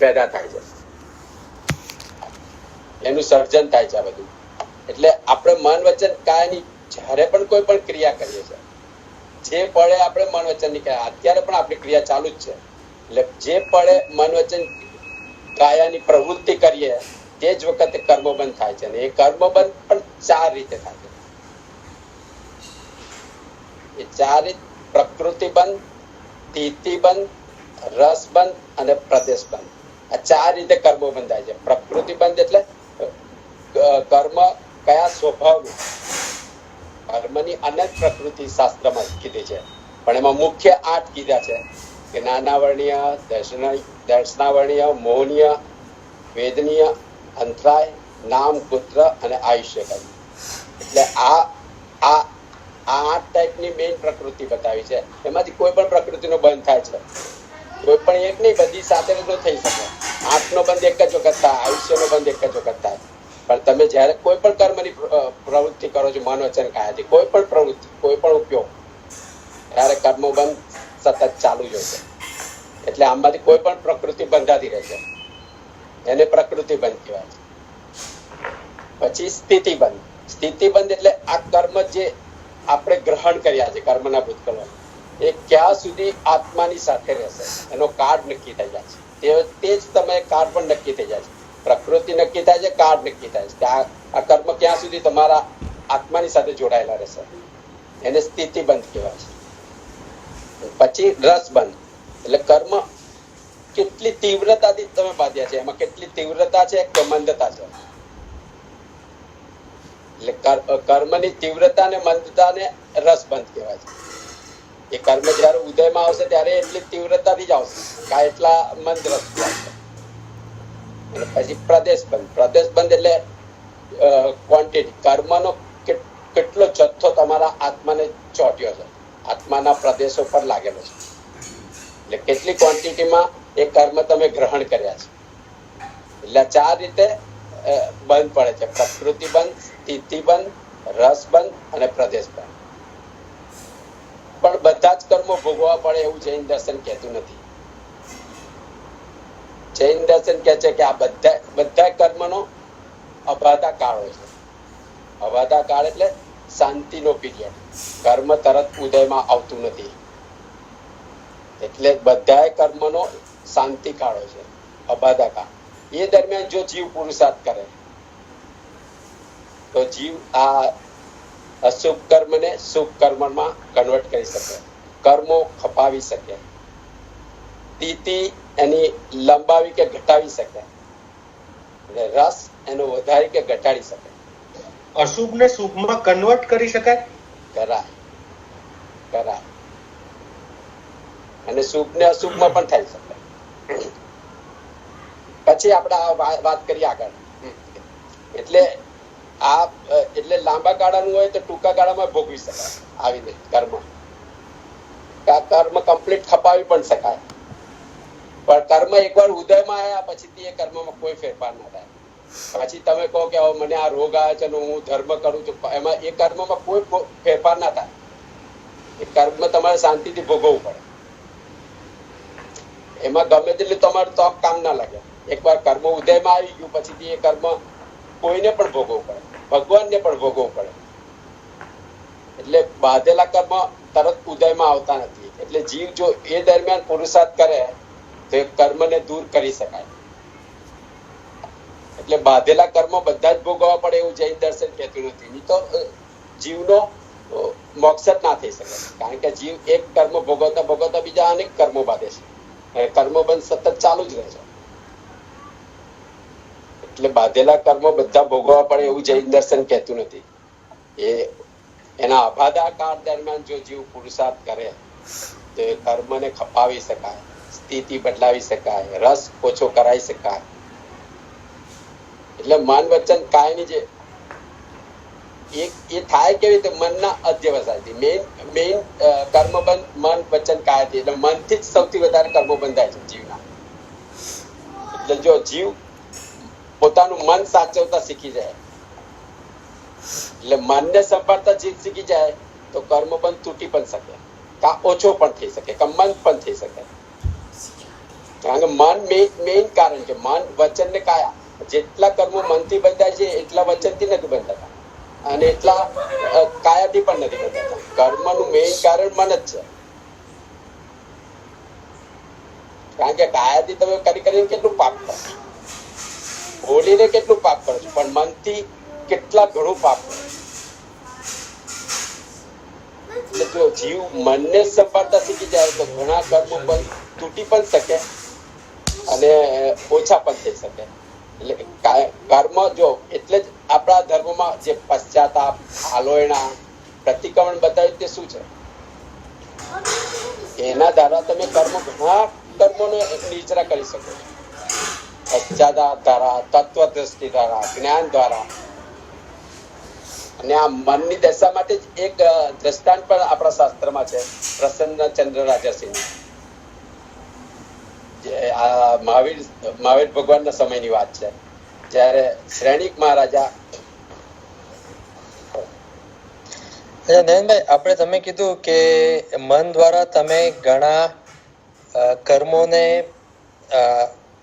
પેદા થાય છે, એનું સર્જન થાય છે આ બધું. એટલે આપણે મન વચન કાયની જ્યારે પણ કોઈ પણ ક્રિયા કરીએ છીએ, જે પળે આપણે મન વચન ની ક્રિયા, અત્યારે પણ આપણી ક્રિયા ચાલુ જ છે, એટલે જે પળે મન વચન કાયાની પ્રવૃત્તિ કરીએ તે જ વખતે કર્મબંધ થાય છે. અને એ કર્મબંધ પણ 4 રીતે થાય છે. એ 4 રીત: પ્રકૃતિ બંધ, સ્થિતિ બંધ, રસ બંધ અને પ્રદેશ બંધ. આ 4 રીતે કર્મો બંધાય છે. પ્રકૃતિ બંધ એટલે કર્મ કયા સ્વભાવનું. કર્મની અનેક પ્રકૃતિ શાસ્ત્રમાં કીધી છે, પણ એમાં મુખ્ય 8 કીધા છે કે જ્ઞાનાવર્ણીય, દર્શનાવર્ણીય, મોહનીય, વેદનીય, અંતરાય, નામ, પુત્ર અને આયુષ્યકારી. એટલે આ 8 ટાઈપની મેઇન પ્રકૃતિ બતાવી છે. એમાંથી કોઈ પણ પ્રકૃતિનો બંધ થાય છે, કોઈ પણ એક નહીં, બધી સાથે ન થઈ શકે. 8 નો બંધ એક જ વખત થાય, આયુષ્યનો બંધ એક જ વખત થાય. પણ તમે જ્યારે કોઈ પણ કર્મની પ્રવૃત્તિ કરો છો, મન વચન કાયાથી, કોઈ પણ પ્રવૃત્તિ, કોઈ પણ ઉપયોગ, ત્યારે કર્મો બંધ સતત ચાલુ જ હોય છે. એટલે આમાંથી કોઈ પણ પ્રકૃતિ બંધાતી રહે છે, એને પ્રકૃતિ બંધ કહેવાય છે. પછી સ્થિતિ બંધ. સ્થિતિ બંધ એટલે આ કર્મ જે આપણે ગ્રહણ કર્યા છે કર્મના ભૂતકાળમાં, એ ક્યાં સુધી આત્માની સાથે રહેશે એનો કાળ નક્કી થઈ જાય છે. તે જ તમે કાળ પણ નક્કી થઈ જાય છે. પ્રકૃતિ નક્કી થાય છે, કાળ નક્કી થાય છે. આ કર્મ ક્યાં સુધી તમારા આત્માની સાથે જોડાયેલા રહેશે, એને સ્થિતિ બંધ કહેવાય છે. પછી રસ બંધ એટલે કર્મ કેટલી તીવ્રતાથી તમે બાંધ્યા છે, એમાં કેટલી તીવ્રતા છે કે મંદતા છે. એટલે કર્મની તીવ્રતા ને મંદતાને રસ બંધ કહેવાય છે. એ કર્મ જયારે ઉદયમાં આવશે ત્યારે એટલી તીવ્રતાથી જ આવશે, કા એટલા મંદ રસથી આવશે. અને પછી પ્રદેશ બંધ. પ્રદેશ બંધ એટલે ક્વોન્ટિટી, કર્મનો કેટલો જથ્થો તમારા આત્માને ચોટ્યો છે, આત્માના પ્રદેશો પર લાગેલો છે. એટલે કેટલી ક્વોન્ટિટીમાં એ કર્મ તમે ગ્રહણ કર્યા છે. એટલે 4 રીતે બંધ પડે છે: પ્રકૃતિ બંધ, સ્થિતિ બંધ, રસ બંધ અને પ્રદેશ બંધ. પણ બધા જ કર્મો ભોગવવા પડે એવું જૈન દર્શન કહેતું નથી. જૈન દર્શન કહે છે કે આ બધા કર્મનો અબાધા કાળ હોય છે. અબાધા કાળ એટલે શાંતિનો પીરિયડ. કર્મ તરત ઉદયમાં આવતું નથી, એટલે બધા કર્મનો શાંતિ કાળ હોય છે, અબાધા કાળ. એ દરમિયાન જો જીવ પુરુષાર્થ કરે તો જીવ આ અશુભ કર્મને શુભ કર્મમાં કન્વર્ટ કરી શકે, કર્મો ખપાવી શકે, સ્થિતિ એની લંબાવી કે ઘટાવી શકે, રસ એનો વધારી કે ઘટાડી શકે. અશુભ ને શુભમાં કન્વર્ટ કરી શકાય? કરાય. અને શુભ ને અશુભમાં પણ થઈ શકે. પછી આપણે વાત કરીએ આગળ. એટલે લાંબા ગાળાનું હોય તો ટૂંકા ગાળામાં ભોગવી શકાય. આવી રીતે કર્મ કમ્પ્લીટ ખપાવી પણ શકાય. પણ કર્મ એકવાર ઉદયમાં આવ્યા પછી એ કર્મમાં કોઈ ફેરફાર ના થાય. પછી તમે કહો કે મને આ રોગ આવે છે, હું ધર્મ કરું છું, એમાં એ કર્મમાં કોઈ ફેરફાર ના થાય. એ કર્મ તમારે શાંતિથી ભોગવવું પડે. એમાં ગમે તેટલું તમારું તો કામ ના લાગે. એકવાર કર્મ ઉદયમાં આવી ગયું પછી એ કર્મ કોઈને પણ ભોગવવું પડે, ભગવાનને પણ ભોગવવું પડે. એટલે બાંધેલા કર્મ તરત ઉદયમાં આવતા નથી. એટલે જીવ જો એ દરમિયાન પુરુષાર્થ કરે તો એ કર્મને દૂર કરી શકાય. એટલે બાંધેલા કર્મ બધા જ ભોગવવા પડે એવું જૈન દર્શન કહેતું નથી. નહીં તો જીવનો મોક્ષ જ ના થઈ શકે. કારણ કે જીવ એક કર્મ ભોગવતા ભોગવતા બીજા અનેક કર્મો બાંધે છે. કર્મો બંધ સતત ચાલુ જ રહે છે. એટલે બાંધેલા કર્મો બધા ભોગવવા પડે એવું જૈન દર્શન કહેતું નથી. એના અબાધા કાળ દરમિયાન જો જીવ પુરુષાર્થ કરે તો એ કર્મને ખપાવી શકાય, સ્થિતિ બદલાવી શકાય, રસ ઓછો કરાવી શકાય. એટલે મન વચન કાયની જે એ થાય કેવી રીતે? મનના અધ્યવસાયથી. મેઇન કર્મબંધ મન વચન કાયથી. એટલે મનથી જ સૌથી વધારે કર્મો બંધાય છે જીવના. એટલે જો જીવ પોતાનું મન સાચવતા શીખી જાય, એટલે મનને સંભાળતા જીવ શીખી જાય તો કર્મબંધ તૂટી પણ શકે, કા ઓછો પણ થઈ શકે, કા મંદ પણ થઈ શકે. કારણ કે મન મેઇન કારણ છે. મન વચન ને કાયા, જેટલા કર્મો મનથી બંધાય છે એટલા વચનથી નથી બંધાતા અને એટલા કાયાથી પણ નથી બંધાતા. કર્મનું મેઇન કારણ મન જ છે. કારણ કે કાયાથી તમે કરીને કેટલું પાપ કરો, બોલીને કેટલું પાપ કરો છો, પણ મનથી કેટલા ઘણું પાપ કરો. એટલે જો જીવ મનને સંભાળતા શીખી જાય તો ઘણા કર્મો પણ તૂટી પણ શકે અને ઓછા પણ થઈ શકે. એટલે કર્મ જો એટલે જ આપણા ધર્મમાં જે પશ્ચાતાપ, આલોયણા, પ્રતિક્રમણ બતાવ્યું તે શું છે? એના દ્વારા તમે ઘણા કર્મોને નિચરા કરી શકો છો. પશ્ચાતાપ દ્વારા, તત્વ દ્રષ્ટિ દ્વારા, જ્ઞાન દ્વારા. અને આ મનની દશા માટે જ એક દ્રષ્ટાંત પણ આપણા શાસ્ત્રમાં છે, પ્રસન્નચંદ્ર રાજાસિંહ. જે આ મહાવીર ભગવાનના સમયની વાત છે, જ્યારે શ્રેણિક મહારાજા. નયનભાઈ, આપણે તમે કીધું કે મન દ્વારા તમે ઘણા કર્મોને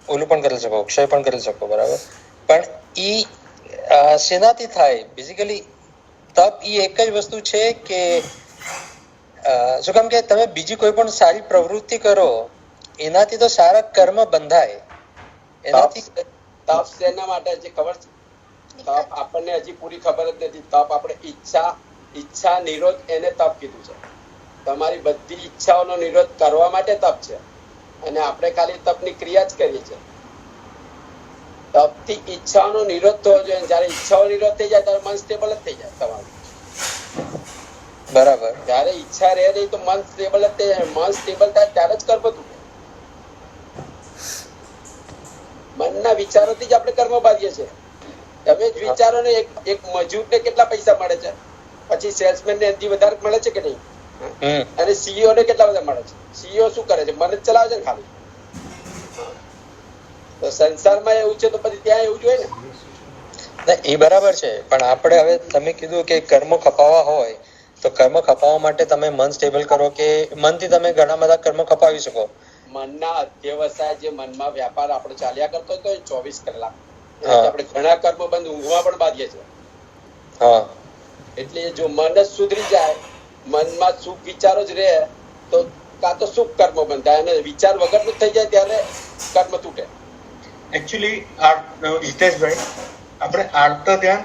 ઓલું પણ કરી શકો, ક્ષય પણ કરી શકો, બરાબર? પણ ઈ શેનાથી થાય? બેઝિકલી તપ ઈ એક જ વસ્તુ છે કે શું કામ કે તમે બીજી કોઈ પણ સારી પ્રવૃત્તિ કરો એનાથી તો સારા કર્મ બંધાય. એનાથી તપ શેના માટે છે ખબર છે? તપ આપણને હજી પૂરી ખબર જ નથી. તપ આપણે ઈચ્છા નિરોધ, એને તપ કીધું છે. તમારી બધી ઈચ્છાઓનો નિરોધ કરવા માટે તપ છે, અને આપણે ખાલી તપની ક્રિયા જ કરીએ છીએ. તપથી ઈચ્છાઓનો નિરોધ થવો જોઈએ. જયારે ઈચ્છાઓ નિરોધ થઈ જાય ત્યારે મન સ્ટેબલ જ થઈ જાય તમારું. બરાબર. જયારે ઈચ્છા રહે નહીં તો મન સ્ટેબલ જ થઈ જાય. મન સ્ટેબલ થાય ત્યારે જ કર્મ તૂટે. મનના વિચારોથી જ આપણે કર્મ બાંધીએ છીએ. તમે જ વિચારો ને, એક મજૂરને કેટલા પૈસા મળે છે, પછી સેલ્સમેન ને એનાથી વધારે મળે છે કે નહીં? અને સીઈઓ ને કેટલા બધા મળે છે? સીઈઓ શું કરે છે? મન જ ચલાવે છે ને ખાલી. તો સંસારમાં એવું છે તો પછી ત્યાં એવું જોઈએ ને. એ બરાબર છે, પણ આપણે હવે તમે કીધું કે કર્મ ખપાવવા હોય તો કર્મ ખપાવવા માટે તમે મન સ્ટેબલ કરો કે મનથી તમે ઘણા બધા કર્મ ખપાવી શકો. મનના અધ્યવસાય, જે મનમાં વ્યાપાર આપણો ચાલ્યા કરતો હતો 24 કલાક, આપણે ઘણા કર્મ બંધ ઊંઘમાં પણ બાંધીએ છીએ. એટલે જો મન જ સુધરી જાય, મનમાં સુખ વિચારો જ રહે, તો કાં તો સુખ કર્મ બંધાય, અને વિચાર વગરનું થઈ જાય ત્યારે કર્મ તૂટે. એકચ્યુઅલી હિતેશભાઈ, આપણે આર્ત ધ્યાન,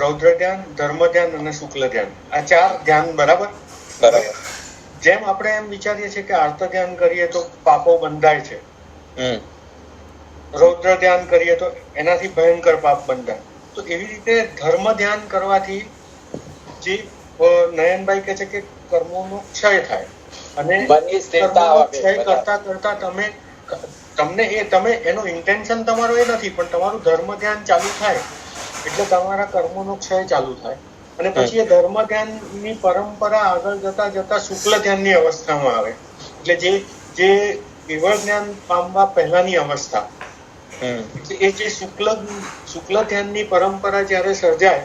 રૌદ્ર ધ્યાન, ધર્મ ધ્યાન અને શુક્લ ધ્યાન, આ 4 ધ્યાન બરાબર. જેમ આપણે એમ વિચારીએ છીએ કે આર્ત ધ્યાન કરીએ તો પાપો બંધાય છે, રૌદ્ર ધ્યાન કરીએ તો એનાથી ભયંકર પાપ બંધાય, તો એવી રીતે ધર્મ ધ્યાન કરવાથી જે નયનભાઈ કહે છે કે કર્મોનો ક્ષય થાય, અને ક્ષય કરતા કરતા તમે એનો ઇન્ટેન્શન તમારો એ નથી, પણ તમારું ધર્મ ધ્યાન ચાલુ થાય એટલે તમારા કર્મોનો ક્ષય ચાલુ થાય, અને પછી એ ધર્મ ધ્યાનની પરંપરા આગળ જતા જતા શુક્લ ધ્યાનની અવસ્થામાં આવે. એટલે જે કેવળ જ્ઞાન પામવા પહેલાની અવસ્થા, એ જે શુક્લ ધ્યાનની પરંપરા જ્યારે સર્જાય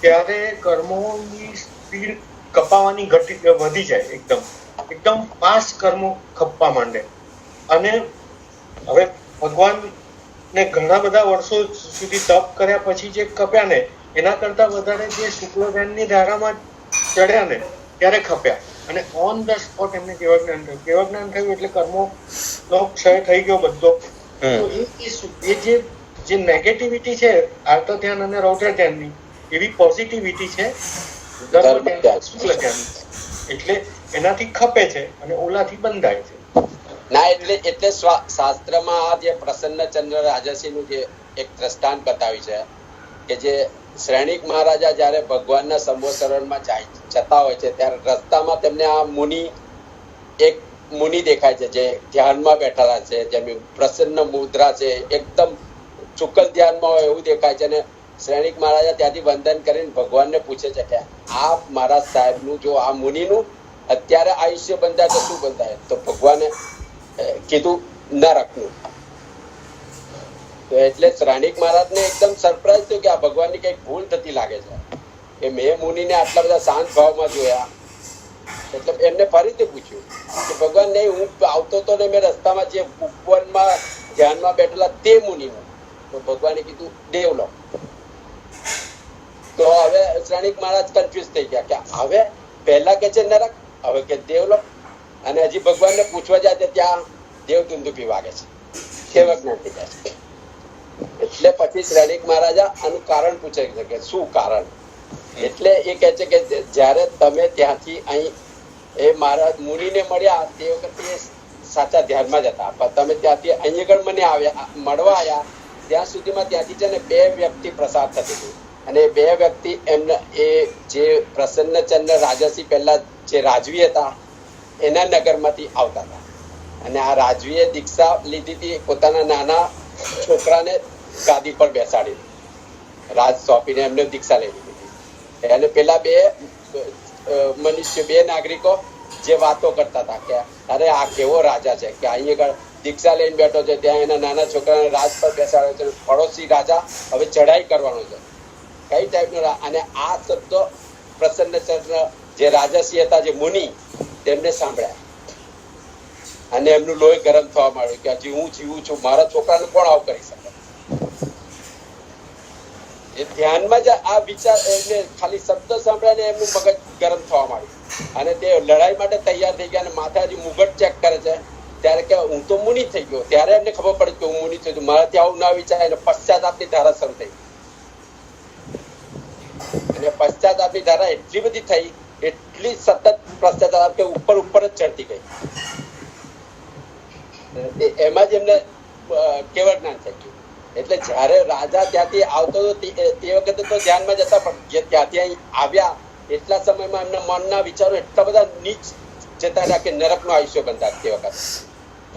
ત્યારે કર્મોની સ્પીડ કપાવાની ગતિ વધી જાય, એકદમ ફાસ્ટ કર્મો ખપવા માંડે. અને હવે ભગવાનને ઘણા બધા વર્ષો સુધી તપ કર્યા પછી જે કપ્યા ને એના કરતા વધારે જે શુક્લ ધ્યાનની ધારામાં ચડ્યા ને ત્યારે ખપ્યા, અને ઓન ધ સ્પોટ એમને કેવળ જ્ઞાન થયું. કેવળ જ્ઞાન થયું એટલે કર્મોનો ક્ષય થઈ ગયો બધો. તો એ જે નેગેટિવિટી છે આર્ત ધ્યાન અને રૌદ્ર ધ્યાનની, એવી પોઝિટિવિટી છે ધર્મ ધ્યાન, શુક્લ ધ્યાન. એટલે એનાથી ખપે છે અને ઓલાથી બંધાય છે. ના, એટલે શાસ્ત્રમાં આ જે પ્રસન્નચંદ્ર રાજાસિંહનું જે એક દ્રષ્ટાંત બતાવ્યું છે કે જે શ્રેણિક મહારાજા જયારે ભગવાનના સંબોધનમાં જતા હોય છે ત્યારે રસ્તામાં તેમને આ એક મુનિ દેખાય છે, જે ધ્યાનમાં બેઠેલા છે, જેમની પ્રસન્ન મુદ્રા છે, એકદમ શુક્લ ધ્યાનમાં હોય એવું દેખાય છે. અને શ્રેણિક મહારાજા ત્યાંથી વંદન કરીને ભગવાનને પૂછે છે કે આ મહારાજ સાહેબનું, જો આ મુનિનું અત્યારે આયુષ્ય બંધાય તો શું બંધાય? તો ભગવાને કીધું નરકનું. તો એટલે શ્રેણિક મહારાજને એકદમ સરપ્રાઈઝ થયું કે આ ભગવાનની કઈક ભૂલ થતી લાગે છે, કે મેં મુનિને આટલા બધા શાંત ભાવમાં જોયા એટલે એમને ફરીથી પૂછ્યું કે ભગવાન નહીં, હું આવતો તો ને મેં રસ્તામાં જે ઉપવનમાં ધ્યાનમાં બેઠેલા તે મુનિનો. તો ભગવાને કીધું દેવલોક. તો હવે શ્રેણીક મહારાજ કન્ફ્યુઝ થઈ ગયા કે હવે પહેલા કે છે નરક, હવે કે દેવલોક, અને હજી ભગવાનને પૂછવા જાય ત્યાં દેવ ધુંધુપી વાગે છે, કેવા જ્ઞાન થઈ જાય છે. એટલે પછી શ્રેણીક મહારાજા આનું કારણ પૂછે છે કે શું કારણ. એટલે એ કહે છે કે જયારે તમે ત્યાંથી અહીં એ મહારાજ મુનિને મળ્યા તે વખતે સાચા ધ્યાનમાં જ હતા, પણ તમે ત્યાંથી અહીં આગળ મને આવ્યા મળવા આવ્યા ત્યાં સુધીમાં ત્યાંથી છે ને 2 વ્યક્તિ પ્રસાર થતી હતી, અને 2 વ્યક્તિ એમને એ જે પ્રસન્નચંદ્ર રાજસી પહેલા જે રાજવી હતા એના નગરમાંથી આવતા હતા, અને આ રાજવીએ દીક્ષા લીધી હતી, પોતાના નાના છોકરાને ગાદી પર બેસાડી રાજ સોંપીને એમને દીક્ષા લઈ લીધી હતી. અને પેલા 2 મનુષ્ય 2 નાગરિકો જે વાતો કરતા હતા કે અરે આ કેવો રાજા છે કે અહીં આગળ દીક્ષા લઈને બેઠો છે, ત્યાં એના નાના છોકરાને રાજ પર બેસાડ્યો છે, પડોશી રાજા હવે ચઢાઈ કરવાનો છે, કઈ ટાઈપનો. અને આ શબ્દો પ્રસન્નચંદ્ર જે રાજસી હતા, જે મુનિ, તેમને સાંભળ્યા અને એમનું લોહી ગરમ થવા માંડ્યું કે હજી હું જીવું છું, મારા છોકરાને કોણ આવું કરી શકે. એ ધ્યાનમાં જ આ વિચાર, એટલે ખાલી શબ્દ સાંભળ્યા ને એમનું મગજ ગરમ થવા માંડ્યું અને તે લડાઈ માટે તૈયાર થઈ ગયા. અને માથે હજી મુગટ ચેક કરે છે ત્યારે કે હું તો મુનિ થઈ ગયો. ત્યારે એમને ખબર પડી કે હું મુનિ થઈ ગયો, મારાથી આવું ના વિચારે. પશ્ચાતાપની ધારા શરૂ થઈ, અને પશ્ચાતાપની ધારા એટલી બધી થઈ, એટલી સતત પશ્ચાતાપ કે ઉપર ઉપર જ ચડતી ગઈ. એમાં જ એમને કેવળ જ્ઞાન થઈ ગયું. એટલે જયારે રાજા ત્યાંથી આવતો હતો તે વખતે તો ધ્યાનમાં જ હતા, પણ જે ત્યાંથી અહીં આવ્યા એટલા સમયમાં એમના મનના વિચારો એટલા બધા નીચ જતા રહ્યા કે નરકનું આયુષ્ય બંધાય તે વખતે.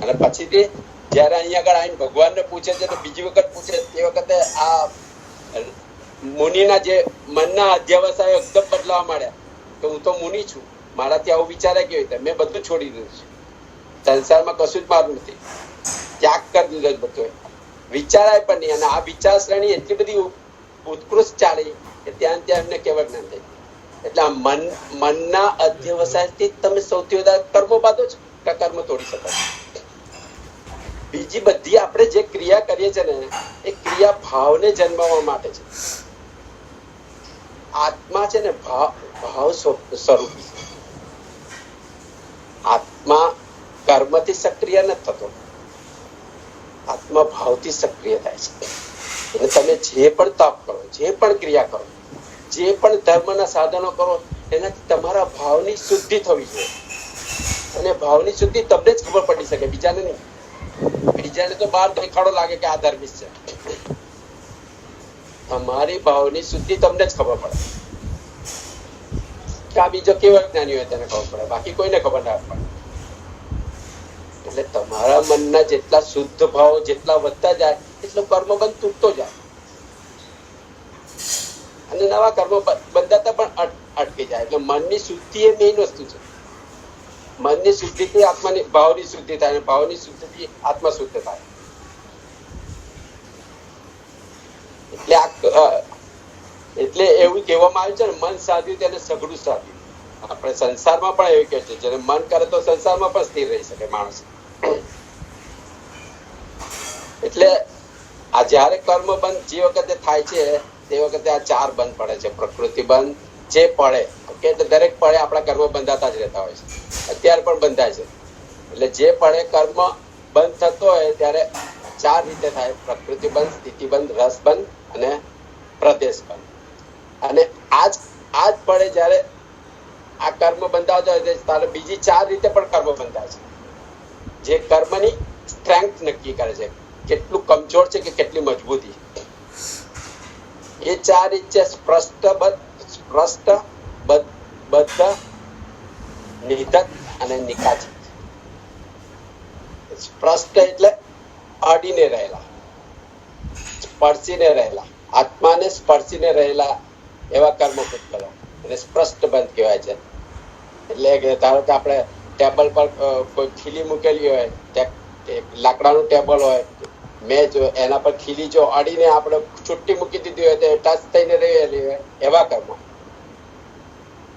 અને પછીથી જયારે અહીંયા આગળ આવીને ભગવાનને પૂછે છે તો બીજી વખત પૂછે તે વખતે આ મુનિના જે મનના અધ્યાવસાયો એકદમ બદલાવા માંડ્યા કે હું તો મુનિ છું, મારાથી આવું વિચારે કેવી રીતે, મેં બધું છોડી દીધું છે, સંસારમાં કશું જ મારું નથી, ત્યાગ કરી દીધો જ બધું, વિચારાય પણ નહીં. અને આ વિચાર શ્રેણી એટલી બધી ઉત્કૃષ્ટ ચાલી કે ત્યાં એમને કેવળ જ્ઞાન થઈ. એટલે આ મનના અધ્યવસાયથી તમે સૌથી વધારે કર્મો બાંધો છો કે કર્મ તોડી શકો. બીજી બધી આપણે જે ક્રિયા કરીએ છીએ ને એ ક્રિયા ભાવને જન્મવા માટે છે. આત્મા છે ને ભાવ સ્વરૂપી. આત્મા કર્મથી સક્રિય નથી થતો, આત્મા ભાવથી સક્રિય થાય છે. અને તમે જે પણ તપ કરો, જે પણ ક્રિયા કરો, જે પણ ધર્મના સાધનો કરો, એનાથી તમારા ભાવની શુદ્ધિ થવી જોઈએ. અને ભાવની શુદ્ધિ તમને જ ખબર પડી શકે, બીજાને નહીં. બીજાને તો બહાર દેખાડો લાગે કે આ ધર્મિષ્ઠ છે, તમારી ભાવની શુદ્ધિ તમને જ ખબર પડે. કે આ બીજો કેવા જ્ઞાની હોય તેને ખબર પડે, બાકી કોઈને ખબર ના પડે. એટલે તમારા મનના જેટલા શુદ્ધ ભાવ જેટલા વધતા જાય એટલો કર્મબંધ તૂટતો જાય અને નવા કર્મો બંધાતા પણ અટકી જાય. એટલે મનની શુદ્ધિ એ મેઇન વસ્તુ છે. મનની શુદ્ધિથી આત્માની ભાવની શુદ્ધિ થાય, ભાવની શુદ્ધિથી આત્મા શુદ્ધ થાય. એટલે એવું કહેવામાં આવ્યું છે ને, મન સાધ્યું તેને સઘળું સાધ્યું. આપણે સંસારમાં પણ એવું કહે છે, જેને મન કરે તો સંસારમાં પણ સ્થિર રહી શકે માણસ. એટલે આ જયારે કર્મ બંધ જે વખતે થાય છે તે વખતે આ 4 બંધ પડે છે. પ્રકૃતિ બંધ જે પડે, એટલે દરેક પડે આપણા કર્મ બંધાતા જ રહેતા હોય છે, અત્યારે પણ બંધાય છે. એટલે જે પડે કર્મ બંધ થતો હોય ત્યારે 4 રીતે થાય: પ્રકૃતિ બંધ, સ્થિતિ બંધ, રસ બંધ અને પ્રદેશ બંધ. અને આજ પડે જયારે આ કર્મ બંધાવતા હોય ત્યારે બીજી 4 રીતે પણ કર્મ બંધાય છે, જે કર્મની સ્ટ્રેન્થ નક્કી કરે છે, કેટલું કમજોર છે કે કેટલી મજબૂતી. એ 4 રીત છે: સ્પષ્ટ, બદ્ધ, નિધક અને નિકાચિત. સ્પષ્ટ એટલે અડીને રહેલા, સ્પર્શીને રહેલા, આત્માને સ્પર્શીને રહેલા એવા કર્મ કરો અને સ્પષ્ટ બંધ કહેવાય છે. એટલે કે ધારો કે આપણે ટેબલ પર કોઈ ખીલી મૂકેલી હોય, લાકડાનું ટેબલ હોય, મેચ હોય, એના પર ખીલી જો અડીને આપણે છુટ્ટી મૂકી દીધી હોય તો ટચ થઈને રહેલી હોય, એવા કર્મ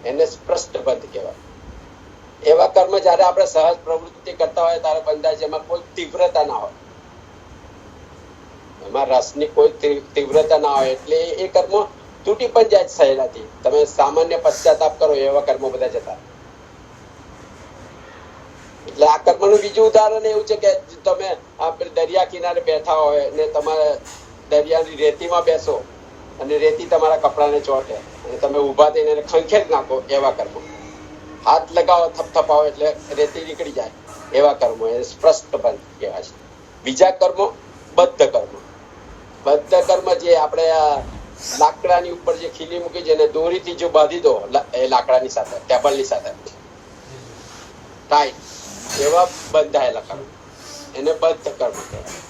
એને સ્પષ્ટ બંધ કહેવાય. એવા કર્મ જયારે આપણે સહજ પ્રવૃત્તિ કરતા હોય ત્યારે બંધાય, જેમાં કોઈ તીવ્રતા ના હોય, એમાં રસની કોઈ તીવ્રતા ના હોય, એટલે એ કર્મ તૂટી પણ જાય સહેલાથી. તમે સામાન્ય પશ્ચાતાપ કરો એવા કર્મો બધા જતા. એટલે આ કર્મનું બીજું ઉદાહરણ એવું છે કે તમે આપણે દરિયા કિનારે બેઠા હોય ને તમારે દરિયાની રેતીમાં બેસો અને રેતી તમારા કપડાને ચોટે અને તમે ઉભા થઈને એને ખંખેરી નાખો, એવા કર્મો. હાથ લગાવો, થપથપાવો એટલે રેતી નીકળી જાય, એવા કર્મો એ સ્પષ્ટ બંધ કહેવાય છે. બીજા કર્મો બદ્ધ કર્મ. બદ્ધ કર્મ જે આપણે લાકડાની ઉપર જે ખીલી મૂકી છે એને દોરીથી જો બાંધી દો એ લાકડાની સાથે, ટેબલની સાથે ટાઈટ, એવા બંધાયેલા કર્મ, એને બદ્ધ કર્મ કહેવાય.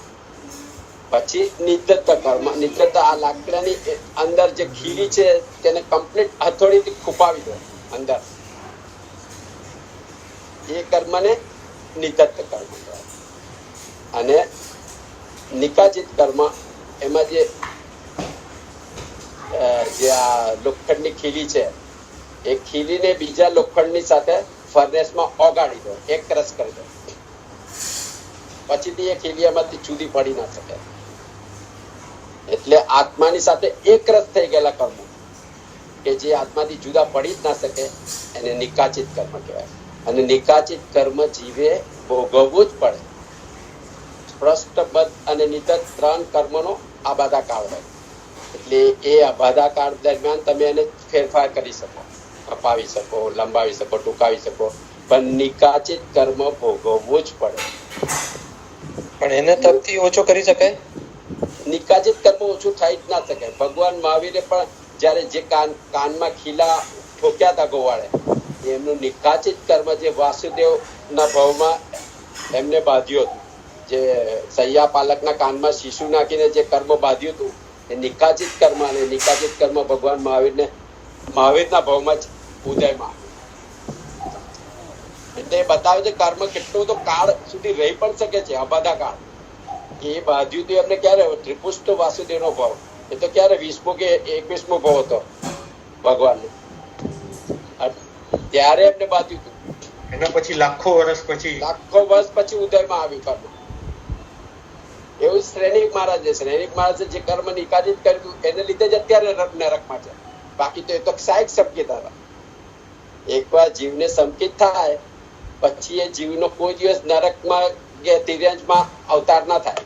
પછી નિદત્ત કર્મ. નિદત્ત આ લાકડાની અંદર જે ખીલી છે તેને કમ્પ્લીટ હથોડીથી ખૂપાવી દો અંદર, એ કર્મને નિદત્ત કર્મ કહેવાય. અને નિકાચિત કર્મ, એમાં જે આ લોખંડની ખીલી છે એ ખીલીને બીજા લોખંડની સાથે ફર્નેસમાં ઓગાળી દો, એક રસ કરી દો, પછીથી એ ખીલી એમાંથી જુદી પડી ના શકે. એટલે આત્માની સાથે એક રસ થઈ ગયેલા કર્મો કે જે આત્માથી જુદા પડી જ ના શકે એને નિકાચિત કર્મ કહેવાય. અને નિકાચિત કર્મ જીવે ભોગવવું જ પડે. સ્પષ્ટબદ્ધ અને નિદત્ત ત્રણ કર્મનો આબાધાકાળ હોય, એટલે એ આબાધાકાળ દરમિયાન તમે એને ફેરફાર કરી શકો, કપાવી શકો, લંબાવી શકો, ટૂંકાવી શકો, પણ નિકાચિત કર્મ ભોગવવું જ પડે. પણ એને તપથી ઓછો કરી શકાય? નિકાચિત કર્મ ઓછું થઈ જ ના શકે. ભગવાન મહાવીરે પણ જયારે જે કાનમાં ખીલા ઠોક્યા હતા ગોવાળે, એમનું નિકાચિત કર્મ જે વાસુદેવ ના ભાવમાં એમને બાંધ્યું હતું, જે સૈયા પાલકના કાનમાં શીશુ નાખીને જે કર્મ બાંધ્યું હતું એ નિકાચિત કર્મ. અને નિકાચિત કર્મ ભગવાન મહાવીરના ભાવમાં જ ઉદયમાં. એટલે એ બતાવે છે કર્મ કેટલો તો કાળ સુધી રહી પણ શકે છે, અબાધા કાળ. એ બાંધ્યું હતું એમને ક્યારે? ત્રિપુષ્ટ વાસુદેવનો ભાવ. એ તો ક્યારે 20મો કે 21મો ભાવ હતો ભગવાનનો, ત્યારે એમને બાંધ્યું હતું. એના પછી લાખો વર્ષ પછી ઉદયમાં આવ્યું કર્મ. એવું શ્રેણિક મહારાજે જે કર્મ નિકાચિત કર્યું એને લીધે જ અત્યારે નરકમાં છે. બાકી તો એ તો સાહેબ સંકેત હતા. એકવાર જીવને સંકેત થાય પછી એ જીવનો કોઈ દિવસ નરકમાં કે તિર્યંશમાં અવતાર ના થાય.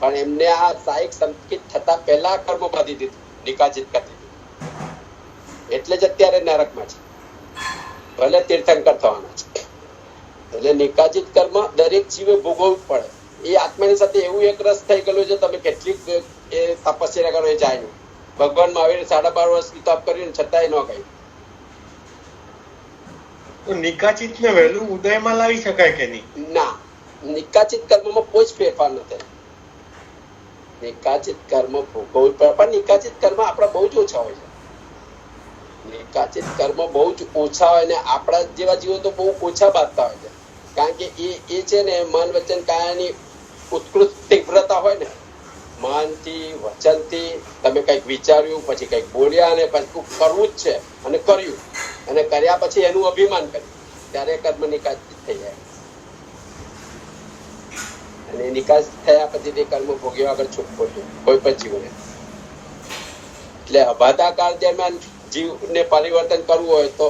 પણ એમને આ સાહિક સંકેત થતા પહેલા કર્મ બાંધી દીધું, નિકાચિત કરી દીધું, એટલે જ અત્યારે નરકમાં છે, ભલે તીર્થંકર થવાના છે. એટલે નિકાચિત કર્મ દરેક જીવે ભોગવવું પડે. એ આત્માની સાથે એવું એક રસ થઈ ગયેલું છે, તમે કેટલીક એ તપસ્યા કરો એ જાય નહીં. ભગવાન મહાવીર 12.5 વર્ષ તપ કર્યું છતાંય ન ગયું. તો નિકાચિત ને વહેલું ઉદયમાં લાવી શકાય કે નહીં? ના, નિકાચિત કર્મમાં કોઈ જ ફેરફાર નથી. નિકાચિત કર્મ ભોગવવું પડે, પણ નિકાચિત કર્મ આપણા બહુ જ ઓછા હોય છે. નિકાચિત કર્મ બહુ જ ઓછા હોય ને આપણા જેવા જીવો તો બહુ ઓછા બાંધતા હોય છે. કારણ કે એ છે ને મન વચન કાયાની ઉત્કૃષ્ટ તીવ્રતા હોય ને, મનથી વચનથી તમે કંઈક વિચાર્યું, પછી કંઈક બોલ્યા અને પછી કરવું જ છે અને કર્યું, અને કર્યા પછી એનું અભિમાન કર્યું, ત્યારે કર્મ નિકાચિત થઈ જાય. અને નિકાસ થયા પછી તે કર્મ ભોગ્યા વગર છૂટકો કોઈ પણ જીવને. એટલે અબાધા કાળ દરમિયાન જીવને પરિવર્તન કરવું હોય તો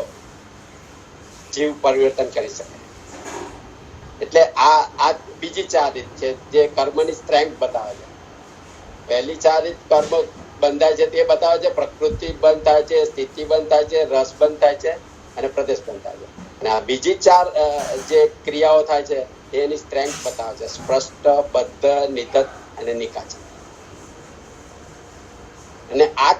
જીવ પરિવર્તન કરી શકે. એટલે આ બીજી 4 રીત છે જે કર્મની સ્ટ્રેન્થ બતાવે છે. પહેલી 4 રીત કર્મ બંધાય છે તે બતાવે છે, પ્રકૃતિ બંધ થાય છે, સ્થિતિ બંધ થાય છે, રસ બંધ થાય છે અને પ્રદેશ બંધ થાય છે. અને આ બીજી 4 જે ક્રિયાઓ થાય છે એની સ્ટ્રેન્થ બતાવે છે, સ્પષ્ટ, બદ્ધ, નિદત્ત અને નિકાચિત. અને આ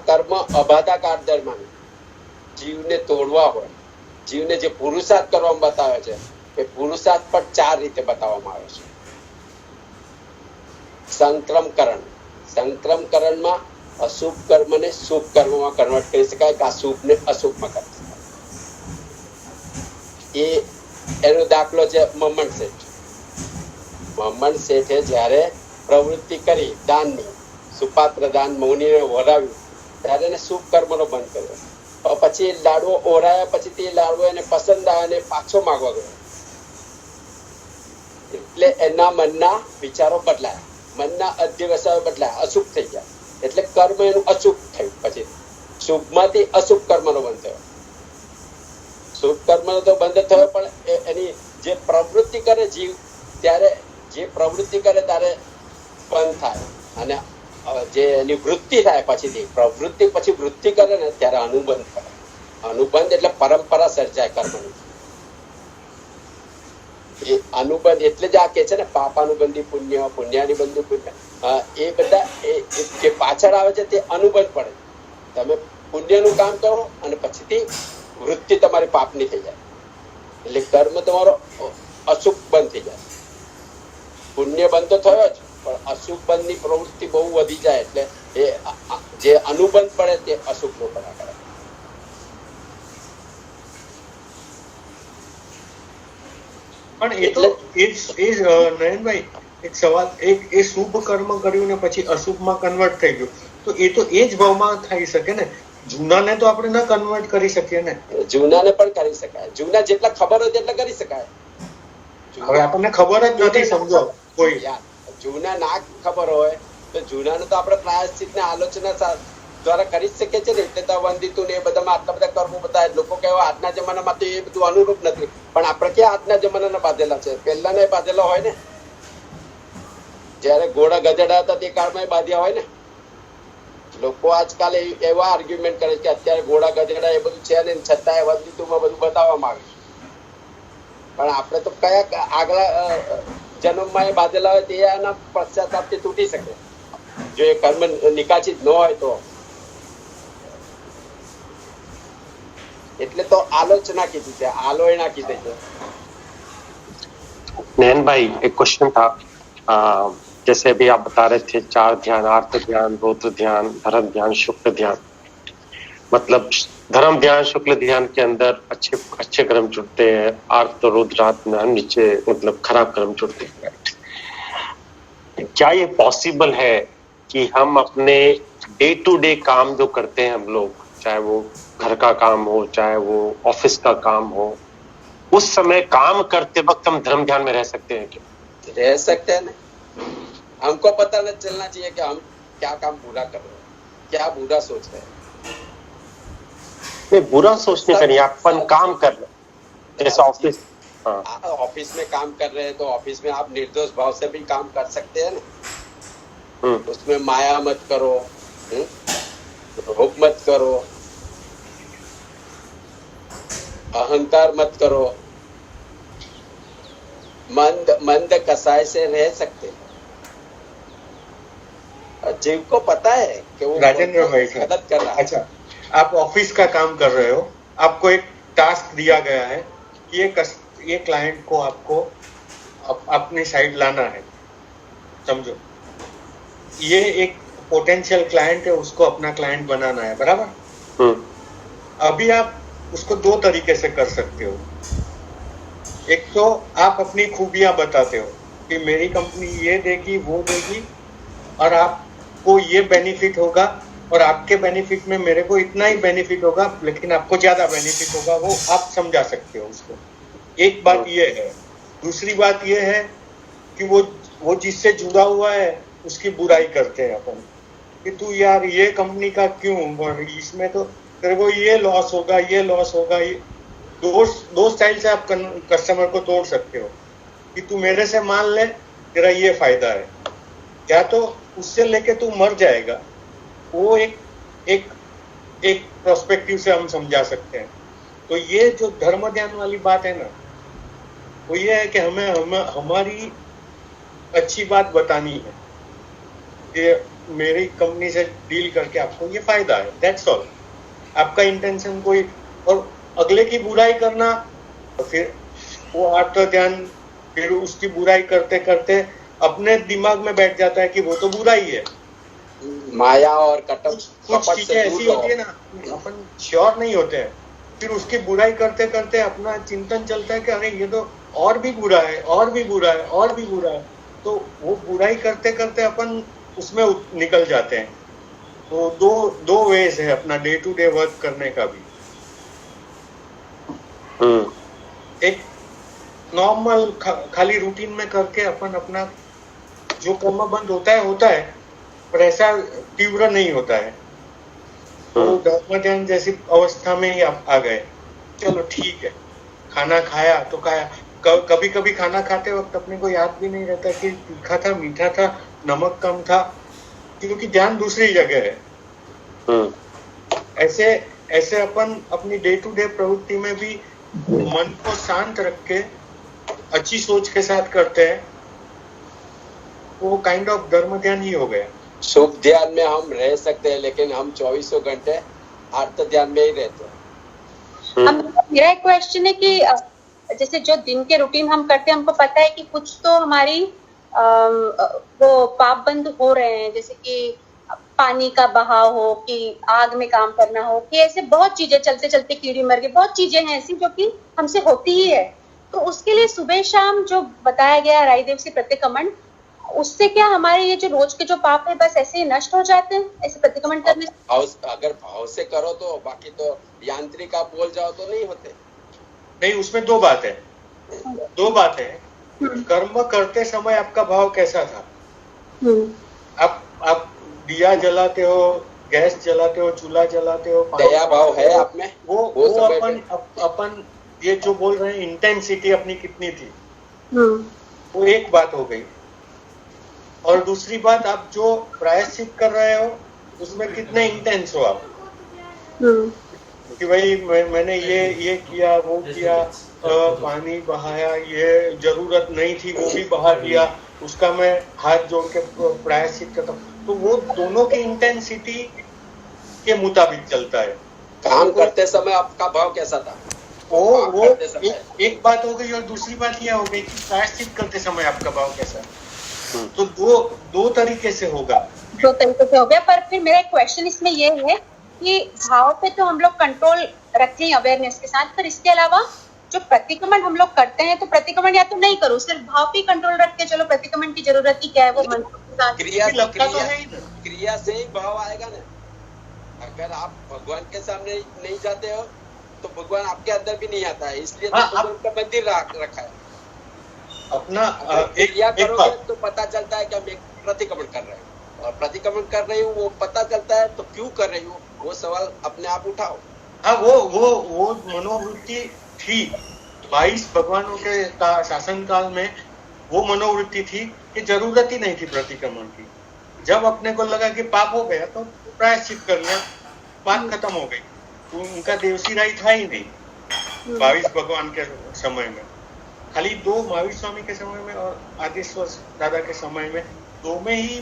કર્મો અબાધા કાળ દરમિયાન જીવને તોડવા હોય, જીવને જે પુરુષાર્થ કરવામાં બતાવે છે એ પુરુષાર્થ પણ 4 રીતે બતાવવામાં આવે છે. સંક્રમકરણમાં અશુભ કર્મને શુભ કર્મમાં કન્વર્ટ કરી શકાય કે અશુભ ને અશુભમાં કરી શકાય. એનો દાખલો છે મમ્મણ શેઠ. મમ્મણ શેઠે જ્યારે પ્રવૃત્તિ કરી દાનની, સુપાત્ર દાન મૌનીને વરાવ્યું ત્યારે એને શુભ કર્મનો બંધ કર્યો. પછી લાડવો ઓરાયા પછી તે લાડવો એને પસંદ આવ્યો અને પાછો માંગવા ગયો. એટલે એના મનના વિચારો બદલાયા, મનના અધ્યવસાયો બદલાયા, અશુભ થઈ ગયા. એટલે કર્મ એનું અશુભ થયું. પછી શુભમાંથી અશુભ કર્મનો બંધ થયો. શુભ કર્મનો તો બંધ થયો, પણ એની જે પ્રવૃત્તિ કરે જીવ, ત્યારે જે પ્રવૃત્તિ કરે ત્યારે બંધ થાય. અને જે એની વૃત્તિ થાય પછીથી, પ્રવૃત્તિ પછી વૃત્તિ કરે ને ત્યારે અનુબંધ કરે. અનુબંધ એટલે પરંપરા સર્જાય કર્મની. એ અનુબંધ એટલે જ આ કે છે ને પાપાનુબંધી પુણ્ય, પુણ્યાનુબંધી પુણ્ય, એ બધા જે પાછળ આવે છે તે અનુબંધ પડે. તમે પુણ્યનું કામ કરો અને પછીથી વૃત્તિ તમારી પાપની થઈ જાય. એટલે કર્મ તમારો અશુભ બંધ થઈ જાય. પુણ્ય બંધ તો થયો જ, પણ અશુભ બંધની પ્રવૃત્તિ બહુ વધી જાય. એટલે એ જે અનુબંધ પડે તે અશુભ નો કરા કરે. પણ એ તો નયનભાઈ એક સવાલ, એ શુભ કર્મ કર્યું ને પછી અશુભમાં કન્વર્ટ થઈ ગયું, તો એ જ ભાવમાં થઈ શકે ને. જૂનાને તો આપણે ન કન્વર્ટ કરી શકીએ ને. જૂનાને પણ કરી શકાય. જૂના જેટલા ખબર હોય તેટલા કરી શકાય. હવે આપણને ખબર જ નથી, સમજો કોઈ જૂના ના ખબર હોય તો જૂનાને તો આપણે પ્રાયશ્ચિત ને આલોચના દ્વારા કરી જ શકીએ છીએ ને. એટલે તો વંદિતું ને એ બધામાં આટલા બધા કર્મો બધા લોકો કહેવા આજના જમાનામાં તો એ બધું અનુરૂપ નથી, પણ આપણે ક્યાં આજના જમાનાના બાંધેલા છે? પહેલાના બાંધેલા હોય ને. જયારે ઘોડા ગધેડા હતા તે કાળમાં બાંધ્યા હોય ને. લોકો આજકાલ એવા આર્ગ્યુમેન્ટ કરે કે અત્યારે ઘોડા ગધેડા એ બધું છે ને, છતાં વંદિતુમાં બધું બતાવવા માંગે. પણ આપણે તો કયા આગલા જન્મમાં એ બાંધેલા હોય તે એના પશ્ચાતાપથી તૂટી શકે, જો એ કર્મ નિકાચિત ન હોય તો. એટલે તો આલોચના કીધી છે, આલોચના કીધી છે. नैन भाई एक क्वेश्चन था, जैसे अभी आप बता रहे थे 4 ध्यान, आर्त ध्यान, रौद्र ध्यान, धर्म ध्यान, शुक्ल ध्यान. मतलब धर्म ध्यान शुक्ल ध्यान के अंदर अच्छे कर्म जुड़ते हैं, आर्त रौद्रात में नीचे मतलब खराब कर्म जुड़ते हैं. क्या ये पॉसिबल है कि हम अपने डे टू डे काम जो करते हैं हम लोग, चाहे वो घर का काम हो, चाहे वो ऑफिस का काम हो, उस समय काम करते वक्त हम धर्म ध्यान में रह सकते हैं क्या? रह सकते हैं ना. हमको पता नहीं चलना चाहिए कि हम क्या काम बुरा कर रहे हैं, क्या बुरा सोच रहे हैं. नहीं, बुरा सोचने का नहीं, अपन काम कर रहे हैं. जैसे ऑफिस, ऑफिस में काम कर रहे हैं तो ऑफिस में आप निर्दोष भाव से भी काम कर सकते हैं ना. उसमें माया मत करो, रोग मत करो, अहंकार मत करो. मंद कसाय से रह सकते हैं. जीव को पता है कि वो राजेंद्र भाई गलत कर रहा है. अच्छा, आप ऑफिस का काम कर रहे हो, आपको एक टास्क दिया गया है कि ये क्लाइंट को आपको अपनी साइड लाना है, समझो. ये एक पोटेंशियल क्लाइंट है, उसको अपना क्लाइंट बनाना है, बराबर. अभी आप उसको 2 तरीके से कर सकते हो. एक तो आप अपनी खूबियां बताते हो कि मेरी कंपनी ये देगी, वो देगी, और आपको ये बेनिफिट होगा, और आपके बेनिफिट में मेरे को इतना ही बेनिफिट होगा, लेकिन आपको ज्यादा बेनिफिट होगा, वो आप समझा सकते हो उसको. एक बात ये है. दूसरी बात ये है कि वो जिससे जुड़ा हुआ है उसकी बुराई करते हैं अपन कि तू यार ये कंपनी का क्यों, इसमें तो तेरे को ये लॉस होगा, ये लॉस होगा. ये दो स्टाइल से आप कस्टमर को तोड़ सकते हो कि तू मेरे से मान ले, तेरा ये फायदा है, या तो उससे लेके तू मर जाएगा. वो एक प्रोस्पेक्टिव से हम समझा सकते हैं. तो ये जो धर्म ध्यान वाली बात है ना, वो ये है कि हमें हमारी अच्छी बात बतानी है कि मेरी कंपनी से डील करके आपको ये फायदा है, दैट्स ऑल. आपका इंटेंशन कोई और अगले की बुराई करना, तो फिर वो आर्त ध्यान फिर उसकी बुराई करते करते अपने दिमाग में बैठ जाता है कि वो तो बुराई है. माया और कपट कुछ चीजें ऐसी होती है ना, अपन श्योर नहीं होते हैं, फिर उसकी बुराई करते करते अपना चिंतन चलता है कि अरे ये तो और भी बुरा है, और भी बुरा है, और भी बुरा है. तो वो बुराई करते करते अपन उसमें निकल जाते हैं। तो दो वेज है अपना डे टू डे वर्क करने का भी। एक नॉर्मल खाली रूटीन में करके अपन अपना जो कर्म बंद होता है पर ऐसा तीव्र नहीं होता है। तो धर्म ध्यान जैसी अवस्था में ही आप आ गए, चलो ठीक है, खाना खाया तो खाया। कभी कभी खाना खाते वक्त अपने को याद भी नहीं रहता कि तीखा था, मीठा था, नमक कम था, क्योंकि ध्यान दूसरी जगह है। ऐसे अपन अपनी डे टू डे प्रवृत्ति में भी मन को शांत रख के अच्छी सोच के साथ करते हैं, वो काइंड ऑफ धर्म ध्यान ही हो गया। शुभ ध्यान में हम रह सकते हैं, लेकिन हम 24 घंटे अर्थ ध्यान में ही रहते हैं। मेरा एक क्वेश्चन है कि जैसे जो दिन के रूटीन हम करते हैं, हमको पता है कि कुछ तो हमारी वो पाप बंद हो रहे हैं, जैसे कि पानी का बहाव हो, कि आग में काम करना हो, कि ऐसे बहुत चीजें, चलते चलते कीड़ी मर गई, बहुत चीजें हैं ऐसी जो कि हमसे होती ही है। तो उसके लिए सुबह शाम जो बताया गया रायदेव से प्रतिक्रमण, उससे क्या हमारे ये जो रोज के जो पाप है बस ऐसे ही नष्ट हो जाते हैं ऐसे प्रतिक्रमण करने से? अगर भाव से करो तो, बाकी तो यांत्रिक आप बोल जाओ तो नहीं होते। नहीं, उसमें दो बात है। कर्म करते समय आपका भाव कैसा था? आप दिया जलाते हो, गैस जलाते हो, चूल्हा जलाते हो, दया भाव है आप में? वो अपन ये जो बोल रहे हैं इंटेंसिटी अपनी कितनी थी, वो एक बात हो गई। और दूसरी बात, आप जो प्रायश्चित कर रहे हो उसमें कितने इंटेंस हो आप, कि भाई मैंने ये किया, वो किया, पानी बहाया, ये जरूरत नहीं थी वो भी बहा दिया, उसका मैं हाथ जोड़ के प्रायश्चित करता हूँ। तो वो दोनों की इंटेंसिटी के मुताबिक चलता है। काम करते समय आपका भाव कैसा था? वो एक बात हो गई। और दूसरी बात यह हो गई कि प्रायश्चित करते समय आपका भाव कैसा है। तो दो तरीके से होगा। दो तरीके से हो गया। पर फिर मेरा एक क्वेश्चन इसमें ये है कि भाव पे तो हम लोग कंट्रोल रखते हैं अवेयरनेस के साथ, पर इसके अलावा जो प्रतिक्रमण हम लोग करते हैं, तो प्रतिक्रमण या तो नहीं करो, सिर्फ भाव पे कंट्रोल रख के चलो, प्रतिक्रमण की जरूरत ही क्या है? वो मन के साथ क्रिया से ही भाव आएगा ना। अगर आप भगवान के सामने नहीं जाते हो तो भगवान आपके अंदर भी नहीं आता है, इसलिए भगवान का मंदिर रखा है। अपना क्रिया करोगे तो पता चलता है कि हम एक प्रतिक्रमण कर रहे हैं, और प्रतिक्रमण कर रही हूँ वो पता चलता है, तो क्यों कर रही हूँ वो सवाल अपने आप उठाओ। हाँ, वो मनोवृत्ति थी 22 भगवानों के शासन काल में। वो मनोवृत्ति थी कि जरूरत ही नहीं थी प्रतिक्रमण की। जब अपने को लगा कि पाप हो गया तो प्रायश्चित कर लिया, बात खत्म हो गई। तो उनका देवसी राय था ही नहीं 22 भगवान के समय में। खाली 2 महावीर स्वामी के समय में और आदिश्वर दादा के समय में, 2 में ही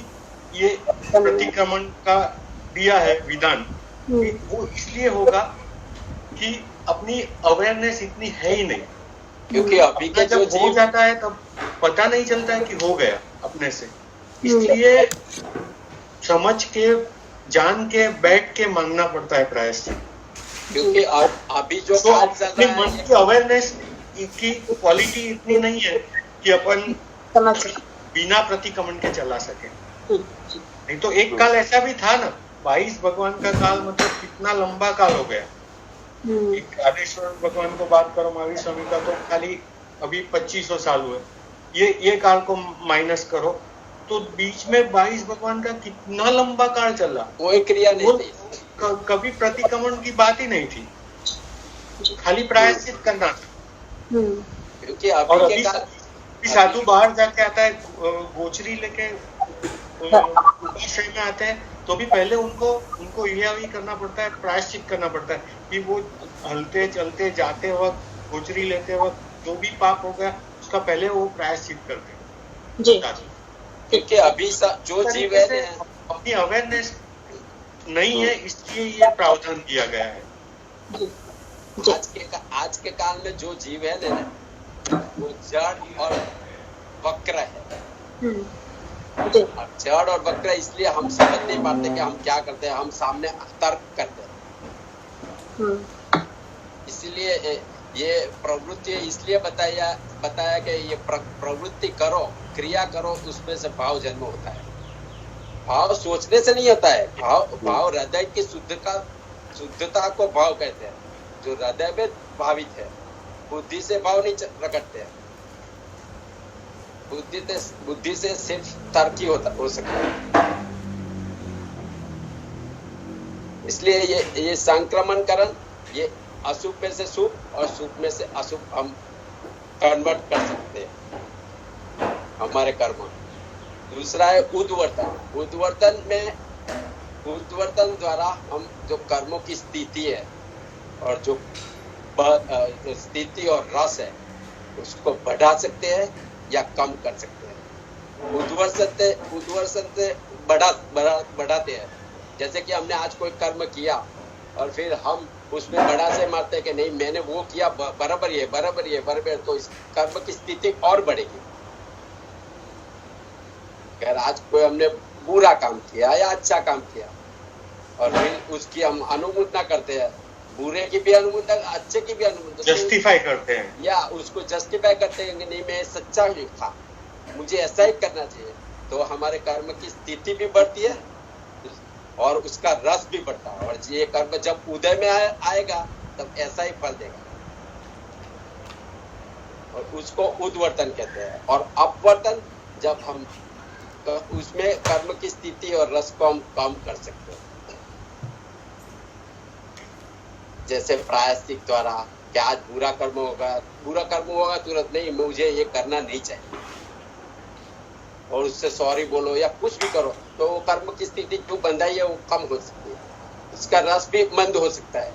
ये प्रतिक्रमण का दिया है विधान। वो इसलिए होगा कि अपनी अवेयरनेस इतनी है ही नहीं, क्योंकि अभी के जब हो जाता है तब पता नहीं चलता है कि हो गया अपने से। इसलिए समझ के, जान के, बैठ के मांगना पड़ता है प्रायश्चित, क्योंकि अभी जो अपनी मन की अवेयरनेस की क्वालिटी इतनी नहीं है कि अपन बिना प्रतिक्रमण के चला सके। नहीं तो एक काल ऐसा भी था ना, 22 भगवान का काल, मतलब कितना लंबा काल हो गया। एक आदेश्वर भगवान को बात करो, महावीर स्वामी का तो खाली अभी 2500 साल हुए। ये काल को माइनस करो तो बीच में 22 भगवान का कितना लंबा काल चला। कोई क्रिया नहीं थी, कभी प्रतिक्रमण की बात ही नहीं थी, खाली प्रायश्चित करना था। क्योंकि अभी साधु बाहर जाके आता है, गोचरी लेके में आते हैं, तो भी पहले उनको यही करना पड़ता है, प्रायश्चित करना पड़ता है कि वो हलते चलते जाते वक्त, गोचरी लेते वक्त जो भी पाप हो गया उसका पहले वो प्रायश्चित करते हैं। क्योंकि अभी जो जीव है अपनी अवेयरनेस नहीं है, इसलिए ये प्रावधान किया गया है। आज के काल में जो जीव है ना, वो जड़ और वक्र है। और जड़ और वक्र इसलिए हम समझ नहीं पाते कि हम क्या करते हैं, हम सामने तर्क करते हैं। इसलिए ये प्रवृत्ति इसलिए बताया कि ये प्रवृत्ति करो, क्रिया करो, उसमें से भाव जन्म होता है। भाव सोचने से नहीं होता है। भाव हृदय की शुद्धता को भाव कहते हैं। जो हृदय में भावित है, बुद्धि से भाव नहीं प्रकटते हैं। बुद्धि से सिर्फ तर्क ही हो सकता है। इसलिए ये संक्रमणकरण, ये अशुभ में से शुभ और शुभ में से अशुभ हम कन्वर्ट कर सकते हैं हमारे कर्म। दूसरा है उद्वर्तन। उद्वर्तन द्वारा हम जो कर्मों की स्थिति है और जो स्थिति और रस है उसको बढ़ा सकते हैं या कम कर सकते हैं। उद्वर्तन से बढ़ाते हैं। जैसे कि हमने आज कोई कर्म किया और फिर हम उसमें बड़ा से मारते हैं कि नहीं मैंने वो किया, बराबर है, तो इस कर्म की स्थिति और बढ़ेगी। अगर आज कोई हमने बुरा काम किया या अच्छा काम किया और फिर उसकी हम अनुमोदना करते हैं, बुरे की भी अनुमोदना, अच्छे की भी अनुमोदना, जस्टिफाई करते हैं या उसको जस्टिफाई करते हैं कि नहीं मैं सच्चा ही था, मुझे ऐसा ही करना चाहिए, तो हमारे कर्म की स्थिति भी बढ़ती है और उसका रस भी बढ़ता है। और ये कर्म जब उदय में आएगा तब ऐसा ही फल देगा, और उसको उद्वर्तन कहते हैं। और अपवर्तन, जब हम उसमें कर्म की स्थिति और रस को हम कम कर सकते हैं। जैसे प्रायश्चित द्वारा, कि आज बुरा कर्म होगा तुरंत नहीं, मुझे ये करना नहीं चाहिए, और उससे सॉरी बोलो या कुछ भी करो, तो वो कर्म की स्थिति जो बंधाई है वो कम हो सकती है, उसका रस भी मंद हो सकता है।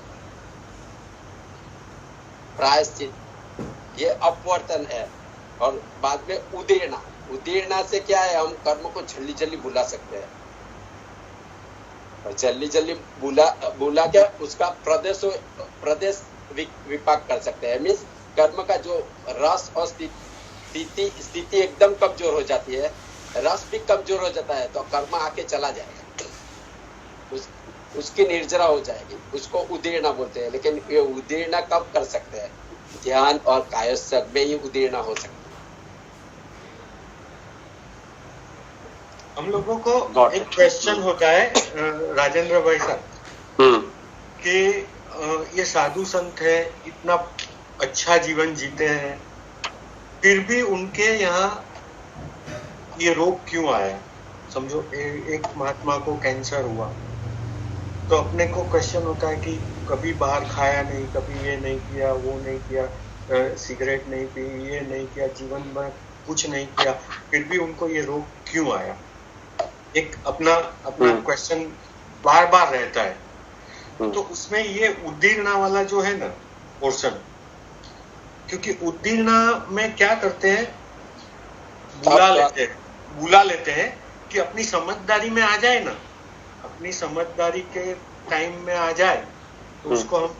प्रायश्चित ये अपवर्तन है। और बाद में उदीर्णा से क्या है, हम कर्म को जल्दी भुला सकते हैं, और जल्दी भुला के उसका प्रदेश विपाक कर सकते हैं। मीन्स कर्म का जो रस और स्थिति एकदम कमजोर हो जाती है, रस भी कमजोर हो जाता है, तो कर्म आके चला जाएगा, उसकी निर्जरा हो जाएगी, उसको उदीर्णा बोलते हैं। लेकिन ये उदीर्णा कब कर सकते हैं? ध्यान और कायस्थ में ही उदीर्णा हो सकती है। हम लोगों को एक क्वेश्चन होता है राजेंद्र भाई साहब, कि ये साधु संत है, इतना अच्छा जीवन जीते हैं, फिर भी उनके यहाँ ये रोग क्यों आया? समझो एक महात्मा को कैंसर हुआ, तो अपने को क्वेश्चन होता है कि कभी बाहर खाया नहीं, कभी ये नहीं किया, वो नहीं किया, सिगरेट नहीं पी, ये नहीं किया, जीवन में कुछ नहीं किया, फिर भी उनको ये रोग क्यों आया? एक अपना क्वेश्चन बार बार रहता है। तो उसमें ये उद्दीर्णा वाला जो है ना पोर्शन, क्योंकि उद्दीर्णा में क्या करते हैं, बुला लेते हैं कि अपनी समझदारी में आ जाए ना, अपनी समझदारी के टाइम में आ जाए तो उसको हम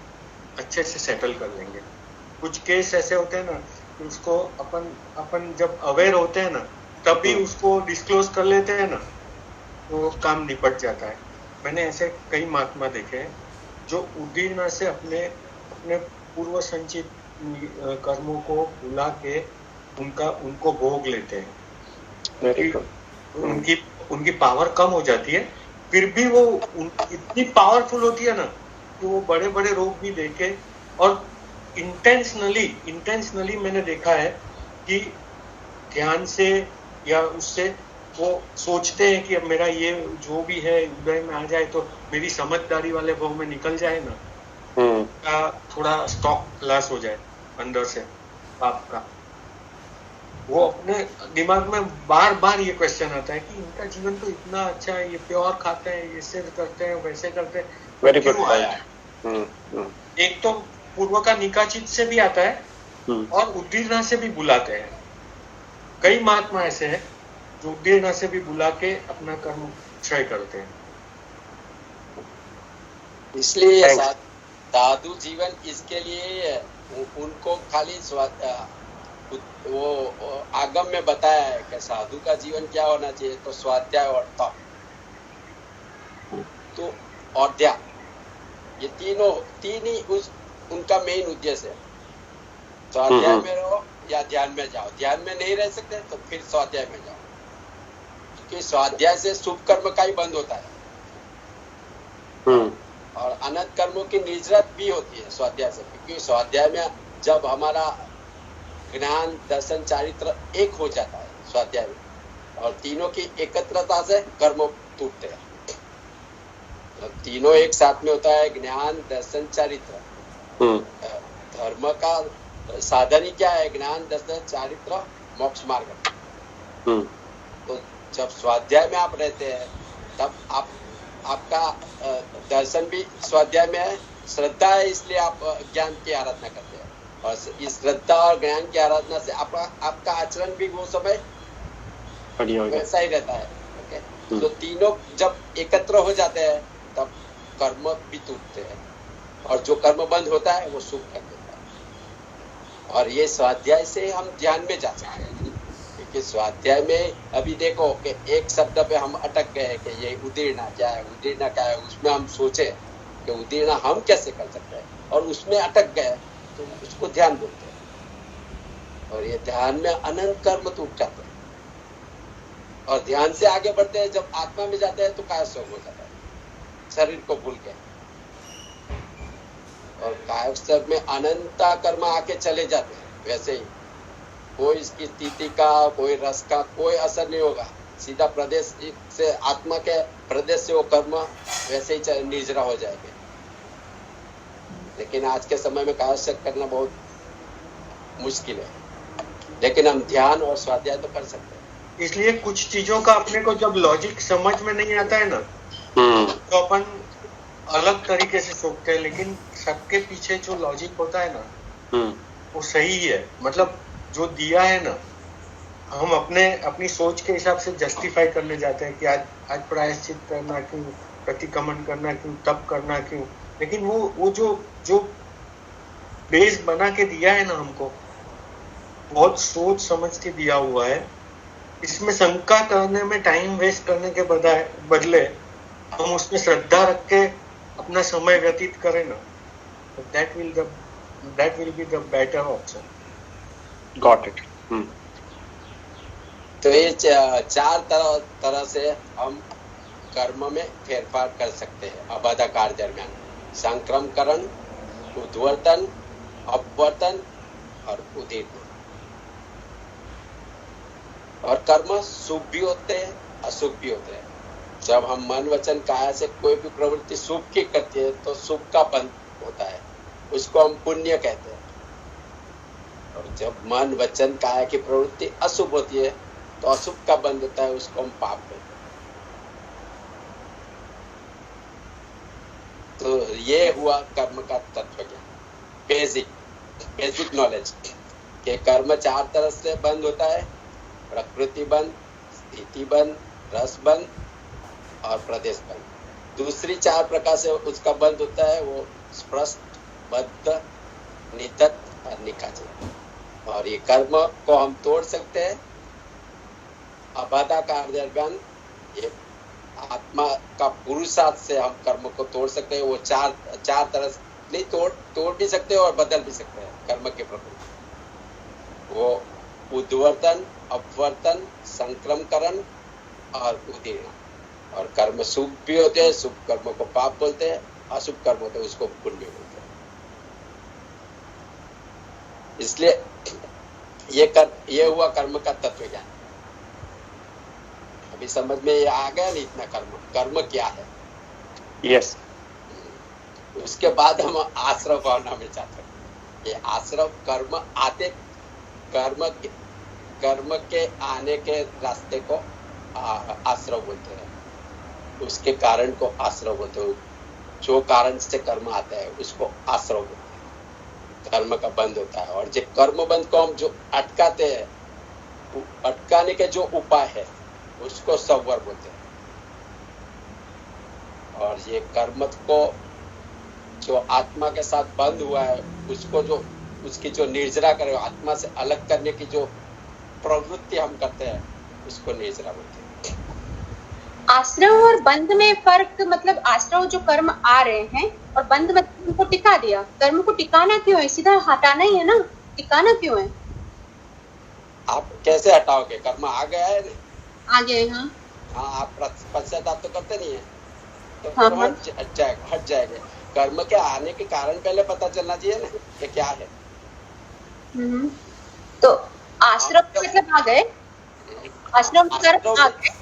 अच्छे से सेटल कर लेंगे। कुछ केस ऐसे होते हैं ना कि उसको अपन जब अवेयर होते हैं ना तभी उसको डिस्क्लोज कर लेते हैं ना, तो काम निपट जाता है। मैंने ऐसे कई महात्मा देखे हैं जो उद्दीर्णा से अपने पूर्व संचित कर्मों को बुला के उनको भोग लेते हैं। उनकी पावर कम हो जाती है, फिर भी वो इतनी पावरफुल होती है ना कि वो बड़े बड़े रोग भी देखे, और इंटेंशनली मैंने देखा है कि ध्यान से या उससे वो सोचते हैं कि अब मेरा ये जो भी है उदय में आ जाए तो मेरी समझदारी वाले भाव में निकल जाए ना, थोड़ा स्टॉक लॉस हो जाए अंदर से पाप का। वो अपने दिमाग में बार बार ये क्वेश्चन आता है कि इनका जीवन तो इतना अच्छा है, ये प्योर खाते हैं, ऐसे करते हैं, वैसे करते हैं, वेरी गुड। एक तो पूर्व का निकाचित से भी आता है और उद्दीर्णा से भी बुलाते हैं। कई महात्मा ऐसे हैं जो उद्दीर्णा से भी बुला के अपना कर्म क्षय करते हैं। इसलिए साधु जीवन इसके लिए उनको खाली वो आगम में बताया है कि साधु का जीवन क्या होना चाहिए, तो स्वाध्याय और तप तो और ध्यान, ये तीन ही उनका मेन उद्देश्य है। स्वाध्याय में रहो या ध्यान में जाओ, ध्यान में नहीं रह सकते तो फिर स्वाध्याय में जाओ, क्योंकि स्वाध्याय से शुभ कर्म का ही बंद होता है और अनंत कर्मों की निजरत भी होती है स्वाध्याय से, क्योंकि स्वाध्याय में जब हमारा ज्ञान दर्शन चारित्र एक हो जाता है स्वाध्याय में, और तीनों की एकत्रता से कर्म टूटते हैं। तो तीनों एक साथ में होता है, ज्ञान दर्शन चारित्र। धर्म का साधन ही क्या है? ज्ञान दर्शन चारित्र मोक्ष मार्ग। तो जब स्वाध्याय में आप रहते हैं तब आपका दर्शन भी स्वाध्याय में है, श्रद्धा है इसलिए आप ज्ञान की आराधना करते हैं, और इस श्रद्धा और ज्ञान की आराधना से आपका आचरण भी वो समय वैसा ही रहता है। ओके, तो तीनों जब एकत्र हो जाते हैं तब कर्म भी टूटते हैं, और जो कर्म बंद होता है वो सुख कर देता है। और ये स्वाध्याय से हम ध्यान में जा सकते हैं, क्योंकि स्वाध्याय में अभी देखो कि एक शब्द पे हम अटक गए कि ये उदीर्णा क्या है, उदीर्णा क्या है, उसमें हम सोचे कि उदीर्णा हम कैसे कर सकते हैं, और उसमें अटक गए तो उसको ध्यान बोलते हैं। और ये ध्यान में अनंत कर्म टूट जाते हैं, और ध्यान से आगे बढ़ते हैं, जब आत्मा में जाते हैं तो काय सोग हो जाता है, शरीर को भूल के, और काय सोग में अनंत कर्म आके चले जाते हैं। वैसे ही कोई इसकी स्थिति का, कोई रस का कोई असर नहीं होगा, सीधा प्रदेश से आत्मा के प्रदेश से वो कर्म वैसे ही निजरा हो जाएंगे। लेकिन आज के समय में कायशक करना बहुत मुश्किल है, लेकिन हम ध्यान और स्वाध्याय तो कर सकते हैं। इसलिए कुछ चीजों का अपने को जब लॉजिक समझ में नहीं आता है ना, तो अपन अलग तरीके से सोचते हैं, लेकिन सबके पीछे जो लॉजिक होता है ना वो सही है। मतलब जो दिया है ना, हम अपनी सोच के हिसाब से जस्टिफाई करने जाते हैं कि आज प्रायश्चित करना क्यों, प्रतिक्रमण करना क्यों, तप करना क्यों, लेकिन वो जो बेस बना के दिया है ना हमको, बहुत सोच समझ के दिया हुआ है। इसमें शंका करने में, टाइम वेस्ट करने के बदले हम उसमें श्रद्धा रख के अपना समय व्यतीत करें ना, that will be the better option. Got it. तो ये चार तरह से हम कर्म में फेरफार कर सकते हैं अबाधाकार दरमियान: संक्रमकरण, उद्वर्तन, अपवर्तन और उदीर्णन। और कर्म शुभ भी होते हैं, अशुभ भी होते हैं। जब हम मन वचन काया से कोई भी प्रवृत्ति शुभ की करती है तो शुभ का बंध होता है, उसको हम पुण्य कहते हैं। और जब मन वचन काया की प्रवृत्ति अशुभ होती है तो अशुभ का बंध होता है, उसको हम पाप कहते हैं। तो ये हुआ कर्म का तत्व ज्ञान, बेसिक नॉलेज कि कर्म चार तरह से बंद होता है: प्रकृति बंध, स्थिति बंध, रस बंध और प्रदेश बंध। दूसरी चार प्रकार से उसका बंध होता है, वो स्पष्ट, बद्ध, नितत और निकाचन। और ये कर्म को हम तोड़ सकते हैं अबाधाकार दरमियान। ये आत्मा का पुरुषार्थ से हम कर्म को तोड़ सकते हैं। वो चार तरह से नहीं, तोड़ भी सकते हैं और बदल भी सकते हैं कर्म के प्रकृति। वो उद्वर्तन, अपवर्तन, संक्रमकरण और उदीर्णन। और कर्म शुभ भी होते हैं, शुभ कर्म को पाप बोलते हैं, अशुभ कर्म होते हैं उसको पुण्य बोलते हैं। इसलिए ये हुआ कर्म का तत्व ज्ञान। अभी समझ में ये आ गया नहीं इतना कर्म क्या है? यस। उसके बाद हम आश्रव भावना में जाते हैं। ये आश्रव कर्म के आने के रास्ते को आश्रव बोलते हैं, उसके कारण को आश्रव बोलते हैं। जो कारण से कर्म आता है उसको आश्रव बोलते हैं। कर्म का बंध होता है, और जो कर्म बंध को हम जो अटकाते हैं, अटकाने के जो उपाय है उसको संवर बोलते हैं। और ये कर्म को जो आत्मा के साथ बंद हुआ है उसको जो उसकी जो निर्जरा करे, आत्मा से अलग करने की जो प्रवृत्ति हम करते हैं उसको निर्जरा बोलते हैं। आश्रव और बंध में फर्क, मतलब आश्रव जो कर्म आ रहे हैं और बंध मतलब उनको टिका दिया। कर्म को टिकाना क्यों है? सीधा हटाना ही है ना, टिकाना क्यों है? आप कैसे हटाओगे? कर्म आ गया है, आ गए। हाँ, हाँ, आप पश्चाताप तो करते नहीं है, तो हाँ, वो हट जाएगा। कर्म के आने के कारण पहले पता चलना चाहिए ना कि क्या है। तो आश्रम मतलब आ गए, आश्रम कर्म आ गए।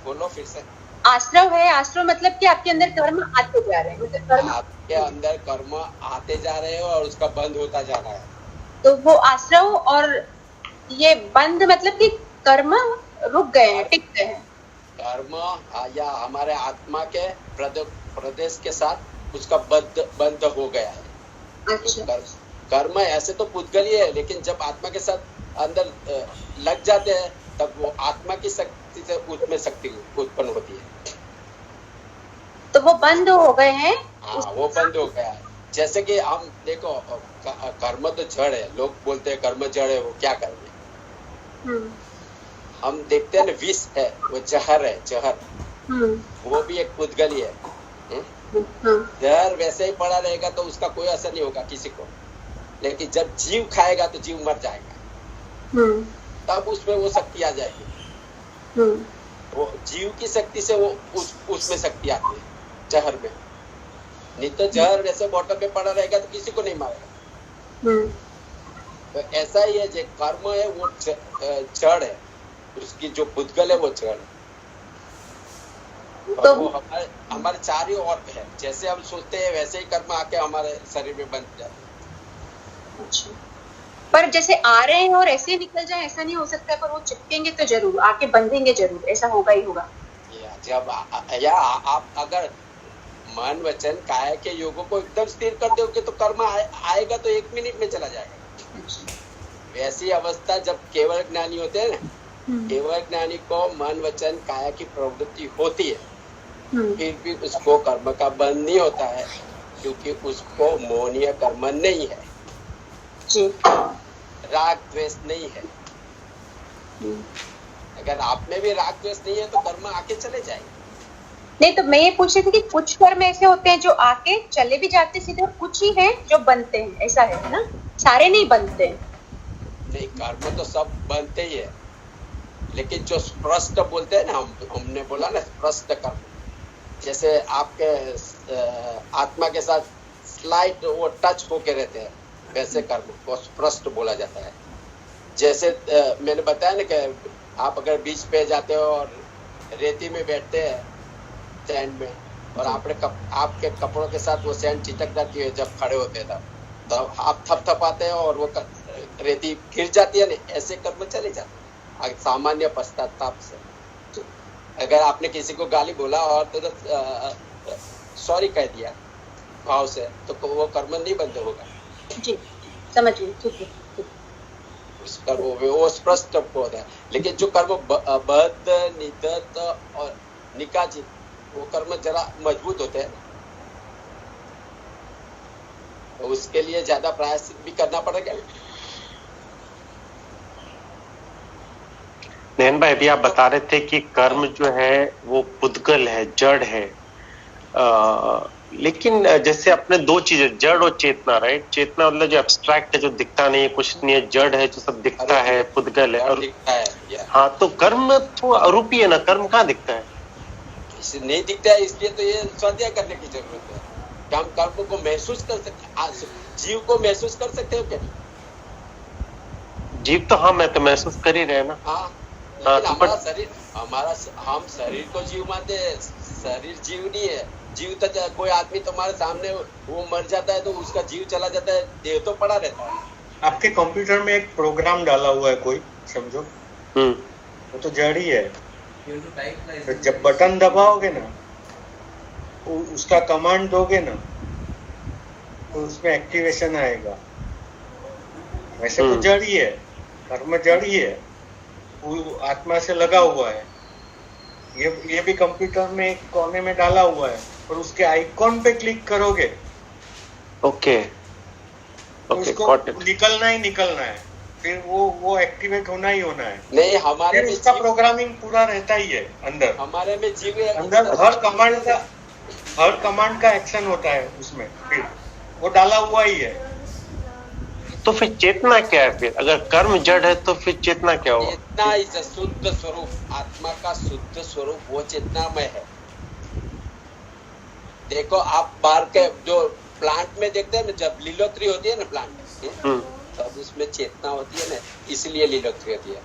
बोलो फिर से। आश्रम है, आश्रम मतलब कि आपके अंदर कर्म आते जा रहे हैं, मतलब कर्म आपके अंदर कर्म आते जा रहे हैं और उसका बंद होता जा रहा है, तो वो आश्रम। और ये बंद मतलब कि कर्म रुक गए हैं, टिक गए हैं। कर्म या हमारे आत्मा के प्रदेश के साथ उसका बंद हो गया है। अच्छा। कर्म ऐसे तो पुद्गली है, लेकिन जब आत्मा के साथ अंदर लग जाते हैं तब वो आत्मा की शक्ति से उसमें शक्ति उत्पन्न होती है, तो वो बंद हो गए हैं। हाँ, वो बंद हो गया है। जैसे कि हम देखो, कर्म तो जड़ है, लोग बोलते हैं कर्म जड़ है, वो क्या करेंगे। हम देखते हैं ना, विष है, वो जहर है, जहर वो भी एक पुद्गली है। जहर वैसे ही पड़ा रहेगा तो उसका कोई असर नहीं होगा किसी को, लेकिन जब जीव खाएगा तो जीव मर जाएगा, तब उसमें वो शक्ति आ जाएगी। वो जीव की शक्ति से वो उसमें शक्ति आती है, जहर में। नहीं तो जहर वैसे बॉटल पे पड़ा रहेगा तो किसी को नहीं मारेगा। तो ऐसा ही है, जो कर्म है वो जड़ है, उसकी जो पुद्गल है वो जड़ है। तो वो हमारे चारों ओर है, जैसे हम सोचते हैं वैसे ही कर्म आके हमारे शरीर में बन जाते हैं। अच्छा। पर जैसे आ रहे हैं और ऐसे निकल जाए ऐसा नहीं हो सकता है, पर वो चिपकेंगे तो जरूर, आके बंधेंगे जरूर, ऐसा होगा ही होगा। जब आप अगर मन वचन काया के योगों को एकदम स्थिर कर दोगे तो कर्म आएगा तो 1 मिनट में चला जाएगा। वैसी अवस्था जब केवल ज्ञानी होते हैं ना, केवल ज्ञानी को मन वचन काया की प्रवृत्ति होती है, फिर भी उसको कर्म का बंध नहीं होता है, क्योंकि उसको मोहनीय कर्म नहीं है जी। राग द्वेष नहीं है। अगर आप में भी राग द्वेष नहीं है तो कर्म आके चले जाएंगे। नहीं, तो मैं ये पूछ रही थी कि कुछ कर्म ऐसे होते हैं जो आके चले भी जाते सीधे, और कुछ ही हैं जो बनते हैं, ऐसा है ना? सारे नहीं बनते हैं। नहीं, कर्म तो सब बनते ही है, लेकिन जो स्पष्ट बोलते हैं ना, हमने बोला ना स्पष्ट कर्म, जैसे आपके आत्मा के साथ स्लाइड वो टच होके रहते हैं, वैसे कर्म को स्पष्ट बोला जाता है। जैसे मैंने बताया ना कि आप अगर बीच पे जाते हो और रेती में बैठते हैं सैंड में, और आपके कपड़ों के साथ वो सैंड चिटक जाती है जब खड़े होते हैं, तब आप थपथपाते हैं और वो रेती गिर जाती है ना, ऐसे कर्म चले जाते हैं सामान्य पश्चाताप से। अगर आपने किसी को गाली बोला और तो सॉरी कह दिया भाव से, तो वो कर्म नहीं बंद होगा। जी, समझिए, ठीक है। उसका वो स्पष्ट पद है। लेकिन जो कर्म बद्ध, निदत्त और निकाजित, वो कर्म जरा मजबूत होते हैं, तो उसके लिए ज्यादा प्रयास भी करना पड़ेगा। नयन भाई, अभी आप बता रहे थे कि कर्म जो है वो पुद्गल है, जड़ है, लेकिन जैसे अपने दो चीजें, जड़ और चेतना, राइट? चेतना मतलब जो एब्स्ट्रैक्ट है, जो दिखता नहीं है, कुछ नहीं है, जड़ है जो सब दिखता है, पुद्गल है। और दिखता है, हाँ, तो कर्म तो अरूपी है ना, कर्म कहाँ दिखता है? नहीं दिखता है, इसलिए तो ये स्वाध्याय करने की जरूरत है कि हम कर्म को महसूस कर सकते, जीव को महसूस कर सकते हो क्या? जीव तो हाँ, मैं तो महसूस कर ही रहे ना। हाँ, तो हमारा शरीर, हम शरीर को जीव मानते हैं, शरीर जीव नहीं है। जीव तो कोई आदमी तुम्हारे सामने वो मर जाता है तो उसका जीव चला जाता है, देह तो पड़ा रहता है। आपके कंप्यूटर में एक प्रोग्राम डाला हुआ है कोई, समझो, वो तो जड़ ही है। तो जब बटन दबाओगे ना, उसका कमांड दोगे ना, तो उसमें एक्टिवेशन आएगा। वैसे तो जड़ ही है, कर्म जड़ ही है, वो आत्मा से लगा हुआ है। ये भी कंप्यूटर में एक कोने में डाला हुआ है, और उसके आइकॉन पे क्लिक करोगे, ओके, तो उसको निकलना ही निकलना है, फिर वो एक्टिवेट होना ही होना है। नहीं, हमारे में उसका प्रोग्रामिंग पूरा रहता ही है अंदर। हमारे में जीव अंदर हर कमांड का एक्शन होता है उसमें, फिर वो डाला हुआ ही है। तो फिर चेतना क्या है? फिर अगर कर्म जड़ है तो फिर चेतना क्या होगा? चेतना इज अ शुद्ध स्वरूप, आत्मा का शुद्ध स्वरूप वो चेतनामय है। देखो आप बाहर के जो प्लांट में देखते हैं ना, जब लीलोत्री होती है ना प्लांट में, तब उसमें चेतना होती है ना, इसलिए लीलोत्री होती है।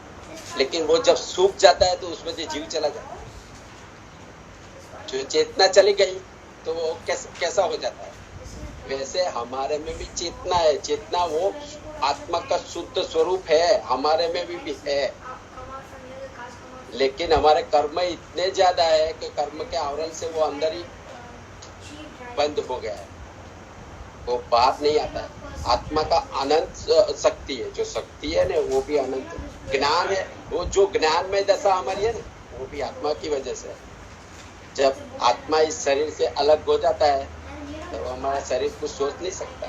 लेकिन वो जब सूख जाता है तो उसमें से जीव चला जाता है। जो चेतना चली गई तो वो कैसा हो जाता है? वैसे हमारे में भी चेतना है। चेतना वो आत्मा का शुद्ध स्वरूप है, हमारे में भी है। लेकिन हमारे कर्म इतने ज्यादा है कि कर्म के आवरण से वो अंदर ही बंद हो गया है, वो बाहर नहीं आता है। आत्मा का अनंत शक्ति है, जो शक्ति है ना वो भी अनंत ज्ञान है। वो जो ज्ञान में दशा हमारी है ना, वो भी आत्मा की वजह से है। जब आत्मा इस शरीर से अलग हो जाता है तो हमारा शरीर कुछ सोच नहीं सकता।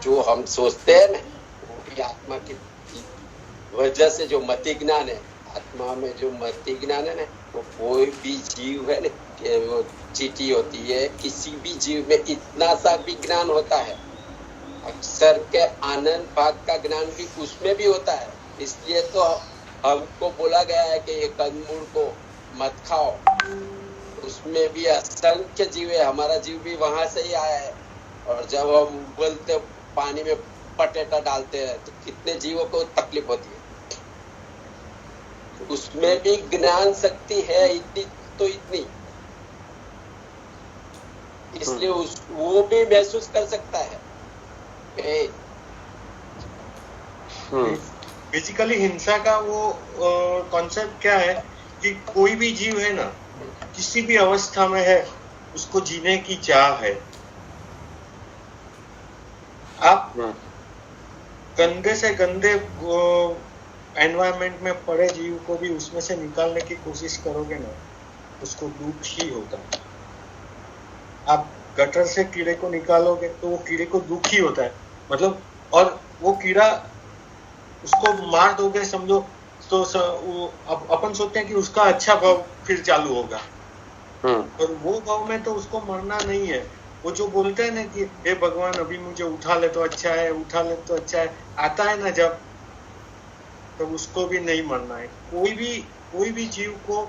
जो हम सोचते हैं ना, वो भी आत्मा की वजह से। जो मति ज्ञान है, आत्मा में जो मति ज्ञान है ना, वो कोई भी जीव है ना, वो चीटी होती है, किसी भी जीव में इतना सा भी ज्ञान होता है। अक्षर के आनंद भाग का ज्ञान भी उसमें भी होता है। इसलिए तो हमको बोला गया है कि ये कंदमूल को मत खाओ। उसमें भी असंख्य जीव है, हमारा जीव भी वहां से ही आया है। और जब हम बोलते पानी में पटेटा डालते हैं तो कितने जीवों को तकलीफ होती है। उसमें भी ज्ञान शक्ति है, इतनी तो इतनी, इसलिए वो भी महसूस कर सकता है। बेसिकली हिंसा का वो कॉन्सेप्ट क्या है कि कोई भी जीव है ना, किसी भी अवस्था में है, उसको जीने की चाह है। आप गंदे से गंदे एनवायरनमेंट में पड़े जीव को भी उसमें से निकालने की कोशिश करोगे ना, उसको दुख ही होता है। आप गटर से कीड़े को निकालोगे तो वो कीड़े को दुख ही होता है, मतलब। और वो कीड़ा, उसको मार दोगे समझो तो अपन सोचते हैं कि उसका अच्छा भाव फिर चालू होगा, और वो भाव में तो उसको मरना नहीं है। वो जो बोलते हैं ना कि हे भगवान अभी मुझे उठा ले तो अच्छा है, उठा ले तो अच्छा है, आता है ना जब, तो उसको भी नहीं मरना है। कोई भी जीव को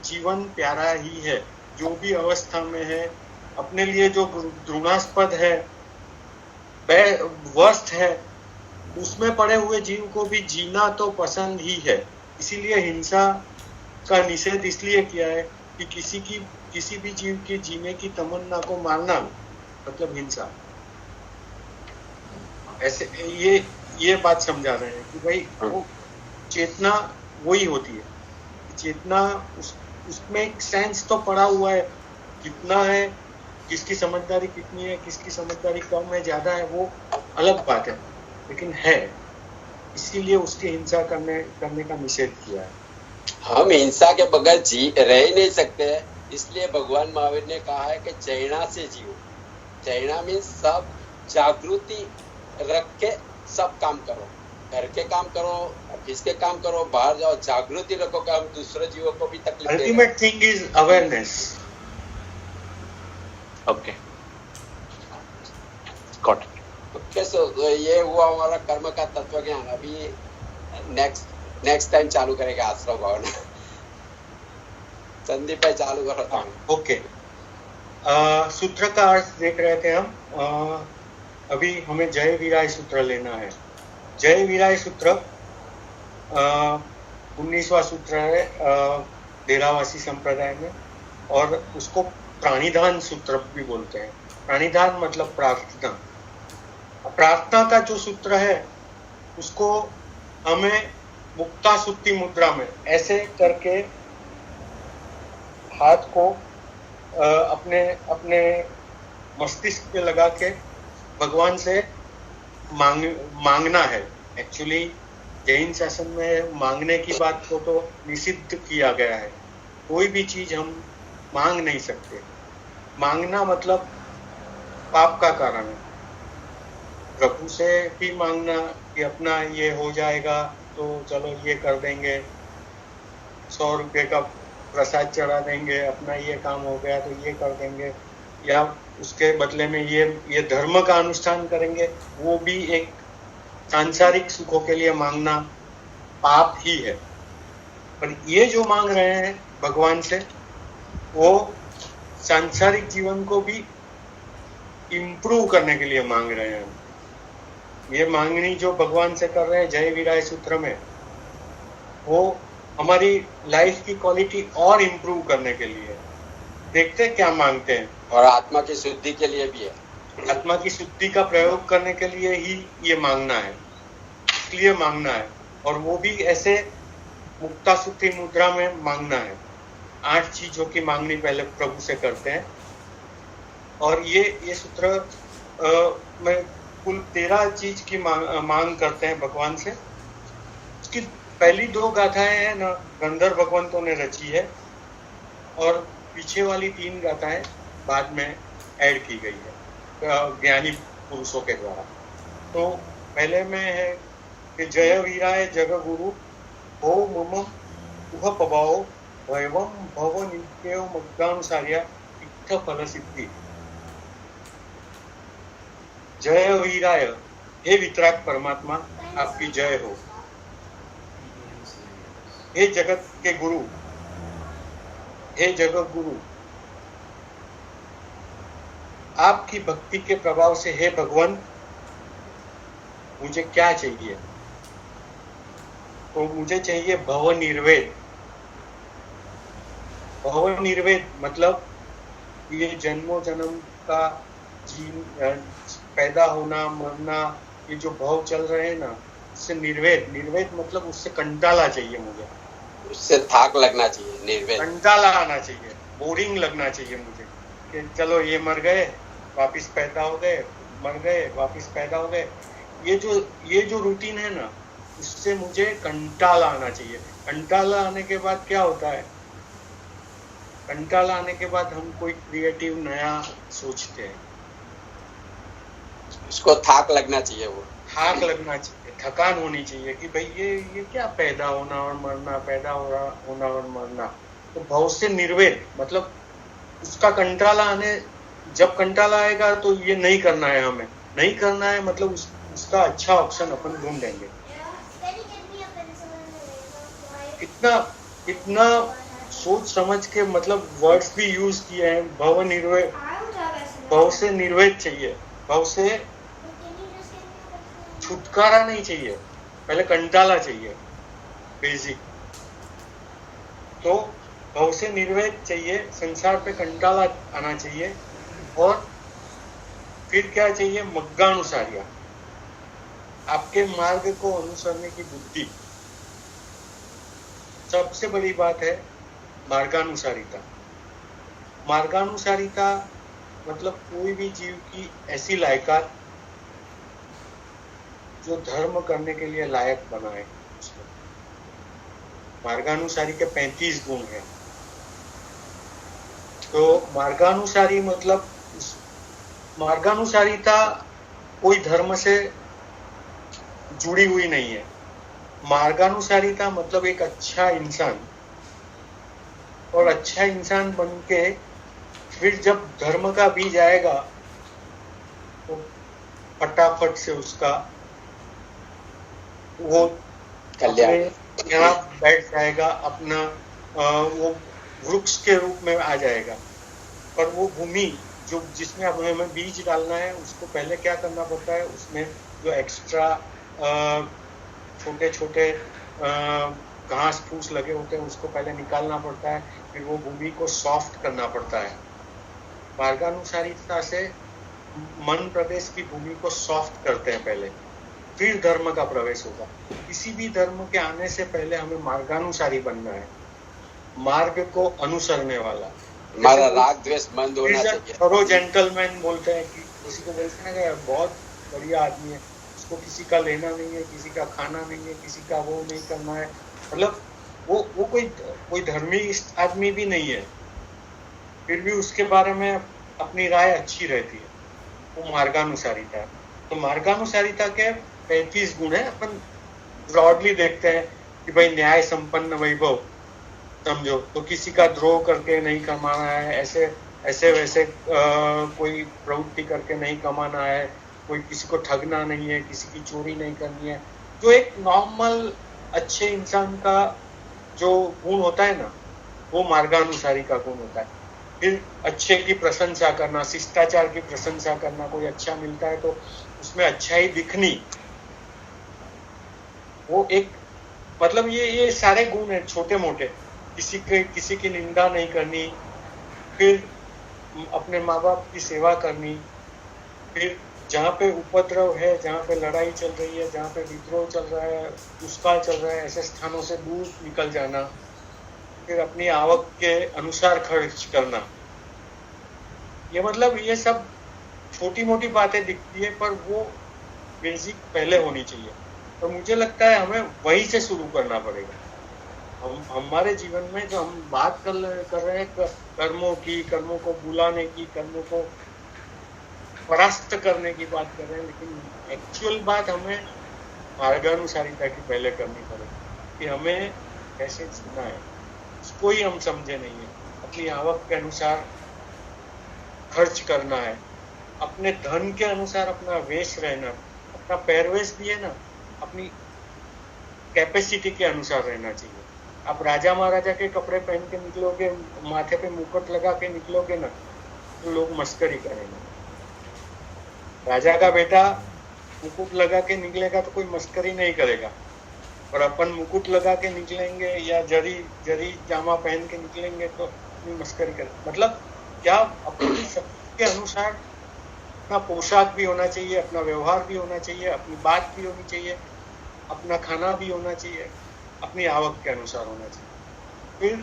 जीवन प्यारा ही है, जो भी अवस्था में है। अपने लिए जो घृणास्पद है, वर्स्ट है, उसमें पड़े हुए जीव को भी जीना तो पसंद ही है। इसीलिए हिंसा का निषेध इसलिए किया है कि किसी भी जीव के जीने की तमन्ना को मारना मतलब हिंसा। ऐसे ये बात समझा रहे हैं कि भाई वो चेतना वही होती है। चेतना उसमें एक सेंस तो पड़ा हुआ है, कितना है, किसकी समझदारी कितनी है, किसकी समझदारी कम है, ज्यादा है, वो अलग बात है, लेकिन है। इसीलिए उसकी हिंसा करने का निषेध किया है। हम हिंसा के बगैर रह ही नहीं सकते, इसलिए भगवान महावीर ने कहा है कि चैना से जियो। चैना मीन्स सब जागृति रख के सब काम करो, घर के काम करो, ऑफिस के काम करो, बाहर जाओ, जागृति रखो कि हम दूसरे जीवों को भी तकलीफ दे। Ultimate thing is awareness. Okay, got it. Okay, so ये हुआ हमारा कर्म का तत्व ज्ञान। अभी नेक्स्ट टाइम चालू करेगा आश्रम भावना। संदीप भाई चालू करो। ओके, सूत्र का अर्थ देख रहे थे हम। अभी हमें जय वीराय सूत्र लेना है। जय वीराय सूत्र 19वां सूत्र है डेरावासी संप्रदाय में, और उसको प्राणिधान सूत्र भी बोलते हैं। प्राणिधान मतलब प्रार्थना। प्रार्थना का जो सूत्र है उसको हमें मुक्ता सुक्ति मुद्रा में ऐसे करके हाथ को अपने मस्तिष्क पे लगा के भगवान से मांगना है। एक्चुअली जैन शासन में मांगने की बात को तो निषिद्ध किया गया है। कोई भी चीज हम मांग नहीं सकते। मांगना मतलब पाप का कारण है। प्रभु से भी मांगना कि अपना ये हो जाएगा तो चलो ये कर देंगे, 100 रुपये का प्रसाद चढ़ा देंगे, अपना ये काम हो गया तो ये कर देंगे, या उसके बदले में ये धर्म का अनुष्ठान करेंगे, वो भी एक सांसारिक सुखों के लिए मांगना पाप ही है। पर ये जो मांग रहे हैं भगवान से, वो सांसारिक जीवन को भी इम्प्रूव करने के लिए मांग रहे हैं। ये मांगनी जो भगवान से कर रहे हैं जय विराय सूत्र में, वो हमारी लाइफ की क्वालिटी और इम्प्रूव करने के लिए। देखते हैं क्या मांगते हैं। और आत्मा की शुद्धि के लिए भी है। आत्मा की शुद्धि का प्रयोग करने के लिए ही ये मांगना है, इसलिए मांगना है। और वो भी ऐसे मुक्ता सुत्ती मुद्रा में मांगना है। 8 चीजों की मांगनी पहले प्रभु से करते हैं। और ये सूत्र में कुल 13 चीज की मांग करते हैं भगवान से। उसकी पहली 2 गाथाएं हैं ना, गंधर्व भगवंतों ने रची है, और पीछे वाली 3 गाथाएं बाद में ऐड की गई है ज्ञानी पुरुषों के द्वारा। तो पहले में है कि जय वीराय जग गुरु हो मम उह पवाओ वैवम भव नित्यो मग्गानुसार्या इत्थ फल सिद्धि। जय वीराय, हे वितराग परमात्मा, आपकी जय हो। हे जगत के गुरु, हे जगत गुरु, आपकी भक्ति के प्रभाव से हे भगवान मुझे क्या चाहिए? तो मुझे चाहिए भव निर्वेद। भव निर्वेद मतलब ये जन्मों जन्म का पैदा होना मरना, ये जो भव चल रहे हैं ना, उससे निर्वेद मतलब उससे कंटाला चाहिए मुझे, उससे थाक लगना चाहिए। निर्वेद कंटाला आना चाहिए, बोरिंग लगना चाहिए मुझे कि चलो ये मर गए वापिस पैदा हो गए, मर गए वापिस पैदा हो गए। ये जो रूटीन है ना, उससे मुझे कंटाला आना चाहिए। कंटाला आने के बाद क्या होता है? कंटाला आने के बाद हम कोई क्रिएटिव नया सोचते हैं। उसको थाक लगना चाहिए, वो थाक लगना चाहिए, थकान होनी चाहिए कि भाई ये क्या पैदा होना और मरना, पैदा होना और मरना। तो भाव से निर्वेद मतलब उसका कंटाला आने, जब कंटाला आएगा तो ये नहीं करना है, हमें नहीं करना है, मतलब उसका अच्छा ऑप्शन अपन ढूंढेंगे। इतना सोच समझ के मतलब वर्ड्स भी यूज किए हैं। भव निर्वेद, भव से निर्वेद चाहिए, भव से छुटकारा नहीं चाहिए, पहले कंटाला चाहिए बेसिक। तो भव से निर्वेद चाहिए, संसार पे कंटाला आना चाहिए। और फिर क्या चाहिए? मग्गानुसार्या, आपके मार्ग को अनुसरने की बुद्धि। सबसे बड़ी बात है मार्गानुसारिता। मार्गानुसारिता मतलब कोई भी जीव की ऐसी लायकात जो धर्म करने के लिए लायक बनाए। मार्गानुसारी के 35 गुण हैं। तो मार्गानुसारी मतलब मार्गानुसारिता कोई धर्म से जुड़ी हुई नहीं है। मार्गानुसारिता मतलब एक अच्छा इंसान, और अच्छा इंसान बन के फिर जब धर्म का बीज आएगा तो फटाफट से उसका वो कल्याण यहाँ बैठ जाएगा, अपना वो वृक्ष के रूप में आ जाएगा। पर वो भूमि जो जिसमें अब हमें बीज डालना है, उसको पहले क्या करना पड़ता है? उसमें जो एक्स्ट्रा छोटे छोटे घास फूस लगे होते हैं उसको पहले निकालना पड़ता है, फिर वो भूमि को सॉफ्ट करना पड़ता है। मार्गानुसारिता से मन प्रदेश की भूमि को सॉफ्ट करते हैं पहले, फिर धर्म का प्रवेश होगा। किसी भी धर्म के आने से पहले हमें मार्गानुसारी बनना है, मार्ग को अनुसरने वाला। हमारा राग द्वेष बंद होना चाहिए। थोरो जेंटलमैन बोलते हैं कि किसी को बोलते हैं कि बहुत बढ़िया आदमी है, उसको किसी का लेना नहीं है, किसी का खाना नहीं है, किसी का वो नहीं करना है, मतलब वो कोई धर्मी आदमी भी नहीं है, फिर भी उसके बारे में अपनी राय अच्छी रहती है, वो मार्गानुसारिता है। तो मार्गानुसारिता के 35 गुण है। अपन ब्रॉडली देखते हैं कि भाई न्याय संपन्न वैभव, समझो तो किसी का द्रोह करके नहीं कमाना है, ऐसे ऐसे वैसे कोई प्रवृत्ति करके नहीं कमाना है, कोई किसी को ठगना नहीं है, किसी की चोरी नहीं करनी है। जो एक नॉर्मल अच्छे इंसान का जो गुण होता है ना, वो मार्गानुसारी का गुण होता है। फिर अच्छे की प्रशंसा करना, शिष्टाचार की प्रशंसा करना, कोई अच्छा मिलता है तो उसमें अच्छाई दिखनी, वो एक मतलब ये सारे गुण है छोटे मोटे। किसी की निंदा नहीं करनी, फिर अपने माँ बाप की सेवा करनी, फिर जहाँ पे उपद्रव है, जहाँ पे लड़ाई चल रही है, जहाँ पे विद्रोह चल रहा है, दुष्काल चल रहा है, ऐसे स्थानों से दूर निकल जाना, फिर अपनी आवक के अनुसार खर्च करना। ये मतलब ये सब छोटी मोटी बातें दिखती है, पर वो बेसिक पहले होनी चाहिए। और मुझे लगता है हमें वही से शुरू करना पड़ेगा। हमारे जीवन में जो हम बात कर रहे हैं कर्मों की, कर्मों को बुलाने की, कर्मों को परास्त करने की बात कर रहे हैं, लेकिन एक्चुअल बात हमें मार्गानुसारिता की पहले करनी पड़ेगी कि हमें कैसे जीना है, उसको ही हम समझे नहीं है। अपनी आवक के अनुसार खर्च करना है, अपने धन के अनुसार अपना वेश रहना, अपना पैरवेश भी है ना अपनी कैपेसिटी के अनुसार रहना चाहिए। आप राजा महाराजा के कपड़े पहन के निकलोगे, माथे पे मुकुट लगा के निकलोगे ना, तो लोग मस्करी करेंगे। राजा का बेटा मुकुट लगा के निकलेगा तो कोई मस्करी नहीं करेगा, और अपन मुकुट लगा के निकलेंगे या जरी जामा पहन के निकलेंगे तो मस्करी करेंगे। मतलब क्या अपनी शक्ति के अनुसार अपना पोशाक भी होना चाहिए, अपना व्यवहार भी होना चाहिए, अपनी बात भी होनी चाहिए, अपना खाना भी होना चाहिए, अपनी आवक के अनुसार होना चाहिए। फिर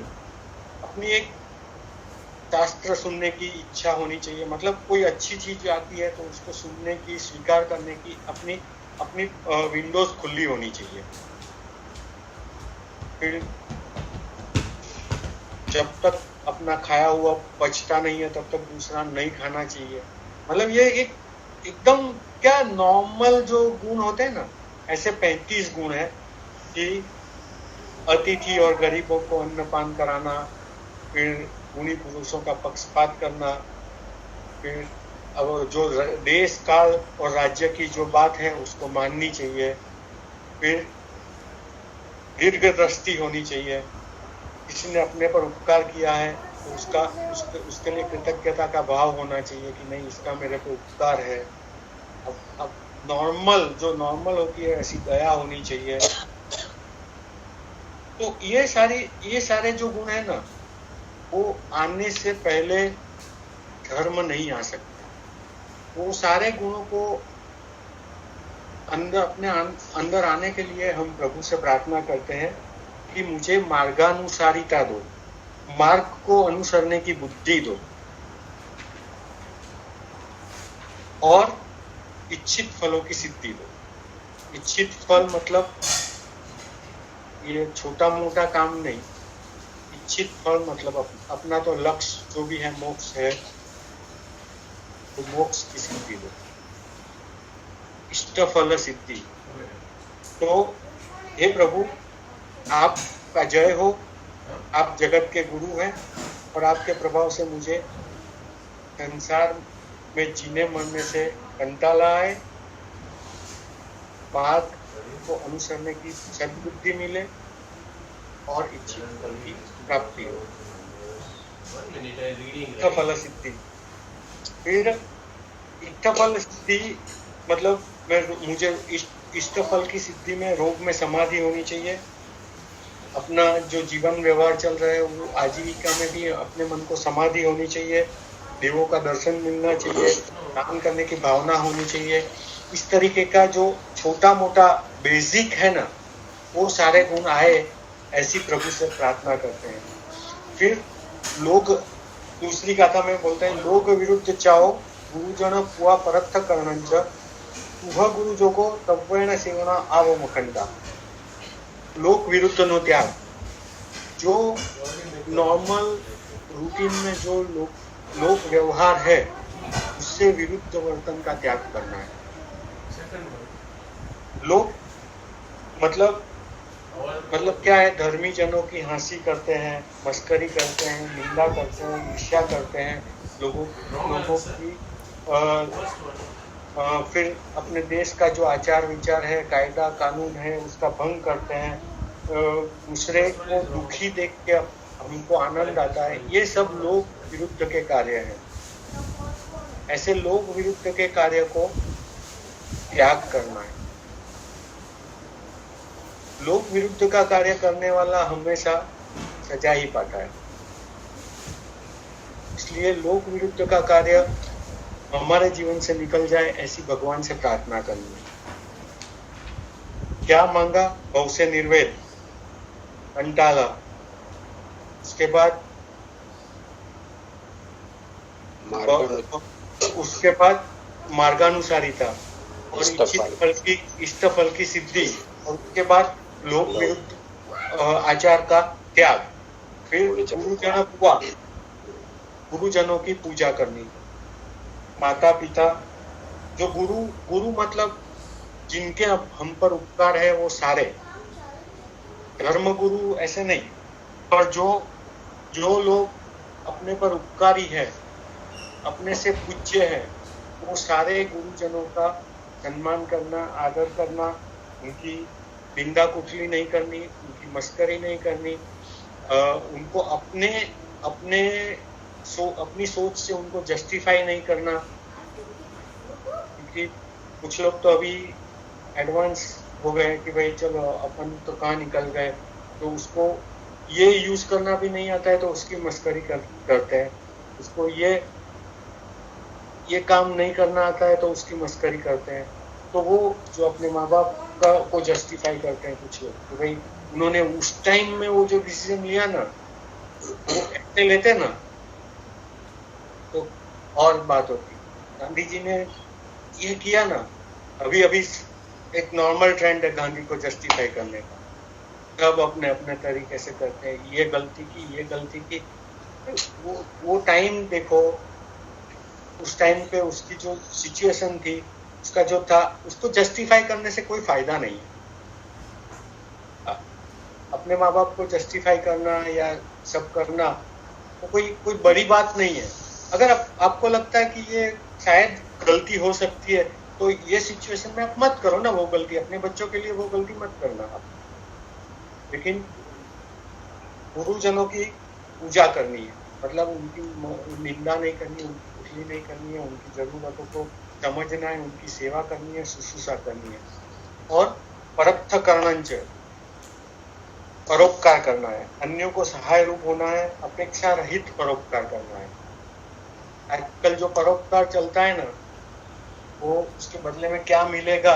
अपनी एक शास्त्र सुनने की इच्छा होनी चाहिए, मतलब कोई अच्छी चीज आती है तो उसको सुनने की, स्वीकार करने की अपनी विंडोज खुली होनी चाहिए। फिर जब तक अपना खाया हुआ पचता नहीं है तब तक दूसरा नहीं खाना चाहिए। मतलब ये एकदम क्या नॉर्मल जो गुण होते हैं ना, ऐसे 35 गुण है कि अतिथि और गरीबों को अन्नपान कराना, फिर गुणी पुरुषों का पक्षपात करना, फिर अब जो देश काल और राज्य की जो बात है उसको माननी चाहिए, फिर दीर्घदृष्टि होनी चाहिए। किसी ने अपने पर उपकार किया है तो उसके लिए कृतज्ञता का भाव होना चाहिए कि नहीं, इसका मेरे पे उपकार है। अब जो नॉर्मल होती है ऐसी दया होनी चाहिए। तो ये सारे जो गुण है ना, वो आने से पहले धर्म नहीं आ सकते। वो सारे गुणों को अपने अंदर आने के लिए हम प्रभु से प्रार्थना करते हैं कि मुझे मार्गानुसारिता दो, मार्ग को अनुसरने की बुद्धि दो, और इच्छित फलों की सिद्धि दो। इच्छित फल मतलब ये छोटा मोटा काम नहीं। इच्छित फल मतलब अपना तो लक्ष्य जो भी है मोक्ष है, तो मोक्ष की सिद्धि दो, इष्ट फल सिद्धि। तो हे प्रभु, आपका जय हो, आप जगत के गुरु हैं और आपके प्रभाव से मुझे संसार में जीने मरने से कंटाला आए, मार्ग को अनुसरने की सद्बुद्धि मिले और इच्छित फल की प्राप्ति हो। इष्ट फल सिद्धि। फिर इष्ट फल सिद्धि मतलब मुझे इष्ट फल की सिद्धि में रोग में समाधि होनी चाहिए। अपना जो जीवन व्यवहार चल रहा है वो आजीविका में भी अपने मन को समाधि होनी चाहिए, देवों का दर्शन मिलना चाहिए, दान करने की भावना होनी चाहिए। इस तरीके का जो छोटा मोटा बेसिक है ना, वो सारे गुण आए, ऐसी प्रभु से प्रार्थना करते हैं। फिर लोग दूसरी गाथा में बोलते हैं, लोग विरुद्ध चाहो गुरुजन पुआ परत्थ कर्णंच तुह गुरु जोगो तव्वेण सेवना आवो मुखंडा। लोक विरुद्ध नो त्याग। जो नॉर्मल रूटीन में जो लोक व्यवहार है उससे विरुद्ध वर्तन का त्याग करना है। लोग मतलब क्या है, धर्मी जनों की हंसी करते हैं, मस्करी करते हैं, निंदा करते हैं, ईर्ष्या करते हैं, लोगों की फिर अपने देश का जो आचार विचार है, कायदा कानून है, उसका भंग करते हैं। दूसरे को दुखी देख के हमको आनंद आता है। ये सब लोक विरुद्ध के कार्य हैं। ऐसे लोक विरुद्ध के कार्य को त्याग करना है। लोक विरुद्ध का कार्य करने वाला हमेशा सजा ही पाता है। इसलिए लोक विरुद्ध का कार्य हमारे जीवन से निकल जाए, ऐसी भगवान से प्रार्थना करनी है। क्या मांगा? भव से निर्वेद, अंटाला। उसके बाद मार्गानुसारिता और इष्ट फल की सिद्धि, और उसके बाद लोक विरुद्ध आचार का त्याग। फिर गुरुजनों की पूजा करनी। माता पिता जो गुरु मतलब जिनके हम पर उपकार है, वो सारे धर्म गुरु ऐसे नहीं, पर जो लोग अपने पर उपकारी है, अपने से पूज्य है, वो सारे गुरुजनों का सम्मान करना, आदर करना, उनकी निंदा कुचली नहीं करनी, उनकी मस्करी नहीं करनी, उनको अपनी सोच से उनको जस्टिफाई नहीं करना। क्योंकि कुछ लोग तो अभी एडवांस हो गए कि भाई चलो अपन तो कहाँ निकल गए, तो उसको ये यूज करना भी नहीं आता है तो उसकी मस्करी करते हैं। उसको ये काम नहीं करना आता है तो उसकी मस्करी करते हैं। तो वो जो अपने माँ बाप को जस्टिफाई करते हैं कुछ लोग, तो भाई उन्होंने उस टाइम में वो जो डिसीजन लिया ना, वो ऐसे लेते ना तो और बात होती। गांधी जी ने ये किया ना, अभी एक नॉर्मल ट्रेंड है गांधी को जस्टिफाई करने का। सब अपने तरीके से करते हैं, ये गलती की। वो टाइम देखो, उस टाइम पे उसकी जो सिचुएशन थी, उसका जो था, उसको जस्टिफाई करने से कोई फायदा नहीं है। अपने माँ बाप को जस्टिफाई करना या सब करना तो कोई बड़ी बात नहीं है। अगर आपको लगता है कि ये शायद गलती हो सकती है, तो ये सिचुएशन में आप मत करो ना वो गलती। अपने बच्चों के लिए वो गलती मत करना आप। लेकिन गुरुजनों की पूजा करनी है, मतलब उनकी निंदा नहीं करनी, उनकी कुचली नहीं करनी है, उनकी जरूरतों को समझना है, उनकी सेवा करनी है, शुश्रूषा करनी है। और परत्थ कर्णंच, परोपकार करना है, अन्यों को सहाय रूप होना है, अपेक्षा रहित परोपकार करना है। आजकल जो परोपकार चलता है ना, वो उसके बदले में क्या मिलेगा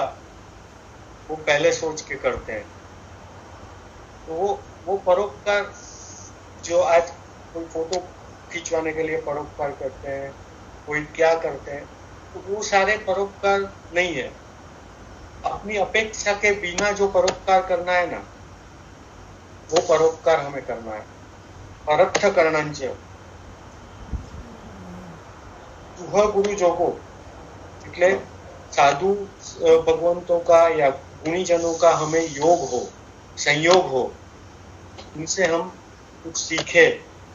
वो पहले सोच के करते हैं। तो वो परोपकार जो आज कोई फोटो खिंचवाने के लिए परोपकार करते हैं, कोई क्या करते हैं, तो वो सारे परोपकार नहीं है। अपनी अपेक्षा के बिना जो परोपकार करना है ना, वो परोपकार हमें करना है। परत्थ कर्णंच तुह गुरु जोगो, એટલે साधु भगवंतों का या गुणीजनों का हमें योग हो, संयोग हो, उनसे हम कुछ सीखे,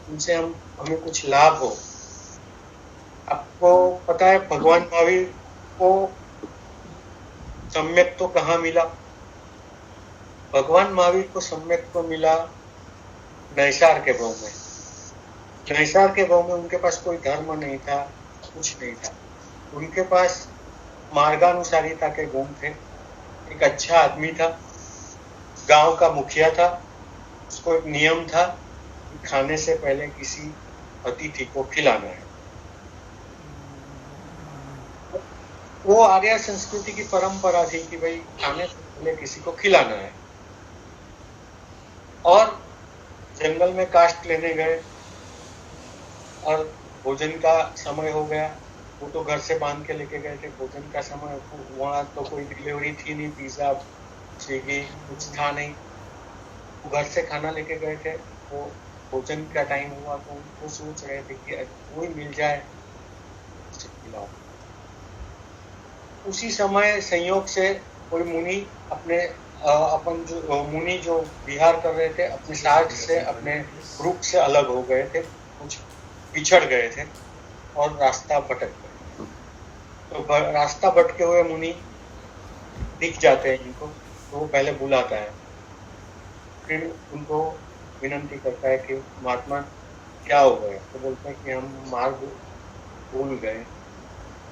उनसे हमें कुछ लाभ हो। आपको पता है भगवान महावीर को सम्यक तो कहाँ मिला? भगवान महावीर को सम्यक तो मिला नैसार के भाव में। नैसार के भाव में उनके पास कोई धर्म नहीं था, कुछ नहीं था। उनके पास मार्गानुसारिता के गुण थे। एक अच्छा आदमी था, गांव का मुखिया था। उसको एक नियम था कि खाने से पहले किसी अतिथि को खिलाना है। वो आर्य संस्कृति की परंपरा थी कि भाई खाने से पहले किसी को खिलाना है। और जंगल में काष्ठ लेने गए और भोजन का समय हो गया। वो तो घर से बांध के लेके गए थे। भोजन का समय, वहाँ तो कोई डिलीवरी थी नहीं, पिज्जा स्विगी कुछ था नहीं। वो घर से खाना लेके गए थे। वो भोजन का टाइम हुआ तो वो सोच रहे थे कि कोई मिल जाए उसे खिलाओ। उसी समय संयोग से कोई मुनि अपन जो मुनि जो विहार कर रहे थे, अपने साथ से, अपने ग्रुप से अलग हो गए थे, कुछ पिछड़ गए थे। और रास्ता भटक गए। तो रास्ता भटके हुए मुनि दिख जाते हैं इनको, तो वो पहले बुलाता है, फिर उनको विनंती करता है कि महात्मा क्या हो गया। तो बोलते हैं कि हम मार्ग भूल गए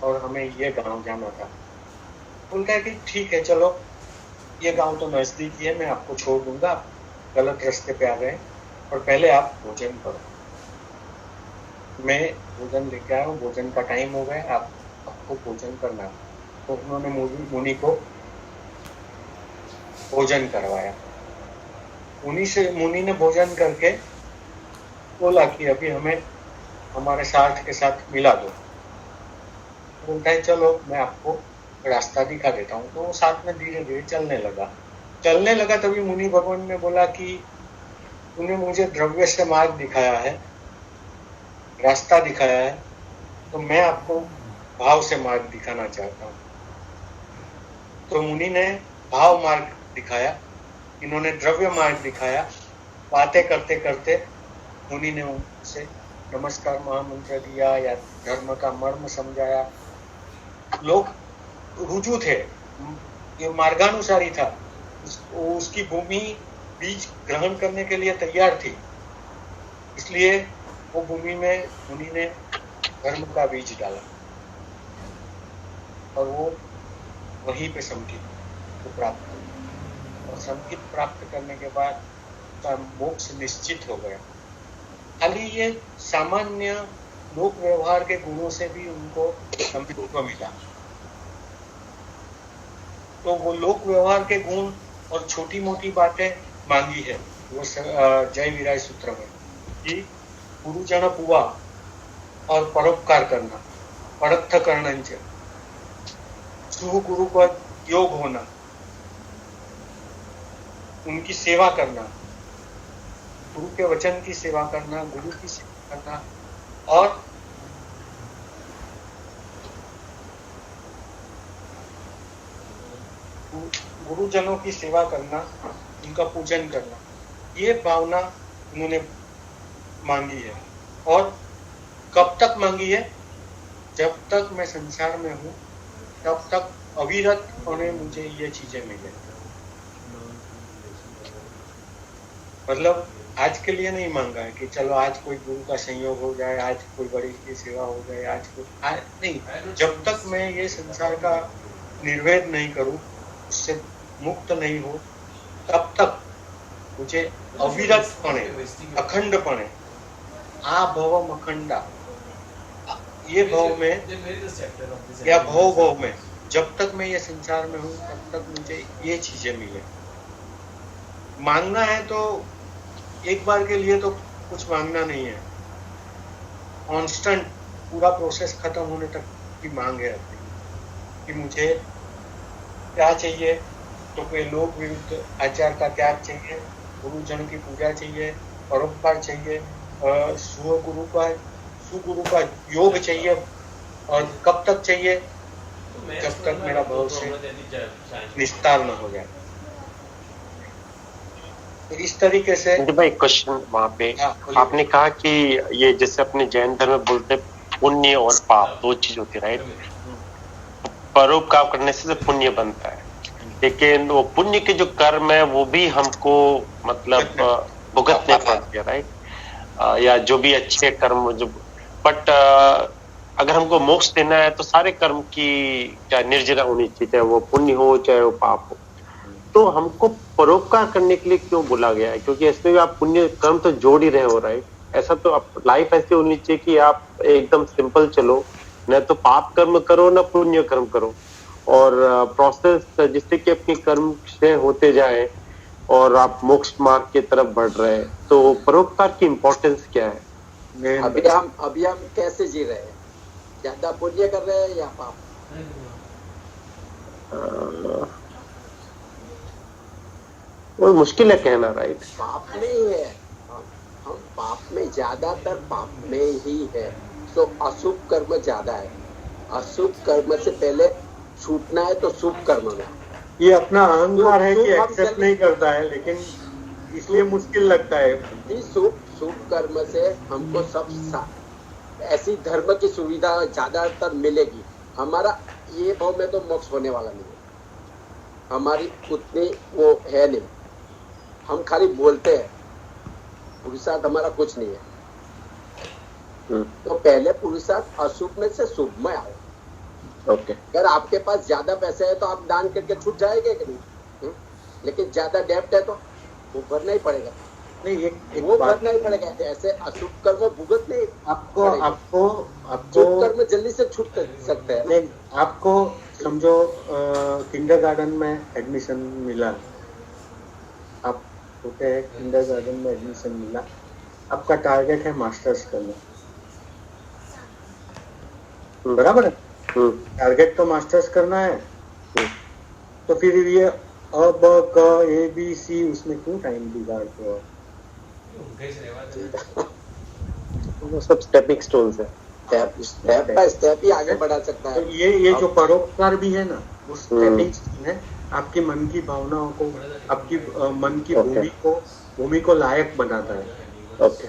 और हमें ये गांव जाना था। बोलता है कि ठीक है, चलो ये गांव तो नजदीक ही है, मैं आपको छोड़ दूंगा, आप गलत रास्ते पे आ गए, और पहले आप भोजन करो, मैं भोजन लेके आया हूँ, भोजन का टाइम हो गया, आपको भोजन करना है। तो उन्होंने मुनि को भोजन करवाया। मुनि ने भोजन करके बोला कि अभी हमें हमारे साथ के साथ मिला दो। बोलता है चलो मैं आपको रास्ता दिखा देता हूँ। तो वो साथ में धीरे धीरे चलने लगा। तभी मुनि भगवान ने बोला कि तूने मुझे द्रव्य से मार्ग दिखाया है, रास्ता दिखाया है, तो मैं आपको भाव से मार्ग दिखाना चाहता हूँ। तो मुनि ने भाव मार्ग दिखाया, इन्होंने द्रव्य मार्ग दिखाया। बातें करते करते मुनि ने उनसे नमस्कार महामंत्र दिया या धर्म का मर्म समझाया। लोग रुजु थे, ये मार्गानुसारी था, उसकी भूमि बीज ग्रहण करने के लिए तैयार थी, इसलिए वो भूमि में मुनि ने धर्म का बीज डाला और वो वहीं पे समझी को प्राप्त किया। और संगीत प्राप्त करने के बाद का मोक्ष निश्चित हो गया। खाली ये सामान्य लोक व्यवहार के गुणों से भी उनको संगीत को मिला। तो वो लोक व्यवहार के गुण और छोटी मोटी बातें मांगी है वो जय विराय सूत्र में कि गुरुजन पुआ और परोपकार करना, परत्थ कर्ण, गुरु पर योग होना, उनकी सेवा करना, गुरु के वचन की सेवा करना, गुरु की सेवा करना और गुरुजनों की सेवा करना, उनका पूजन करना, ये भावना उन्होंने मांगी है। और कब तक मांगी है? जब तक मैं संसार में हूँ तब तक अविरत होने मुझे ये चीजें मिले। मतलब आज के लिए नहीं मांगा है कि चलो आज कोई गुरु का संयोग हो जाए, आज कोई बड़ी की सेवा हो जाए, आज नहीं। जब तक मैं ये संसार का निर्वेद नहीं करूं, उससे मुक्त नहीं हो, तब तक मुझे अविरत पणे, अखंड पणे, आ भवम अखंडा, ये भव में या भव में जब तक मैं ये संसार में हूँ तब तक मुझे ये चीजें मिले। मांगना है तो एक बार के लिए तो कुछ मांगना नहीं है, कांस्टेंट पूरा प्रोसेस खत्म होने तक की मांग है अपनी कि मुझे क्या चाहिए। तो कोई लोक विरुद्ध आचार का त्याग चाहिए, गुरुजन की पूजा चाहिए, परोपकार चाहिए, सुगुरु का योग चाहिए। और कब तक चाहिए? जब तक मेरा भव से निस्तार न हो जाए। तो इस तरीके से भाई क्वेश्चन वहाँ पे आपने कहा कि ये जैसे अपने जैन धर्म में बोलते पुण्य और पाप दो चीज होती है, राइट? परोपकार करने से पुण्य बनता है, लेकिन वो पुण्य के जो कर्म है वो भी हमको मतलब भुगतने पड़ते हैं, राइट? या जो भी अच्छे कर्म जो, बट अगर हमको मोक्ष देना है तो सारे कर्म की चाहे निर्जरा होनी चाहिए, चाहे वो पुण्य हो चाहे वो पाप हो। तो हमको परोपकार करने के लिए क्यों बोला गया है? क्योंकि इसमें भी आप पुण्य कर्म तो जोड़ ही रहे हो, राइट? ऐसा तो आप लाइफ ऐसी होनी चाहिए कि आप एकदम सिंपल चलो, न तो पाप कर्म करो न पुण्य कर्म करो, और प्रोसेस जिससे कि अपनी कर्म से होते जाए और आप मोक्ष मार्ग की तरफ बढ़ रहे हैं। तो परोपकार की इम्पोर्टेंस क्या है? अभी हम कैसे जी रहे हैं? ज्यादा पुण्य कर रहे हैं या पाप? वो मुश्किल है कहना, राइट? पाप में ही है हम पाप में, ज्यादातर पाप में ही है। तो अशुभ कर्म ज्यादा है। अशुभ कर्म से पहले छूटना है तो शुभ कर्म में। ये अपना अहंकार है कि एक्सेप्ट नहीं करता है, लेकिन इसलिए मुश्किल लगता है। शुभ कर्म से हमको सब ऐसी धर्म की सुविधा ज्यादातर मिलेगी। हमारा ये भाव में तो मोक्ष होने वाला नहीं है, हमारी उतनी वो है नहीं, हम खाली बोलते हैं, पुरुषार्थ हमारा कुछ नहीं है। तो पहले पुरुषार्थ अशुभ में से शुभ में आओ। ओके। अगर आपके पास ज्यादा पैसे है तो आप दान करके छूट जाएंगे कि नहीं, लेकिन ज्यादा डेप्ट है तो वो भरना ही पड़ेगा। नहीं, एक वो बात भरना ही पड़ेगा। ऐसे अशुभ कर्म भुगत नहीं आपको शुभ कर्म जल्दी से छूट सकते हैं। नहीं, आपको समझो किंडरगार्टन में एडमिशन मिला, आप होते हैं किंडरगार्टन में एडमिशन मिला, आपका टारगेट है मास्टर्स करना, बराबर है? टारगेट तो मास्टर्स करना है, तो फिर ये अ ब क ए बी सी उसमें क्यों टाइम बिगाड़ते हो? वो सब स्टेपिंग स्टोन्स है, स्टेप बाय स्टेप ही आगे बढ़ा सकता तो है। ये जो परोपकार भी है ना, वो स्टेपिंग स्टोन है आपकी मन की भावनाओं को, आपकी मन की भूमि को लायक बनाता है। ओके।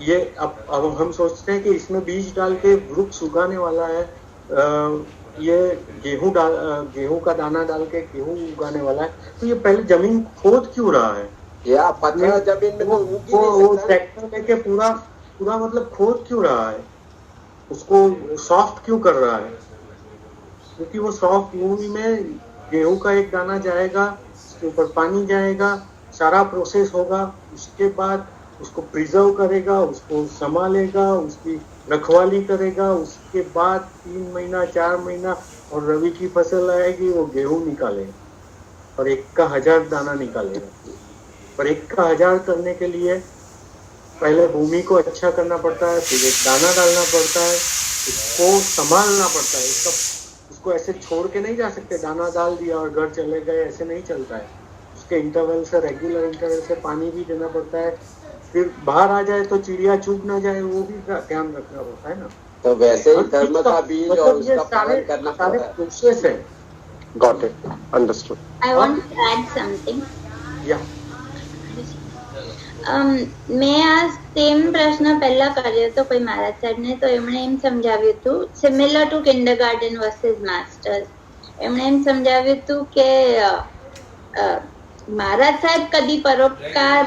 ये अब हम सोचते हैं कि इसमें बीज डाल के वृक्ष उगाने वाला है, ये गेहूं का दाना डाल के गेहूं उगाने वाला है, तो ये पहले जमीन खोद क्यों रहा है? या पथरा जमीन में तो उग ही नहीं वो सकता। ट्रैक्टर लेके पूरा मतलब खोद क्यों रहा है, उसको सॉफ्ट क्यों कर रहा है? क्योंकि वो सॉफ्ट भूमि में गेहूं का एक दाना जाएगा, उसके ऊपर पानी जाएगा, सारा प्रोसेस होगा, उसके बाद उसको प्रिजर्व करेगा, उसको संभालेगा, उसकी रखवाली करेगा, उसके बाद 3 महीना 4 महीना और रबी की फसल आएगी, वो गेहूं निकालेगा और 1 का 1000 दाना निकालेगा। पर 1 का 1000 करने के लिए पहले भूमि को अच्छा करना पड़ता है, फिर एक दाना डालना पड़ता है, इसको संभालना पड़ता है। उसको ऐसे छोड़ के नहीं जा सकते, दाना डाल दिया और घर चले गए, ऐसे नहीं चलता है। उसके इंटरवल से, रेगुलर इंटरवल से पानी भी देना पड़ता है, फिर बाहर आ जाए तो चिड़िया चुग ना जाए, वो भी ध्यान रखना पड़ता है ना। तो वैसे ही धर्म का बीज और उसका पालन करना सारे पड़ता है। प्रोसेस है। Got it, understood. I want to add something. या મેં આ સેમ પ્રશ્ન પહેલા કર્યો હતો કોઈ મહારાજ સાહેબને, તો એમણે એમ સમજાવ્યું હતું, similar two kindergarten versus masters, એમણે એમ સમજાવ્યું હતું કે મહારાજ સાહેબ કદી પરોપકાર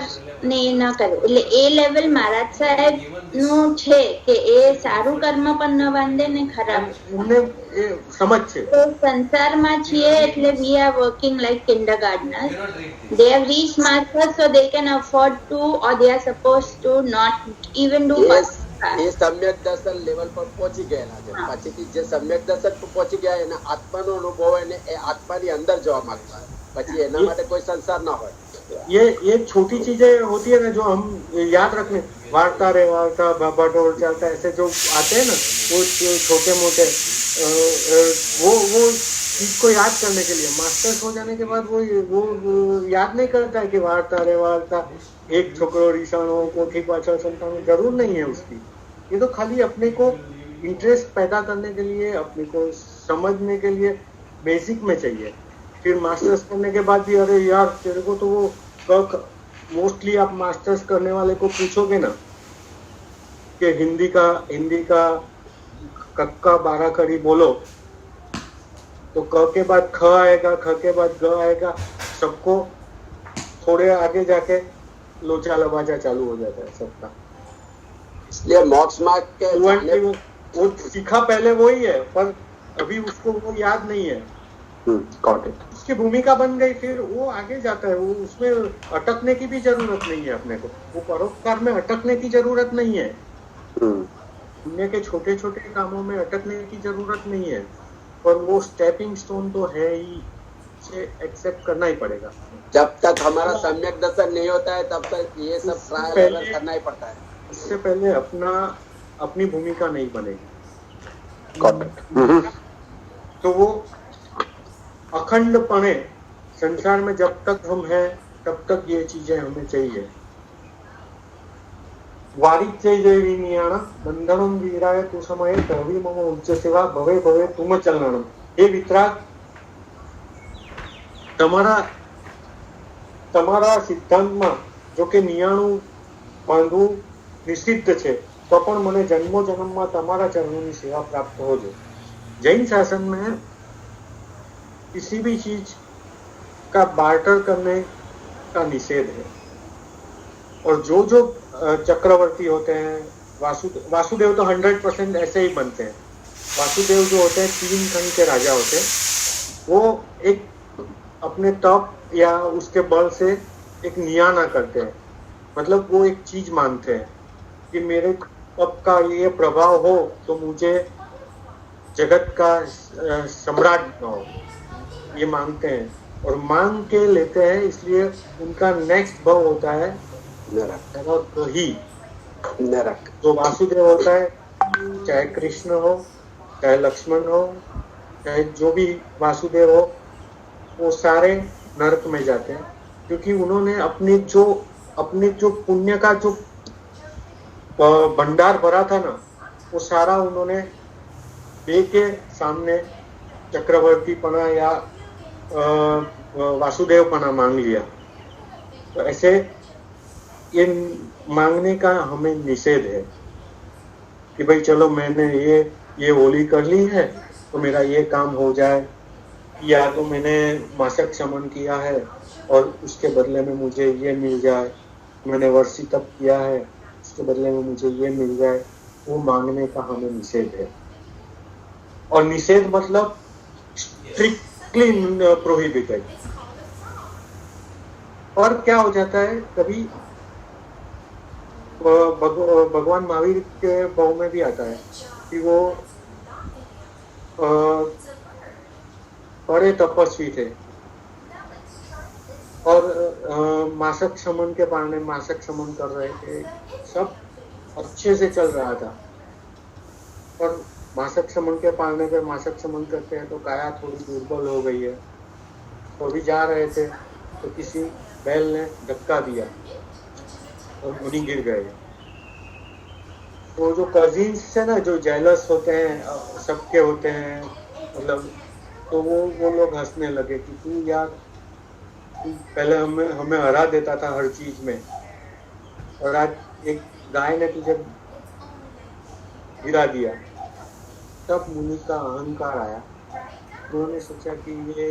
ને ન કરે, એટલે એ લેવલ મહારાજ સાહેબ નું છે કે એ સારું કર્મ પણ ન બાંધે ને ખરાબ. સમજ છે તો સંસારમાં છીએ એટલે we are working like kindergartners. They have reached masters, so they can afford to, or they are supposed to not even do એ સમ્યક દર્શન લેવલ પર પહોંચી ગયેલા છે, પછીથી જે સમ્યક દર્શન પર પહોંચી ગયા એને આત્માનો અનુભવ હોય ને એ આત્માની અંદર જવા માંગતા હોય, પછી એના માટે કોઈ સંસાર ના હોય। ये छोटी चीजें होती है ना जो हम याद रखने, वार्ता रे वार्ता बाबा ढोल चलता, ऐसे जो आते हैं ना, वो छोटे मोटे वो चीज को याद करने के लिए मास्टर्स हो जाने के बाद वो याद नहीं करता है कि वार्ता रे वार्ता, एक छोकरो रिसाणो कोठी पाछळ संतानो, जरूर नहीं है उसकी। ये तो खाली अपने को इंटरेस्ट पैदा करने के लिए, अपने को समझने के लिए बेसिक में चाहिए। फिर मास्टर्स करने के बाद भी अरे यार तेरे को तो वो मोस्टली आप मास्टर्स करने वाले को पूछोगे ना कि हिंदी का कक्का 12 कड़ी बोलो, तो क के बाद ख आएगा, ख के बाद ग आएगा, सबको थोड़े आगे जाके लोचा लबाजा चालू हो जाता है सबका। इसलिए मोक्ष मार्ग के वो सीखा पहले वही है, पर अभी उसको वो याद नहीं है। उसकी भूमिका बन गई, फिर वो आगे जाता है, वो उसमें अटकने की भी जरूरत नहीं है अपने को, वो परोपकार में अटकने की जरूरत नहीं है, दुनिया के छोटे छोटे कामों में अटकने की जरूरत नहीं है, पर वो स्टेपिंग स्टोन तो है ही, उसे एक्सेप्ट करना ही पड़ेगा। जब तक हमारा सम्यक दर्शन नहीं होता है तब तक ये सब ट्रायल करना ही पड़ता है। इससे पहले अपनी भूमिका नहीं बनेगी, तो वो अखंडपणे संसार में जब तक हम हैं तब तक ये चीजें हमें चाहिए। वारिच्य जय नियाण बंधनम वीराय तु समय कवि मम उच्च सेवा भवे भवे तुम चलनम। हे वितराग, તમારા સિદ્ધાંતમાં જો કે નિયાણું બાંધવું નિષિદ્ધ છે, तो पण મને જન્મો જન્મમાં તમારા ચરણોની સેવા પ્રાપ્ત હોજો। जैन शासन में किसी भी चीज का बार्टर करने का निषेध है। और जो जो चक्रवर्ती होते हैं, वासुदेव तो 100% ऐसे ही बनते हैं। वासुदेव जो होते हैं 3 खंड के राजा होते हैं, वो एक अपने तप या उसके बल से एक नियाना करते हैं। मतलब वो एक चीज मानते हैं कि मेरे तप का ये प्रभाव हो तो मुझे जगत का सम्राट न हो, ये मांगते हैं और मांग के लेते हैं। इसलिए उनका नेक्स्ट भाव होता है नरक ही। नरक जो वासुदेव होता है, चाहे कृष्ण हो, चाहे लक्ष्मण हो, चाहे जो भी वासुदेव हो, वो सारे नरक में जाते हैं, क्योंकि उन्होंने अपने जो पुण्य का जो भंडार भरा था ना, वो सारा उन्होंने बे के सामने चक्रवर्ती पना या वासुदेव पना मांग लिया। तो ऐसे ये मांगने का हमें निषेध है कि भाई चलो मैंने ये होली कर ली है तो मेरा ये काम हो जाए, या तो मैंने मासक शमन किया है और उसके बदले में मुझे ये मिल जाए, मैंने वर्षी तप किया है उसके बदले में मुझे ये मिल जाए। वो मांगने का हमें निषेध है। और निषेध मतलब स्ट्रिक्टली प्रोहिबिटेड। और क्या हो जाता है, कभी भगवान महावीर के भाव में भी आता है कि वो बड़े तपस्वी थे और मासक शमन के बहाने मासक शमन कर रहे थे, सब अच्छे से चल रहा था। और मासक शमन के पालने पे मासक शमन करते हैं तो काया थोड़ी दुर्बल हो गई है, तो भी जा रहे थे तो किसी बैल ने धक्का दिया और मुनि गिर गए। तो जो कजिन्स है ना, जो जेलस होते हैं, सबके होते हैं, मतलब तो वो लोग हंसने लगे कि तू यार पहले हमें हरा देता था हर चीज में, और आज एक गाय ने तुझे गिरा दिया। तब मुनि का अहंकार आया, उन्होंने सोचा कि ये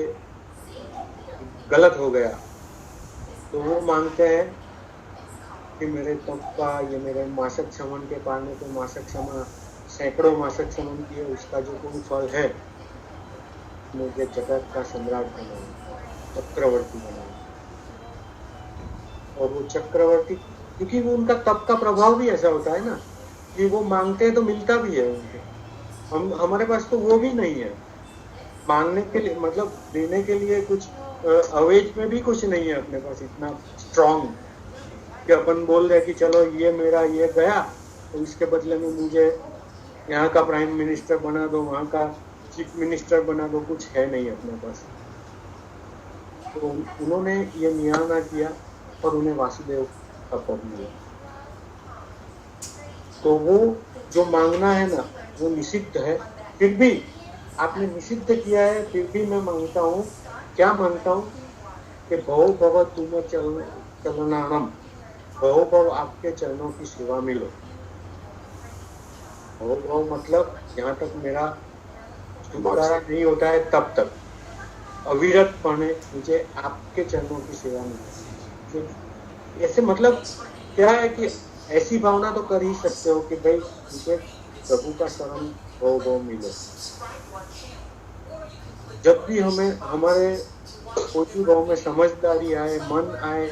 गलत हो गया। तो वो मांगते हैं कि मेरे तप का, ये मेरे मासक शमन के पालने को मासक शमन, सैकड़ों मासक शमन किए, उसका जो कोई फल है, मुझे जगत का सम्राट बनाना, चक्रवर्ती बनाना। और वो चक्रवर्ती, क्योंकि वो उनका तप का प्रभाव भी ऐसा होता है ना कि वो मांगते हैं तो मिलता भी है उनके। हमारे पास तो वो भी नहीं है मांगने के लिए, मतलब देने के लिए कुछ अवेज में भी कुछ नहीं है अपने पास इतना स्ट्रॉन्ग कि अपन बोल रहे कि चलो ये मेरा ये गया तो इसके बदले में मुझे यहाँ का प्राइम मिनिस्टर बना दो, वहाँ का चीफ मिनिस्टर बना दो। कुछ है नहीं अपने पास। तो उन्होंने ये नियाना किया और उन्हें वासुदेव का पद मिला। तो वो जो मांगना है ना, वो निषिद्ध है। फिर भी आपने निषिद्ध किया है, फिर भी मैं मांगता हूँ। क्या मांगता हूँ कि भव भव तुम चलनानम, भव भव आपके चरणों की सेवा मिलो। भव भव मतलब यहाँ तक मेरा छुटकारा नहीं होता है तब तक अविरत पढ़ने मुझे आपके चरणों की सेवा मिले। ऐसे मतलब क्या है कि ऐसी भावना तो कर ही सकते हो कि भाई मुझे प्रभु का शरण भव भव मिले। जब भी हमें हमारे कोटि भाव में समझदारी आए, मन आए,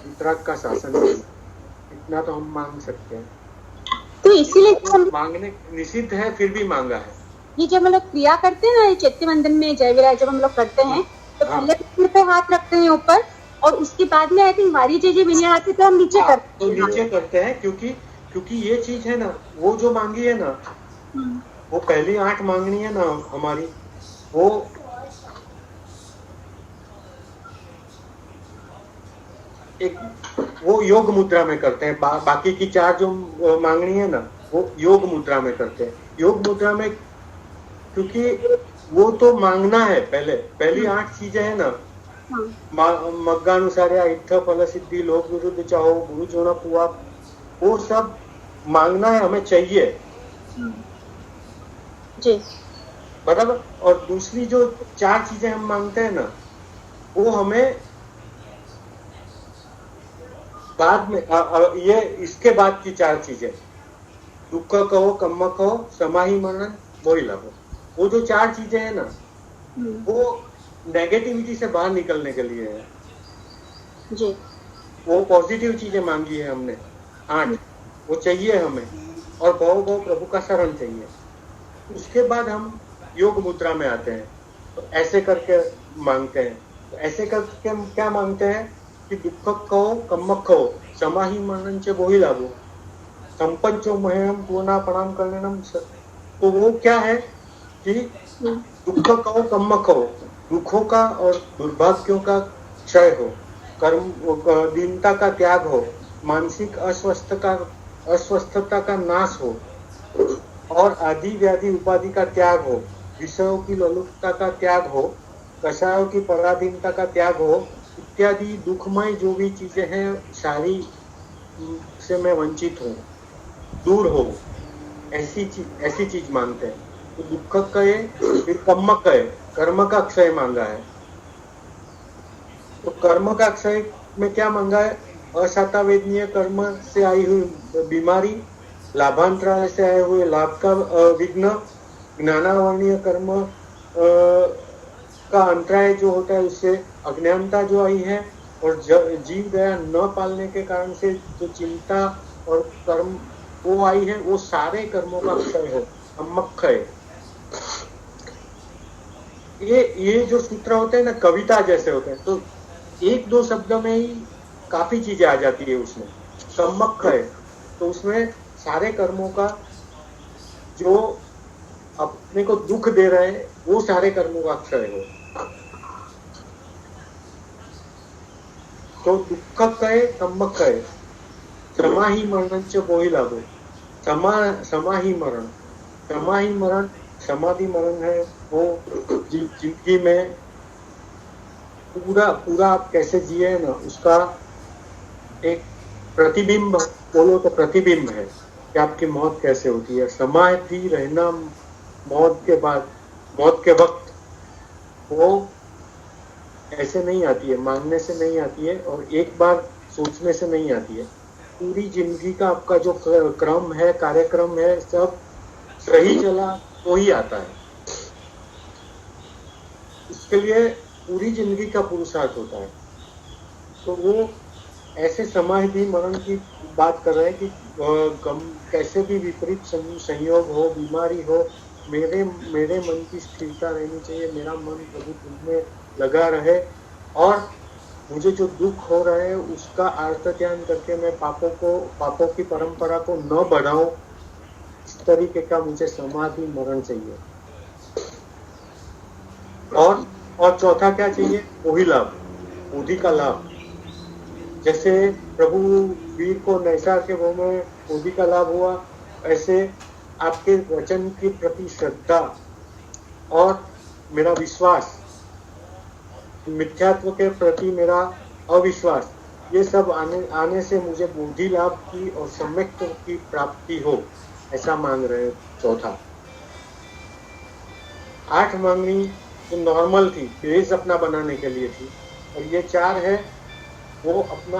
वितराग का शासन है, इतना तो हम मांग सकते हैं। तो इसीलिए मांगने निषिद्ध है, फिर भी मांगा है। ये जब हम लोग क्रिया करते हैं ना, चैत्य वंदन में जय विराय जब हम लोग करते हैं तो पहले सिर पे हाथ रखते हैं ऊपर, और उसके बाद में आई थिंक वारी जय जय विनय आती तो हम नीचे करते हैं। तो नीचे करते हैं क्योंकि ये चीज है ना, वो जो मांगी है ना, वो पहली 8 मांगनी है ना हमारी, वो योग मुद्रा में करते हैं। बाकी की 4 जो मांगनी है ना, वो योग मुद्रा में करते हैं। योग मुद्रा में क्योंकि वो तो मांगना है, पहली 8 चीजें है ना, मग्गानुसार इत्थ फल सिद्धि लोक विरुद्ध चाहो गुरु जोना पुआ, वो सब मांगना है, हमें चाहिए, जी बराबर। और दूसरी जो 4 चीजें हम मांगते हैं ना, वो हमें बाद में ये इसके बाद की 4 चीजें, दुख कहो, कम्म कहो, समाहि मरण, मोहि लाभो, वो जो 4 चीजें हैं ना, वो नेगेटिविटी से बाहर निकलने के लिए है। जी वो पॉजिटिव चीजें मांगी है हमने 8, वो चाहिए हमें, और भव भव प्रभु का शरण चाहिए। उसके बाद हम योग मुद्रा में आते हैं, तो ऐसे करके मांगते हैं। तो ऐसे करके हम क्या मांगते हैं कि दुख कहो, कम्म कहो, समाहि मरण च मोहि लाभो, संपंचो मह्यम पूर्णा प्रणाम करनेनम। तो वो क्या है कि दुख कहो, कम्म कहो, दुखों का और दुर्भाग्यों का क्षय हो, कर्म दीनता का त्याग हो, मानसिक अस्वस्थता का नाश हो, और आदि व्याधि उपाधि का त्याग हो, विषयों की लोलुपता का त्याग हो, कषायों की पराधीनता का त्याग हो, इत्यादि दुखमय जो भी चीजें हैं सारी से मैं वंचित हूँ, दूर हो, ऐसी चीज मांगते हैं। तो दुख कहे, फिर कम्म कहे, कर्म का क्षय मांगा है। तो कर्म का क्षय में क्या मांगा है? असातावेदनीय कर्म से आई हुई बीमारी, लाभांतराय से आए हुए लाभ का विघ्न, ज्ञानावर्णीय कर्म का अंतराय जो होता है उससे अज्ञानता जो आई है, और जीव दया न पालने के कारण से जो चिंता और कर्म वो आई है, वो सारे कर्मों का क्षय हो, अम्मक्षय। ये जो सूत्र होते हैं ना, कविता जैसे होते हैं, तो 1-2 शब्द में ही काफी चीजें आ जाती है उसमें। कम्मक्षय, तो उसमें सारे कर्मों का जो अपने को दुख दे रहे हैं वो सारे कर्मों का क्षय हो। तो दुख कहे, कम्म कहे, समाहि मरण च मोहि लाभो, समाहि मरण, समाहि मरण समाधि मरण है, वो जिंदगी में पूरा आप कैसे जिए ना, उसका एक प्रतिबिंब बोलो तो प्रतिबिंब है कि आपकी मौत कैसे होती है। समाधि रहना मौत के बाद, मौत के वक्त, वो ऐसे नहीं आती है, मांगने से नहीं आती है, और एक बार सोचने से नहीं आती है। पूरी जिंदगी का आपका जो क्रम है, कार्यक्रम है, सब सही चला तो ही आता है। इसके लिए पूरी जिंदगी का पुरुषार्थ होता है। तो वो ऐसे समाधि मरण की बात कर रहे हैं कि कैसे भी विपरीत संयोग हो, बीमारी हो, मेरे मन की स्थिरता रहनी चाहिए, मेरा मन प्रभु तुमने लगा रहे, और मुझे जो दुख हो रहा है उसका आर्त ध्यान करके मैं पापों की परंपरा को न बढ़ाऊं, इस तरीके का मुझे समाधि मरण चाहिए। और चौथा क्या चाहिए? मोहि लाभ, बोधि का लाभ। जैसे प्रभु वीर को नैसार के भव में बोधि का लाभ हुआ, ऐसे आपके वचन के प्रति श्रद्धा और मेरा विश्वास, मिथ्यात्व के प्रति मेरा अविश्वास, ये सब आने से मुझे बोधि लाभ की और सम्यक्त्व की प्राप्ति हो, ऐसा मांग रहे। चौथा 8 मांगनी जो नॉर्मल थी, बेस अपना बनाने के लिए थी, और ये 4 है वो अपना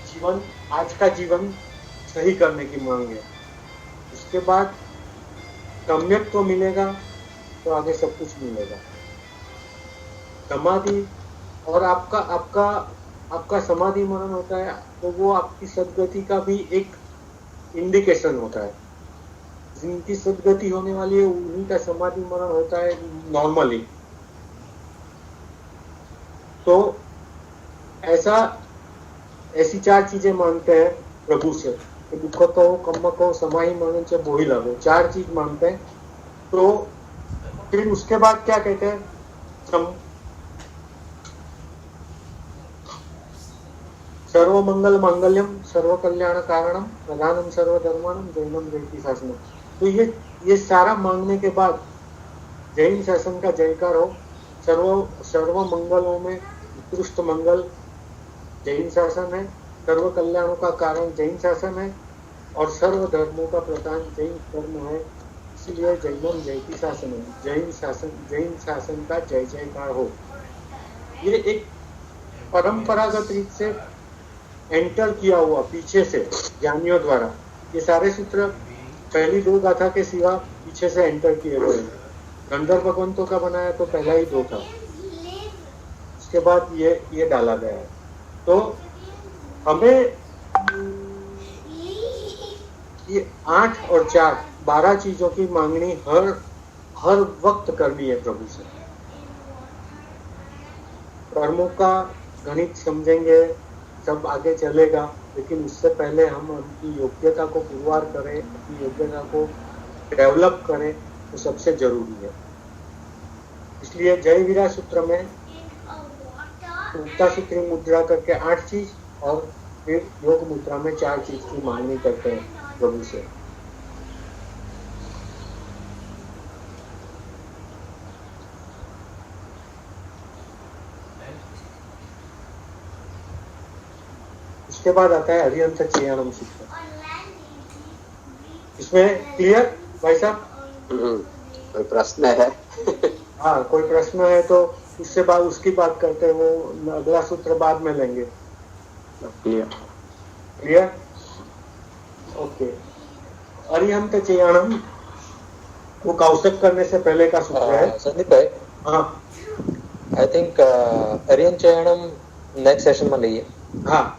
जीवन, आज का जीवन सही करने की मांग है। उसके बाद सम्यक्त्व मिलेगा तो आगे सब कुछ मिलेगा। समाधि और आपका समाधि मरण होता है, तो वो आपकी सदगति का भी एक इंडिकेशन होता है। जिनकी सदगति होने वाली है उन्हीं का समाधि मरण होता है नॉर्मली। तो ऐसी 4 चीजें मांगते हैं प्रभु से, दुख कहो, कम्म कहो, समाहि मरण च मोहि लाभो, 4 चीज मांगते हैं। तो फिर उसके बाद क्या कहते हैं? सर्व मंगल मांगल्यम सर्व कल्याण कारणम प्रधानम सर्व धर्माणम जैनम जयति शासनम। तो ये सारा मांगने के बाद जैन शासन का जयकार हो। सर्व मंगलों में उत्कृष्ट मंगल जैन शासन है, सर्व कल्याणों का कारण जैन शासन है, और सर्व धर्मों का प्रधान जैन धर्म है, इसलिए जैनम जयति शासनम, जैन शासन का जय जयकार हो। ये एक परंपरागत रीत से एंटर किया हुआ पीछे से ज्ञानियों द्वारा, ये सारे सूत्र पहली 2 गाथा के सिवा पीछे से एंटर किए गए हैं। गंधर्व भगवंतों का बनाया तो पहला ही 2 था, उसके बाद ये डाला गया है। तो हमें ये 8 और 4 12 चीजों की मांगनी हर वक्त करनी है प्रभु से। कर्मों का गणित समझेंगे, सब आगे चलेगा, लेकिन उससे पहले हम अपनी योग्यता को पुरवार करें, अपनी योग्यता को डेवलप करें, तो सबसे जरूरी है। इसलिए जय वीरा सूत्र में सूत्री मुद्रा करके 8 चीज और फिर योग मुद्रा में 4 चीज की मांगनी करते हैं प्रभु से। इसके बाद आता है हरियंत चयनम सूत्र। इसमें क्लियर भाई साहब? कोई प्रश्न है? हाँ, कोई प्रश्न है तो उससे बाद उसकी बात करते हैं, वो अगला सूत्र बाद में लेंगे। क्लियर? ओके। अरिहंत चयनम वो कौशक करने से पहले का सूत्र है। संदीप भाई, हाँ, आई थिंक अरिहंत चयनम नेक्स्ट सेशन में લઈએ। हाँ,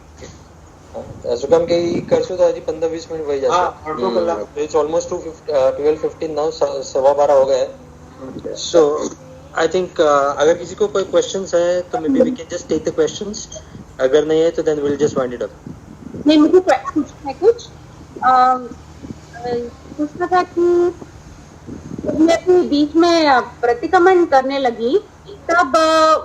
सुगम के करशो तो हજી 15-20 मिनट वही जाता हाँ, अर्धो कलाक। इट्स ऑलमोस्ट 12:15 नाउ, 12:15 हो गए। सो आई थिंक अगर किसी को कोई क्वेश्चंस है तो may be we can just take the questions, अगर नहीं है तो then will just wind it up. नहीं, मुझे पूछना है कुछ। पूछना था कि मैं अपने बीच में प्रतिक्रमण करने लगी, तब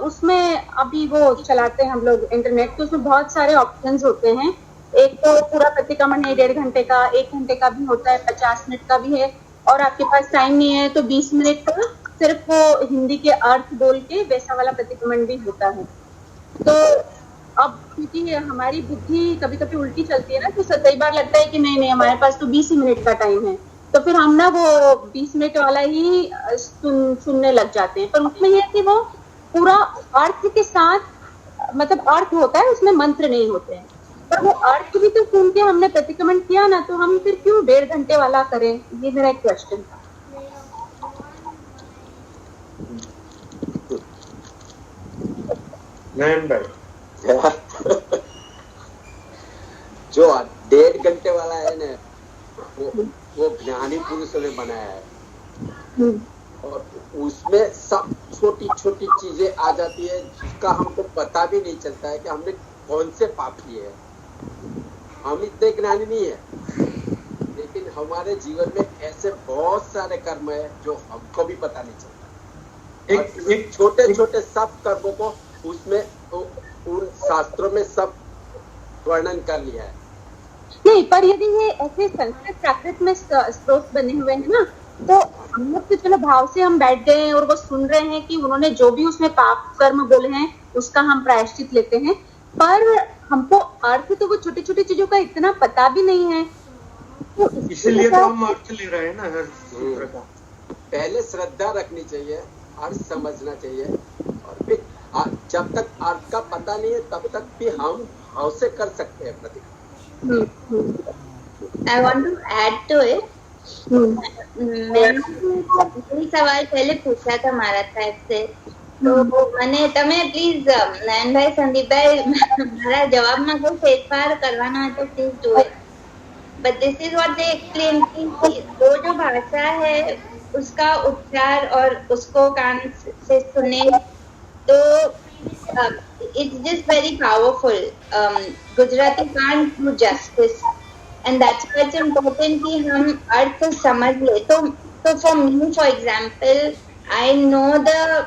उसमें अभी वो चलाते हैं हम लोग इंटरनेट, तो उसमें बहुत सारे ऑप्शंस होते हैं। एक तो पूरा प्रतिक्रमण है 1.5 घंटे का, 1 घंटे का भी होता है, 50 मिनट का भी है, और आपके पास टाइम नहीं है तो 20 मिनट का सिर्फ वो हिंदी के अर्थ बोल के वैसा वाला प्रतिक्रमण भी होता है। तो अब क्योंकि हमारी बुद्धि कभी कभी उल्टी चलती है ना, तो कई बार लगता है कि नहीं हमारे पास तो 20 ही मिनट का टाइम है, तो फिर हम ना वो 20 मिनट वाला ही सुनने लग जाते हैं। पर उसमें यह है कि वो पूरा अर्थ के साथ, मतलब अर्थ होता है, उसमें मंत्र नहीं होते हैं, पर वो अर्थ भी तो सुन के हमने प्रतिक्रमण किया ना, तो हम फिर क्यों 1.5 घंटे वाला करें? ये मेरा एक क्वेश्चन था। जो 1.5 घंटे वाला है ना, वो ज्ञानी पुरुषों ने बनाया है, और उसमें सब छोटी छोटी चीजें आ जाती है जिसका हमको पता भी नहीं चलता है कि हमने कौन से पाप किए हैं। हम इतने ज्ञानी नहीं है, लेकिन हमारे जीवन में ऐसे बहुत सारे कर्म है जो हमको भी पता नहीं चलता। एक छोटे छोटे सब कर्मों को उसमें उन शास्त्रों में सब वर्णन कर लिया है। नहीं, पर यदि ये ऐसे संस्कृत प्राकृत में स्रोत बने हुए हैं ना, तो हम लोग तो चलो भाव से हम बैठ गए हैं और वो सुन रहे हैं कि उन्होंने जो भी उसमें पाप कर्म बोले हैं उसका हम प्रायश्चित लेते हैं, पर हमको अर्थ तो वो छोटी छोटी चीजों का इतना पता भी नहीं है, तो इसलिए तो हम अर्थ ले रहे हैं ना हर सूत्र का। पहले श्रद्धा रखनी चाहिए, अर्थ समझना चाहिए, और फिर जब तक अर्थ का पता नहीं है तब तक भी हम भाव से कर सकते हैं प्रतिक्रिया। I want to add to it. मैंने सवाल पहले पूछा था महाराज साहब से, तो मैंने તમે પ્લીઝ નયનભાઈ સંદીપભાઈ મારા જવાબમાં કોઈ ફેરફાર કરવાનો હોય તો please do it, but this is what they explain कि वो जो भाषा है उसका उच्चार और उसको कान से सुने तो it's just very powerful. Gujarati can't do justice, and that's why it's important कि हम अर्थ समझ ले। तो for me, for example, I know the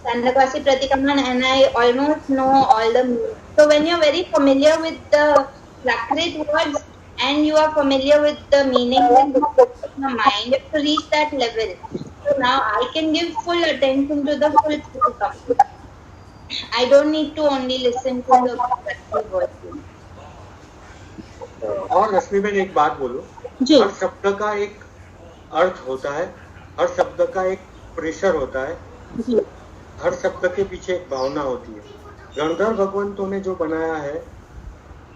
Chandrakvasi Pratikraman and I almost know all the meanings. So when you're very familiar with the Prakrit words and you are familiar with the meaning in your mind, you have to reach that level. So now I can give full attention to the full Pratikram. I don't need to only listen to the Prakrit words. और रश्मिबेन एक बात बोलो, जी हर शब्द का एक अर्थ होता है, हर शब्द का एक प्रेशर होता है, जी हर शब्द के पीछे एक भावना होती है। गणधर भगवंतों ने जो बनाया है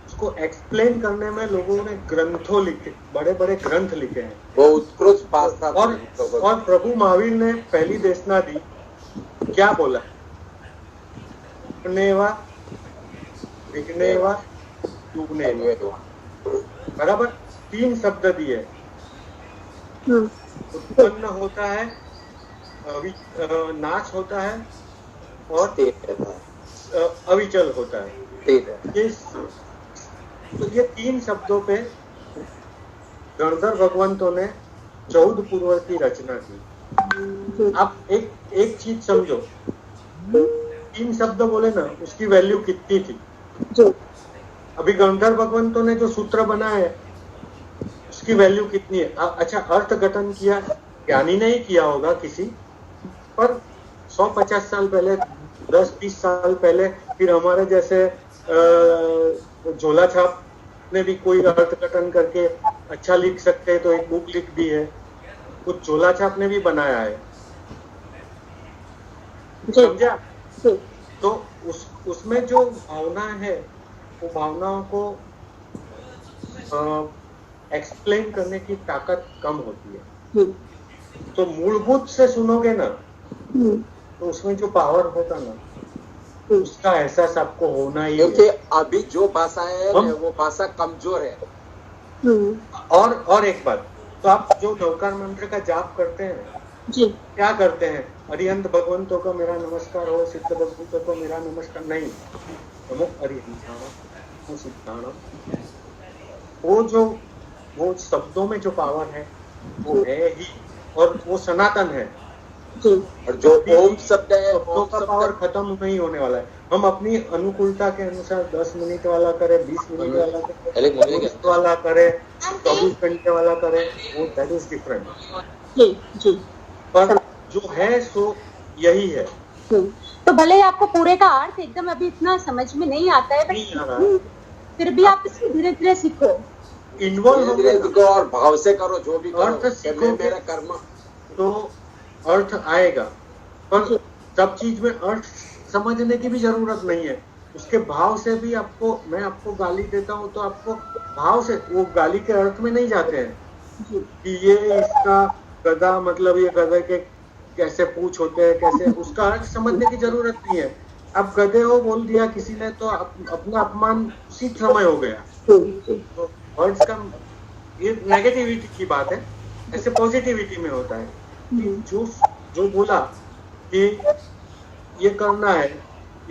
उसको एक्सप्लेन करने में लोगों ने ग्रंथों लिखे, बड़े बड़े ग्रंथ लिखे हैं। वो उत्कृष्ट भाषा और प्रभु महावीर ने पहली देशना दी, क्या बोला? उपनेवा, विघ्नेवा, युग्नेवा, बराबर 3 शब्द दिए। उत्पन्न होता है, नाश होता है और अविचल होता है। तो ये 3 शब्दों पे गणधर भगवंतों ने 14 पूर्व की रचना की। आप एक चीज समझो, 3 शब्द बोले ना, उसकी वैल्यू कितनी थी? अभी गणधर भगवंतों ने जो सूत्र बनाए उसकी वैल्यू कितनी है? अच्छा, अर्थ गठन किया ज्ञानी ने ही किया होगा किसी, पर 150 साल पहले, 10-20 साल पहले, फिर हमारे जैसे झोला छाप ने भी कोई अर्थ गठन करके अच्छा लिख सकते हैं तो एक बुक लिख दी है, कुछ झोला छाप ने भी बनाया है, समझा? तो उसमें जो भावना है वो भावनाओं को एक्सप्लेन करने की ताकत कम होती है। तो मूलभूत से सुनोगे ना तो उसमें जो पावर होता ना उसका एहसास आपको होना ही है। क्योंकि अभी जो भाषा है वो भाषा कमजोर है। और एक बात, तो आप जो नवकार मंत्र का जाप करते हैं जी, क्या करते हैं? अरिहंत भगवंतों को मेरा नमस्कार हो, सिद्ध भगवंतों को मेरा नमस्कार नहीं, नमो अरिहंताणम सिद्धाणम। वो शब्दों में जो पावर है वो है ही, और वो सनातन है। और जो ओम शब्द है शब्दों का पावर खत्म नहीं होने वाला है। हम अपनी अनुकूलता के अनुसार 10 मिनट वाला करें, 20 मिनट वाला करें, 20 वाला करें, 24 घंटे वाला करें, वो दैट इज डिफरेंट। जी पर जो है सो यही है। तो भले ही आपको पूरे का अर्थ एकदम अभी इतना समझ में नहीं आता है, बट फिर भी आप इसको धीरे धीरे सीखो, इन्वॉल्व सीखो और भाव से करो। जो भी अर्थ सीखो, मेरा कर्म, तो अर्थ आएगा। पर सब चीज में अर्थ समझने की भी जरूरत नहीं है, उसके भाव से भी आपको, मैं आपको गाली देता हूँ तो आपको भाव से, वो गाली के अर्थ में नहीं जाते हैं कि ये इसका गधा, मतलब ये गधे के कैसे पूछ होते हैं, कैसे, उसका अर्थ समझने की जरूरत नहीं है। आप गधे हो बोल दिया किसी ने तो अपना अपमान उसी समय हो गया। तो वर्ड्स का ये नेगेटिविटी की बात है, ऐसे पॉजिटिविटी में होता है कि जो बोला कि ये करना है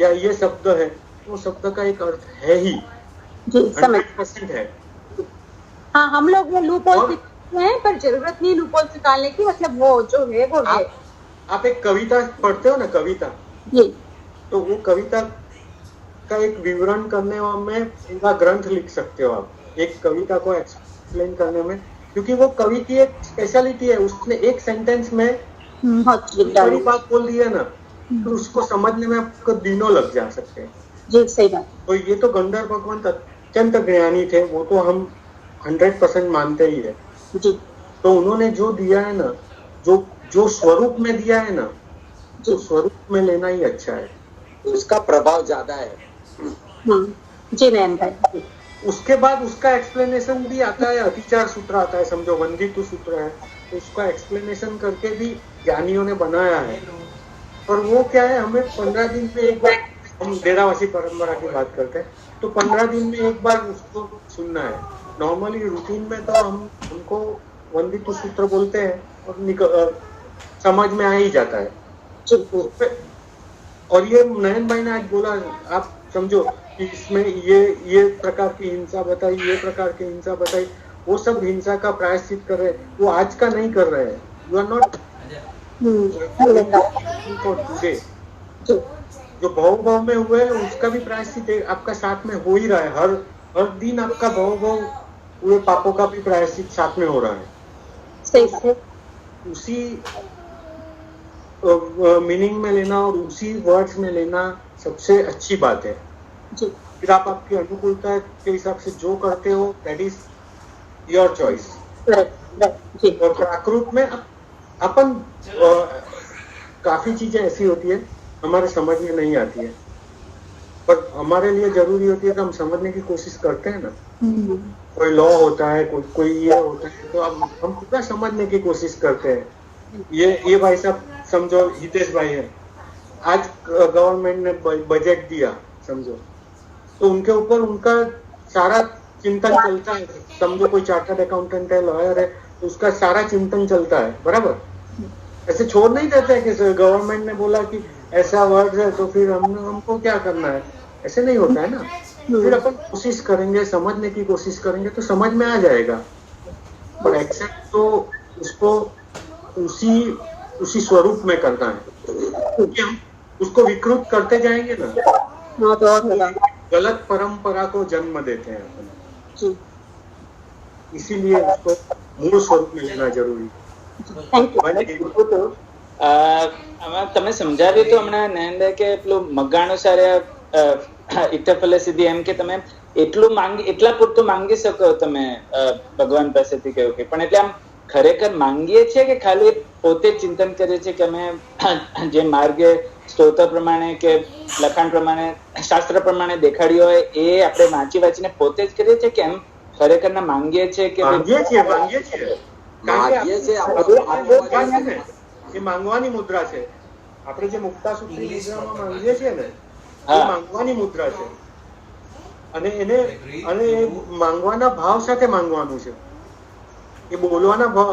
या ये शब्द है, वो शब्द का एक अर्थ है ही, 100% है। हाँ, हम लोग वो लूपहोल हैं, पर जरूरत नहीं लूपहोल निकालने की, मतलब वो जो है वो है। आप एक कविता पढ़ते हो ना, कविता, तो वो कविता का एक विवरण करने में पूरा ग्रंथ लिख सकते हो आप, एक कविता को एक्सप्लेन करने में, क्योंकि वो कवि की एक स्पेशलिटी है। उसने एक सेंटेंस में बड़ी बात बोल दी है ना, तो उसको समझने में आपको दिनों लग जा सकते हैं। जी, सही बात। तो ये तो गंधर्व भगवंत अत्यंत ज्ञानी थे, वो तो हम 100% मानते ही है जी। तो उन्होंने जो दिया है ना, जो स्वरूप में दिया है ना, जो स्वरूप में लेना ही अच्छा है, उसका प्रभाव ज्यादा है। जी नयन भाई। उसके बाद उसका एक्सप्लेनेशन भी आता है, अतिचार सूत्र आता है, समझो वंदितु सूत्र है, तो उसका एक्सप्लेनेशन करके भी ज्ञानियों ने बनाया है। और वो क्या है, हमें 15 दिन में एक बार, हम डेरावासी परंपरा की बात करते हैं, तो 15 दिन में एक बार उसको सुनना है। नॉर्मली रूटीन में तो हम उनको वंदितु सूत्र बोलते हैं और समझ में आ ही जाता है। और ये नयन भाई ने आज बोला, आप समझो कि इसमें ये प्रकार की हिंसा बताई, ये प्रकार की हिंसा बताई, वो सब हिंसा का प्रायश्चित कर रहे हैं, वो आज का नहीं कर रहे हैं। यू आर नॉट टुडे, जो भाव में हुए हैं उसका भी प्रायश्चित आपका साथ में हो ही रहा है। हर दिन आपका भाव हुए पापों का भी प्रायश्चित साथ में हो रहा है। सही। उसी मीनिंग में लेना और उसी वर्ड्स में लेना सबसे अच्छी बात है। जी फिर आप आपकी अनुकूलता के हिसाब से जो करते हो that is your choice. Correct जी और प्राकृत में अपन काफी चीजें ऐसी होती है हमारे समझ में नहीं आती है, पर हमारे लिए जरूरी होती है कि हम समझने की कोशिश करते हैं ना। कोई लॉ होता है, कोई ये होता है, तो हम पूरा समझने की कोशिश करते हैं। ये भाई साहब समझो, हितेश भाई है, आज गवर्नमेंट ने बजट दिया समझो, तो उनके ऊपर उनका सारा चिंतन चलता है। समझो कोई चार्टर्ड अकाउंटेंट है, लॉयर है, तो उसका सारा चिंतन चलता है, बराबर। ऐसे छोड़ नहीं देते हैं कि गवर्नमेंट ने बोला कि ऐसा वर्ड है तो फिर हमको क्या करना है, ऐसे नहीं होता है ना। फिर अपन कोशिश करेंगे, समझने की कोशिश करेंगे तो समझ में आ जाएगा, पर एक्सेप्ट तो उसको उसी स्वरूप में करना है, क्योंकि हम उसको विकृत करते जाएंगे ना तो गलत परंपरा को जन्म देते हैं अपन। इसीलिए उसको मूल स्वरूप में लेना जरूरी है। તમે સમજાવ્યું તો હમણાં નયનભાઈ કે પેલું મગાણું સારે ઇટફલે સીધી એમ કે તમે એટલું માંગી એટલા પૂરતું માંગી શકો તમે ભગવાન પાસેથી કહ્યું કે, પણ એટલે આમ ખરેખર માંગીએ છીએ કે ખાલી પોતે ચિંતન કરીએ છીએ કે અમે જે માર્ગે સ્તોત્ર પ્રમાણે કે લખાણ પ્રમાણે શાસ્ત્ર પ્રમાણે દેખાડ્યું હોય એ આપણે વાંચીને પોતે જ કરીએ છીએ કે એમ ખરેખર ના માંગીએ છીએ કે એ માંગવાની મુદ્રા છે. આપણે જે મુક્તા સૂત્રી મુદ્રામાં માંગીએ છીએ ને એ માંગવાની મુદ્રા છે, અને એ માંગવાના ભાવ સાથે માંગવાનું છે. એ બોલવાના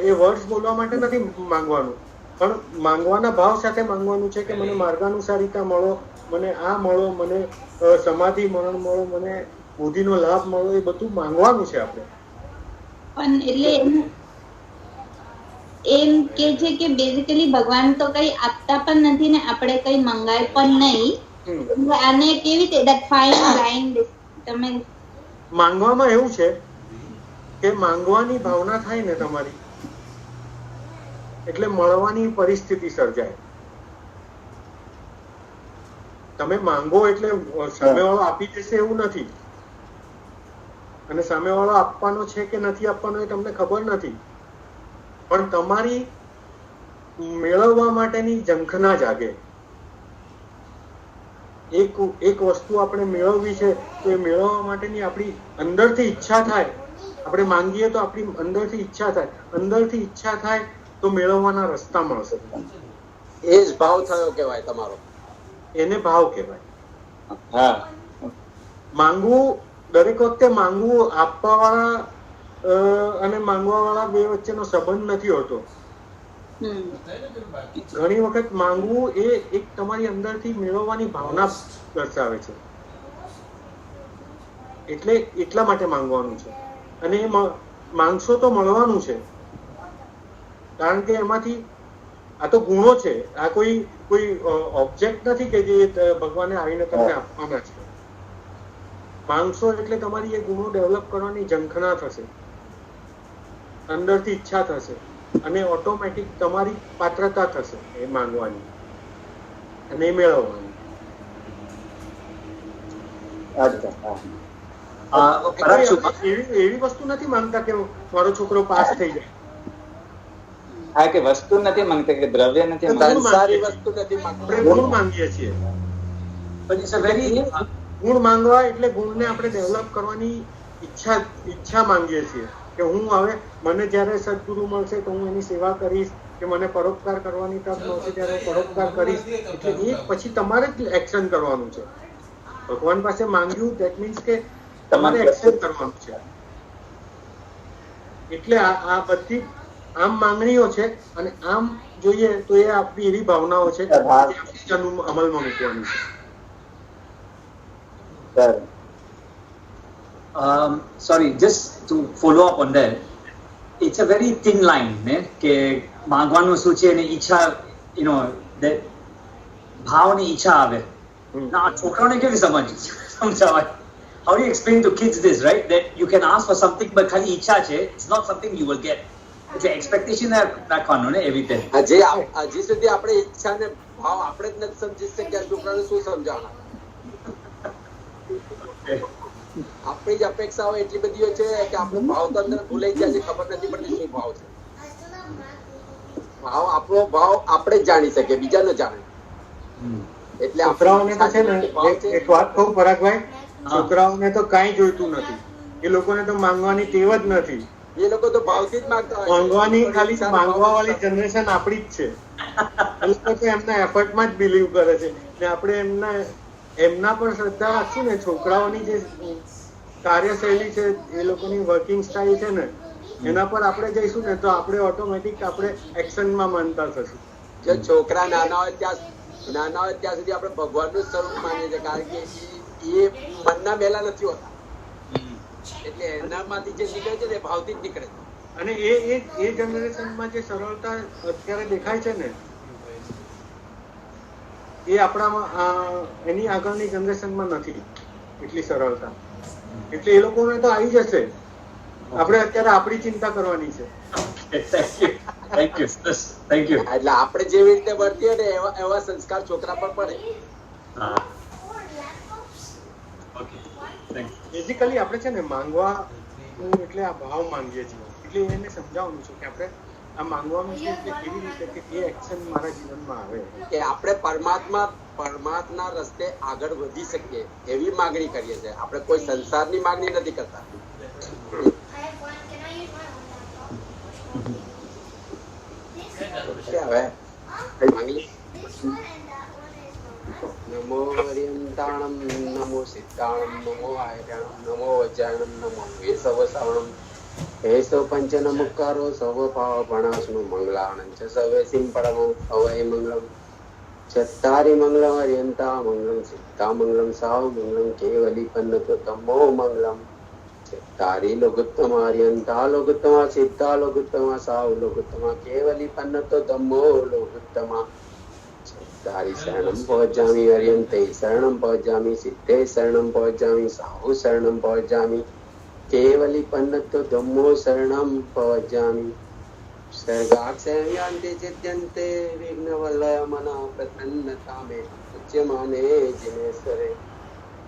એ વર્ડ્સ બોલવા માટે નથી માંગવાનું, પણ માંગવાના ભાવ સાથે માંગવાનું છે કે મને માર્ગાનુસારિતા મળો, મને આ મળો, મને સમાધિ મરણ મળો, મને બુદ્ધિનો લાભ મળો, એ બધું માંગવાનું છે આપણે. પણ એટલે એમ કે છે કે બેઝિકલી ભગવાન તો કઈ આપતા પણ નથી ને આપણે કઈ મંગાય પણ નહીં, આને કેવી રીતે that fine line તમે માંગવામાં એવું છે કે માંગવાની ભાવના થાય ને તમારી એટલે મળવાની પરિસ્થિતિ સર્જાય. તમે માંગો એટલે સામેવાળો આપી દેશે એવું નથી, અને સામેવાળો આપવાનો છે કે નથી આપવાનો એ તમને ખબર નથી, પણ તમારી મેળવવા માટેની ઝંખના જાગે. એક વસ્તુ આપણે મેળવવી છે તો એ મેળવવા માટેની આપણી અંદરથી ઈચ્છા થાય. આપણે માંગીએ તો આપણી અંદરથી ઈચ્છા થાય તો મેળવવાના રસ્તા મળશે. એ જ ભાવ થયો કહેવાય તમારો, એને ભાવ કહેવાય. માંગવું દરેક વખતે માંગવું આપવાવાળા અને માંગવાવાળા બે વચ્ચેનો સંબંધ નથી હોતો. ઘણી વખત માંગવું એ એક તમારી અંદરથી મેળવવાની ભાવના દર્શાવે છે, એટલે એટલા માટે માંગવાનું છે. અને એ માંગશો તો મળવાનું છે, કારણ કે એમાંથી આ તો ગુણો છે, આ કોઈ ઓબ્જેક્ટ નથી કે જે ભગવાને આવીને તમને આપવાના છે. માંગશો એટલે તમારી એ ગુણો ડેવલપ કરવાની ઝંખના થશે, અંદરથી ઈચ્છા થશે, અને ઓટોમેટિક તમારી પાત્રતા થશે એ માંગવાની અને એ મેળવવાની. એવી વસ્તુ નથી માંગતા કે મારો છોકરો પાસ થઈ જાય. હા, કે વસ્તુ નથી માંગતા, કે દ્રવ્ય નથી સારી વસ્તુ નથી માંગતા, ગુણ માંગીએ છીએ. ગુણ માંગવા એટલે ગુણને આપણે ડેવલપ કરવાની ઈચ્છા માંગીએ છીએ કે હું હવે મને જયારે સદગુરુ મળશે તો હું એની સેવા કરીશ, કે મને પરોપકાર કરવાની તક મળશે ત્યારે હું પરોપકાર કરીશ. એટલે એ પછી તમારે જ એક્શન કરવાનું છે. ભગવાન પાસે માંગ્યું ધેટ મીન્સ કે તમારે એક્શન કરવાનું છે. એટલે આ બધી આમ માંગણીઓ છે, અને આમ જોઈએ તો એ આપણી એવી ભાવનાઓ છે જે અમલમાં મૂકવાની છે. Sorry, just to follow up on that, it's a very thin line, કે માંગવાનું શું છે અને ઈચ્છા, that ભાવની ઈચ્છા આવે. ના છોકરાઓને કેવી સમજાવાય? How do you explain to kids this, right? That you can ask for something but ખાલી ઈચ્છા છે, it's not something you will get. એટલે એક્સપેક્ટેશન રાખવાનું ને એવી રીતે. હજી સુધી આપણે ઈચ્છા ને ભાવ આપણે જ નથી સમજી શક્યા, છોકરાને શું સમજાવવાના? આપણી જ અપેક્ષાઓ એટલી બધી હોય છે કે આપણો ભાવ તો અંદર ભૂલાઈ ગયા છે, ખબર નથી પડતી શું ભાવ છે. ભાવ આપણો ભાવ આપણે જ જાણી શકીએ, બીજા ન જાણે. એટલે છોકરાઓને તો છે ને એક વાત કહું પરાગભાઈ, છોકરાઓને તો કાંઈ જોઈતું નથી. એ લોકોને તો માંગવાની ટેવ જ નથી. એ લોકો તો ભાવથી જ માંગતા હોય. માંગવાની ખાલી માંગવા વાળી જનરેશન આપણી જ છે. એ લોકો તો એમના એફર્ટમાં જ બિલીવ કરે છે ને આપણે એમના પર શ્રદ્ધા રાખશું ને. છોકરાઓની જે કાર્યશૈલી છે, એ લોકોની વર્કિંગ સ્ટાઇલ છે ને, એના પર આપણે જઈશું ને તો આપણે ઓટોમેટિક આપણે એક્શનમાં માનતા થશું. જો છોકરા નાના હોય ત્યાં સુધી આપણે ભગવાનનું સ્વરૂપ માનીએ છીએ, કારણ કે એ મનના મેલા નથી હોતા. એટલે એનામાંથી જે નીકળે છે ને ભાવથી જ નીકળે છે. અને એ જનરેશનમાં જે સરળતા અત્યારે દેખાય છે ને, એ આપણામાં એની આગળની જનરેશનમાં નથી એટલી સરળતા. એટલે એ લોકોને તો આવી જશે. આપણે અત્યારે આપણી ચિંતા કરવાની છે. Thank you. એટલે આપણે જેવી રીતે વર્તીએ ને એવા સંસ્કાર છોકરા પર પડે. બેઝિકલી આપણે છે ને માંગવા એટલે આ ભાવ માંગીએ છીએ. એટલે એને સમજાવવાનું છે કે આપણે આ માંગવાનું છે એટલે કેવી રીતે કે એ એક્શન મારા જીવનમાં આવે, કે આપણે પરમાત્મા રસ્તે આગળ વધી શકીએ એવી માંગણી કરીએ છીએ. આપણે કોઈ સંસારની માંગણી નથી કરતા. હવે માંગી નમો હરિયંતાણમ નમો સિદ્ધાણમ નમો આયરાણમ નમો વજ્રાણમ નમો વેસવ શ્રવણમ हेसो पंचन मुक्कारो सव पाव पणासनु मंगलानं च सवे सिंपडम अवय मंगलम चत्तारि मंगलम हरियंता मंगलम सिद्धा मंगलम साव मंगलम केवली पन्नतो तमो मंगलम चत्तारि लोकोत्तम हरियंता लोकोत्तम सिद्धा लोकोत्तम साव लोकोत्तम केवली पन्नतो तमो लोकोत्तम चत्तारि शरणं पवज्जामि हरियन्ते शरणं पवज्जामि सिद्धे शरणं पवज्जामि साव शरणं पवज्जामि केवली पन्नतो धम्मो शरणं पवज्जामि सर्गाक्षयान्ते चिद्यन्ते विघ्नवलयमना प्रसन्नता मे उच्यमाने जिनेश्वरे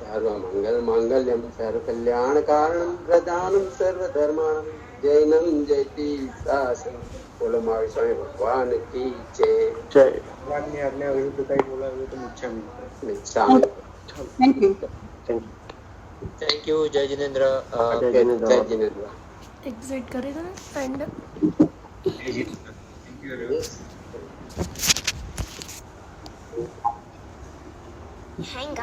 सर्वमंगल मांगल्यं सर्वकल्याणकारणं प्रदानं सर्वधर्माणां जैनं जयति शासनं बोलो महावीर स्वामी भगवान की जय. ભગવાનની આજ્ઞા વિરુદ્ધ કંઈ બોલાવ્યું તો મિચ્છામિ. Thank you. Thank you. જય જિનેન્દ્ર. जय जिनेन्द्र. एग्जिट करेगा ना एंड हैंग